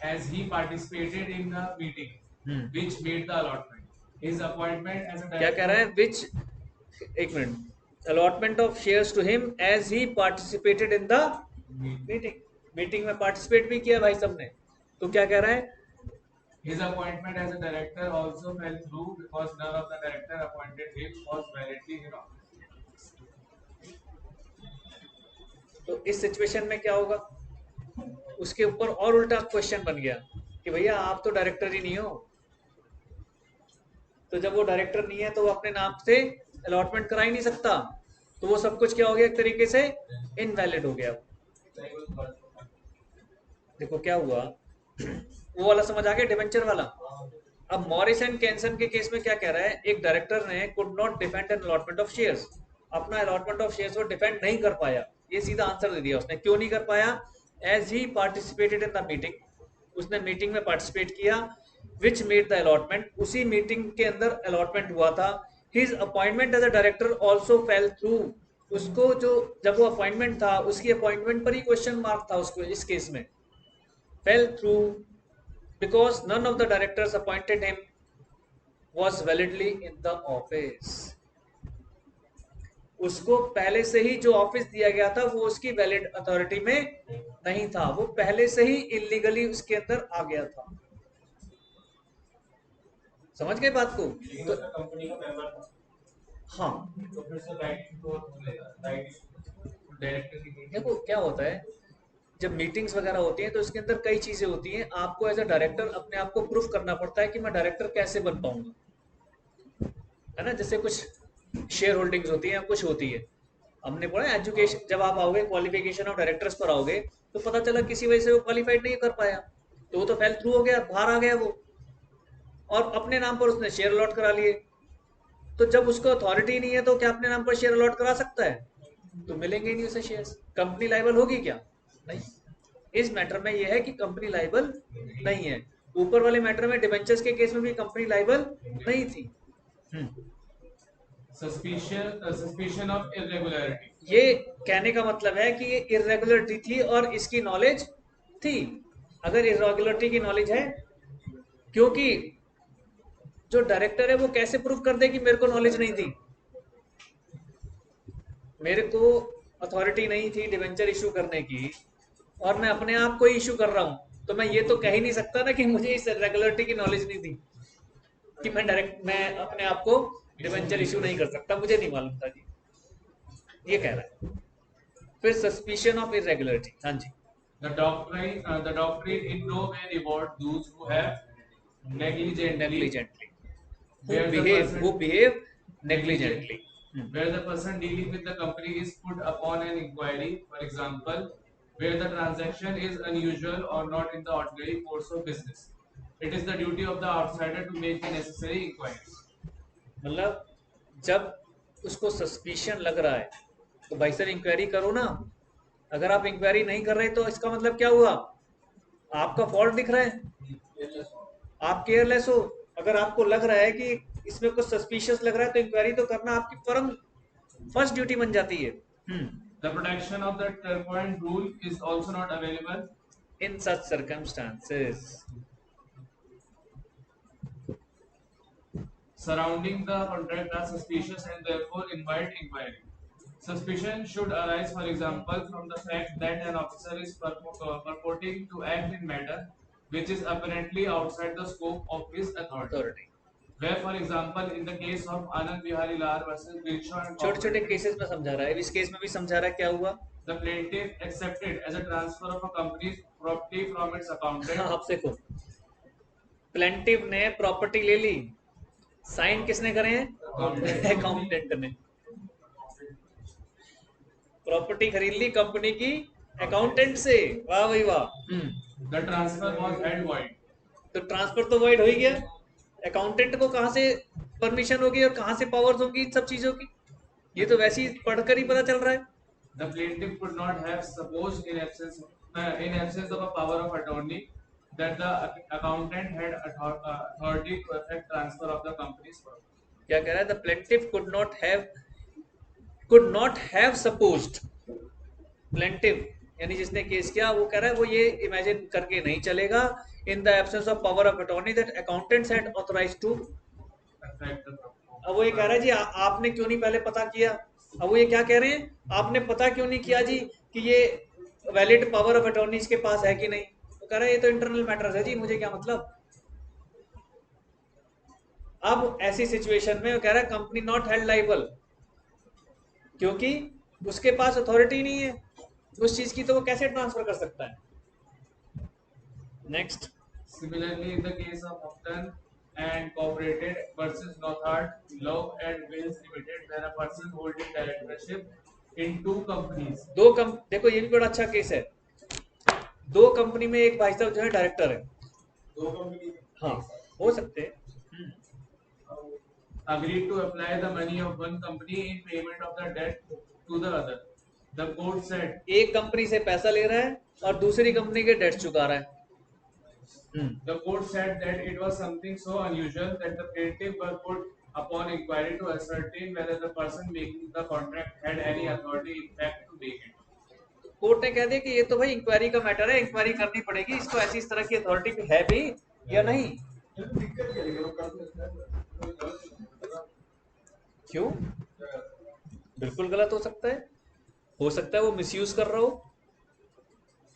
as he participated in the meeting which made the allotment. His appointment as a क्या director. कह रहा है, विच, एक minute, allotment of shares to him as he participated in the meeting. Meeting में participate भी किया भाई सबने, तो क्या कह रहा है, His appointment as a director also fell through because none of the director appointed him was validly in office. तो इस सिचुएशन में क्या होगा, उसके ऊपर और उल्टा क्वेश्चन बन गया कि भैया आप तो डायरेक्टर ही नहीं हो। तो जब वो डायरेक्टर नहीं है तो वो अपने नाम से अलॉटमेंट करा ही नहीं सकता, तो वो सब कुछ क्या हो गया, एक तरीके से इनवैलिड हो गया। देखो क्या हुआ, वो वाला समझ आ गया, डिवेंचर वाला। अब मॉरिस एंड कैंसन के केस में क्या कह रहा है, एक डायरेक्टर ने could not defend an allotment of shares, अपना अलॉटमेंट ऑफ शेयर्स वो डिफेंड नहीं कर पाया। ये सीधा आंसर दे दिया उसने, क्यों नहीं कर पाया, as he participated in the meeting, उसने मीटिंग में पार्टिसिपेट किया, विच मेड द अलॉटमेंट, उसी मीटिंग के अंदर अलॉटमेंट हुआ था। His appointment as a director also fell through, उसको जो जब वो अपॉइंटमेंट था उसकी अपॉइंटमेंट पर ही क्वेश्चन मार्क था उसको इस केस में, fail through because none of the directors appointed him was validly in the office. उसको पहले से ही जो ऑफिस दिया गया था वो उसकी वैलिड अथॉरिटी में नहीं था, वो पहले से ही इलीगली उसके अंदर आ गया था। समझ गए बात को? तो कंपनी का मेंबर था, हाँ, तो फिर से राइट टू Director की meeting. देखो क्या होता है, जब मीटिंग्स वगैरह होती हैं तो इसके अंदर कई चीजें होती हैं, आपको एज अ डायरेक्टर अपने आप को प्रूफ करना पड़ता है कि मैं डायरेक्टर कैसे बन पाऊंगा, है ना। जैसे कुछ शेयर होल्डिंग्स होती हैं, कुछ होती है, हमने पढ़ा एजुकेशन, जब आप आओगे क्वालिफिकेशन ऑफ डायरेक्टर्स पर आओगे तो पता चला किसी वजह से वो क्वालिफाइड नहीं कर पाया, तो वो तो फेल थ्रू हो गया, बाहर आ गया वो, और अपने नाम पर उसने शेयर अलॉट करा लिए। तो जब उसको अथॉरिटी नहीं है तो क्या अपने नाम पर शेयर अलॉट करा सकता है? तो मिलेंगे ही नहीं उसे शेयर्स। कंपनी लायबल होगी क्या? नहीं। इस मैटर में यह है कि कंपनी लायबल नहीं है। ऊपर वाले मैटर में डिबेंचर्स के केस में भी कंपनी लायबल नहीं थी। Suspicion of irregularity. ये कहने का मतलब है कि ये इरेगुलरिटी थी और इसकी नॉलेज थी। अगर इरेगुलरिटी की नॉलेज है, क्योंकि जो डायरेक्टर है वो कैसे प्रूव कर दे कि मेरे को नॉलेज नहीं थी, मेरे को अथॉरिटी नहीं थी डिवेंचर इशू करने की, और मैं अपने आप को इशू कर रहा हूं, तो मैं ये तो कह ही नहीं सकता ना कि मुझे इस रेगुलरिटी की नॉलेज नहीं थी, कि मैं अपने आप को डिवेंचर इशू नहीं कर सकता, मुझे नहीं मालूम था जी, ये कह रहा है। फिर सस्पिशन ऑफ इरेगुलरिटी, हाँ जी। The doctrine in no way reward those who have negligently, where the who person behave negligently. where the person dealing with the company is put upon an inquiry, for example, where the transaction is unusual or not in the ordinary course of business. It is the duty of the outsider to make the necessary inquiries. मतलब जब उसको suspicion लग रहा है तो भाई sir inquiry करो ना, अगर आप इंक्वायरी नहीं कर रहे तो इसका मतलब क्या हुआ, आपका फॉल्ट दिख रहा है, आप केयरलेस हो। अगर आपको लग रहा है कि इसमें कुछ सस्पिशियस लग रहा है तो इंक्वायरी तो करना आपकी परम फर्स्ट ड्यूटी बन जाती है। The protection of the turquoise rule is also not available in such circumstances. Surrounding the contract are suspicious and therefore invite inquiry. Suspicion should arise, for example, from the fact that an officer is purporting to act in matter which is apparently outside the scope of his authority. Where, for example, in the case of Anand Vihari Lal versus Grigshaw and छोटे छोटे cases में समझा रहा है, इस case में भी समझा रहा है क्या हुआ, the plaintiff accepted as a transfer of a company's property from its accountant. आप देखो, प्लेंटिव ने प्रॉपर्टी ले ली, साइन किसने करे हैं, अकाउंटेंट ने। प्रॉपर्टी खरीद ली कंपनी की अकाउंटेंट से, वाह भाई वाह। The transfer was held void. तो ट्रांसफर तो वॉइड हो ही गया, अकाउंटेंट को कहां से परमिशन होगी और कहां से पावर्स होगी इन सब चीजों की, ये तो वैसे ही पढ़कर ही पता चल रहा है। The plaintiff could not have supposed in absence of a power of attorney that the accountant had authority to effect transfer of the company's property. क्या कह रहा है, the plaintiff could not have supposed, plaintiff यानी जिसने case किया वो कह रहा है वो ये इमेजिन करके नहीं चलेगा, in the absence of power of attorney that accountants had authorised to. अब वो ये कह रहा है जी आपने क्यों नहीं पहले पता किया, अब वो ये क्या कह रहे हैं, आपने पता क्यों नहीं किया जी कि ये वैलिड पावर ऑफ अटॉर्नी इसके पास है कि नहीं, वो कह रहा है ये तो इंटरनल मैटर्स है जी, मुझे क्या मतलब। अब ऐसी सिचुएशन में वो कह रहा है कंपनी नॉट हेल्ड लाइबल, क्योंकि उसके पास अथॉरिटी नहीं है उस चीज की, तो वो कैसे ट्रांसफर कर सकता है। Next, Similarly, in the case of Upton and Cooperated versus Northard Love and Wills Limited, where a person holding directorship in two companies. देखो ये भी बड़ा अच्छा केस है, दो कंपनी में एक भाई साहब जो है डायरेक्टर है, दो कंपनी, हाँ हो सकते हैं, agreed to apply the money of one company in payment of the debt to the other. The court said एक कंपनी से पैसा ले रहा है और दूसरी कंपनी के डेट चुका रहा है। the court said that it was something so unusual that the plaintiff were put upon inquiry to ascertain whether the person making the contract had any authority in fact to make it. Court ने कह दिया कि ये तो भाई inquiry का matter है, inquiry करनी पड़ेगी, इसको ऐसी इस तरह की अथॉरिटी है भी या नहीं। दिक्कत क्या है, वो कर क्यों, बिल्कुल गलत हो सकता है वो मिसयूज कर रहा हो।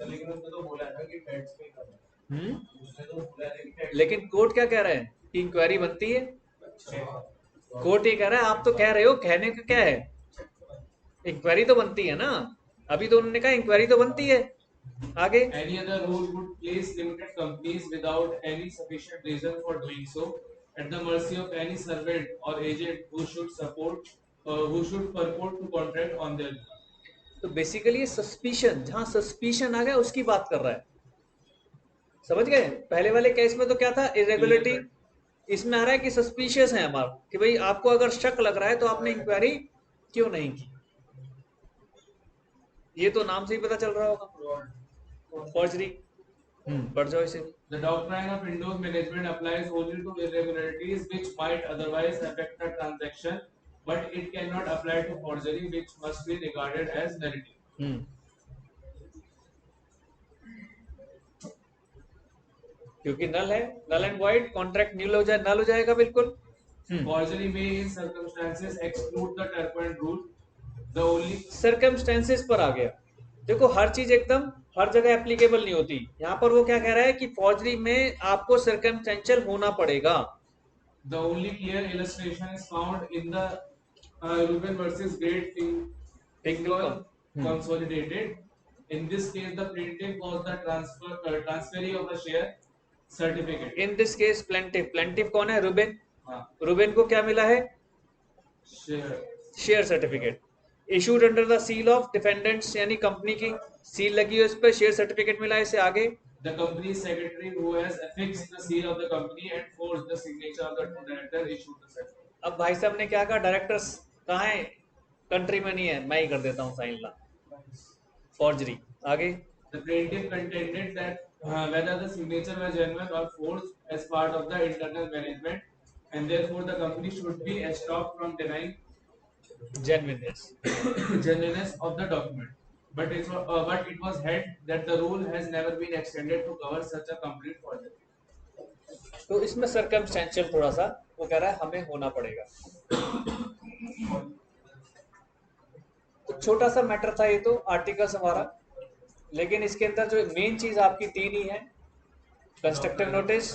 लेकिन उसने तो बोला था कि टैक्स पे करना, उसने तो बोला था कि टैक्स, लेकिन कोर्ट क्या कह रहा है कि इंक्वायरी बनती है, कोर्ट ये कह रहा है, आप तो कह रहे हो, कहने का क्या है, इंक्वायरी तो बनती है ना, अभी तो उन्होंने कहा इंक्वायरी तो बनती है। आगे, Any other rule would place limited companies without any sufficient reason for doing so at the mercy of any servant or agent who should purport to contract on their behalf. तो basically suspicion, जहां suspicion आ गया उसकी बात कर रहा है, समझ गए। पहले वाले केस में तो क्या था, इरेगुलरिटी, इसमें आ रहा है कि सस्पिशियस है हमारा, कि भाई आपको अगर शक लग रहा है तो आपने इंक्वायरी क्यों नहीं की, ये तो नाम से ही पता चल रहा होगा, फॉर्जरी। पढ़ जाओ इसे। The doctrine of Indus management applies only to irregularities which might otherwise affect the transaction, but it cannot apply to forgery, which must be regarded as meritorious. क्योंकि नल है, नल एंड वॉइड, कॉन्ट्रैक्ट न्यूल हो जाए, नल हो जाएगा बिल्कुल। Forgery may in circumstances exclude the Turpin rule. The only circumstances पर आ गया। देखो हर चीज एकदम हर जगह एप्लीकेबल नहीं होती। यहाँ पर वो क्या कह रहा है कि फॉर्जरी में आपको सर्कमस्टेंशियल होना पड़ेगा। the only clear illustration is found in the Rubin versus Great Finger Consolidated. In this case, the plaintiff was the transferee of a share certificate. In this case plaintiff, plaintiff कौन है? Reuben. हाँ, Reuben को क्या मिला है? share. Share certificate issued under the seal of defendants, यानी company की seal लगी है उस पर, शेयर सर्टिफिकेट मिला है इसे। आगे The company secretary who has affixed the seal of the company and forged the signature of the two director issued the certificate. अब भाई साहब ने क्या कहा? डायरेक्टर्स कहाँ है? कंट्री में नहीं है, मैं ही कर देता हूँ साइन ला। फॉर्जरी। आगे The plaintiff contended that whether the signature was genuine or forged as part of the internal management, and therefore the company should be stopped from denying genuineness. genuineness of the document. But it was held that the rule has never been extended to cover such a complete forgery. तो इसमें circumstantial थोड़ा सा वो कह रहा है हमें होना पड़ेगा। तो छोटा सा मैटर था ये तो आर्टिकल्स हमारा, लेकिन इसके अंदर जो मेन चीज आपकी तीन ही है, constructive notice,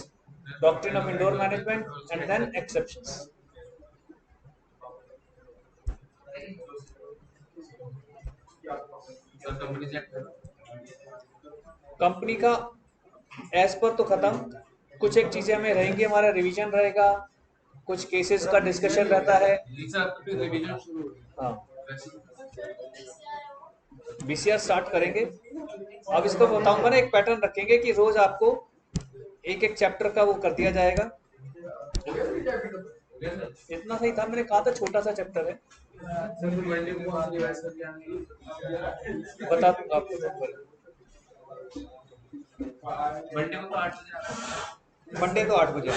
doctrine of indoor management and then exceptions. Company का एज पर तो खत्म, कुछ एक चीजें हमें रहेंगी, हमारा रिवीजन रहेगा, कुछ केसेस का डिस्कशन रहता है। हाँ, बीसीआर स्टार्ट करेंगे। अब इसको बताऊंगा ना, एक पैटर्न रखेंगे कि रोज आपको एक एक चैप्टर का वो कर दिया जाएगा। इतना सही था, मैंने कहा था छोटा सा चैप्टर है। बता दूंगा आपको मंडे तो 8 बजे।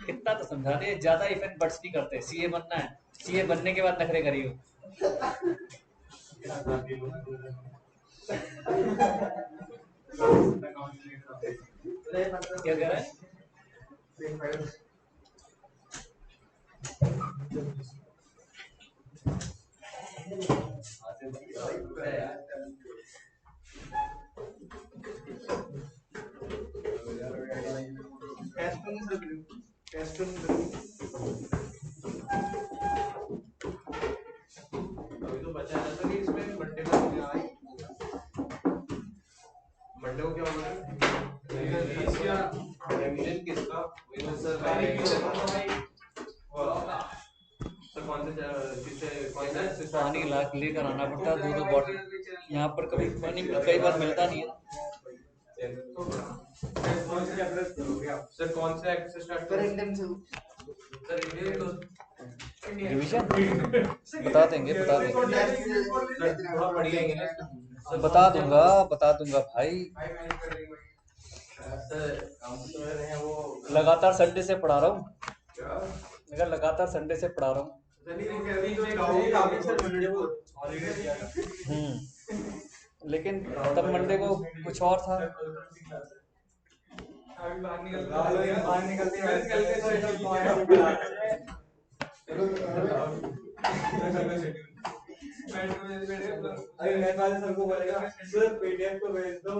इतना तो समझा दे, ज्यादा इफ एंड बट्स नहीं करते। सीए बनना है, सीए बनने के बाद नखरे करियो। क्या कह रहा है? मंडे को क्या होगा? किसका? पानी लेकर आना पड़ता है, 2-2 बॉटल। यहाँ पर कभी पानी कई बार मिलता नहीं है। सर कौन से एक्ट से स्टार्ट करें? सर इंडियन तो रिवीजन बता देंगे बता दूंगा भाई। लगातार संडे से पढ़ा रहा हूँ, लगातार संडे से पढ़ा रहा हूँ। लेकिन तब मंडे को कुछ और था। सर को बोलेगा सर पीडीएफ को भेज दो।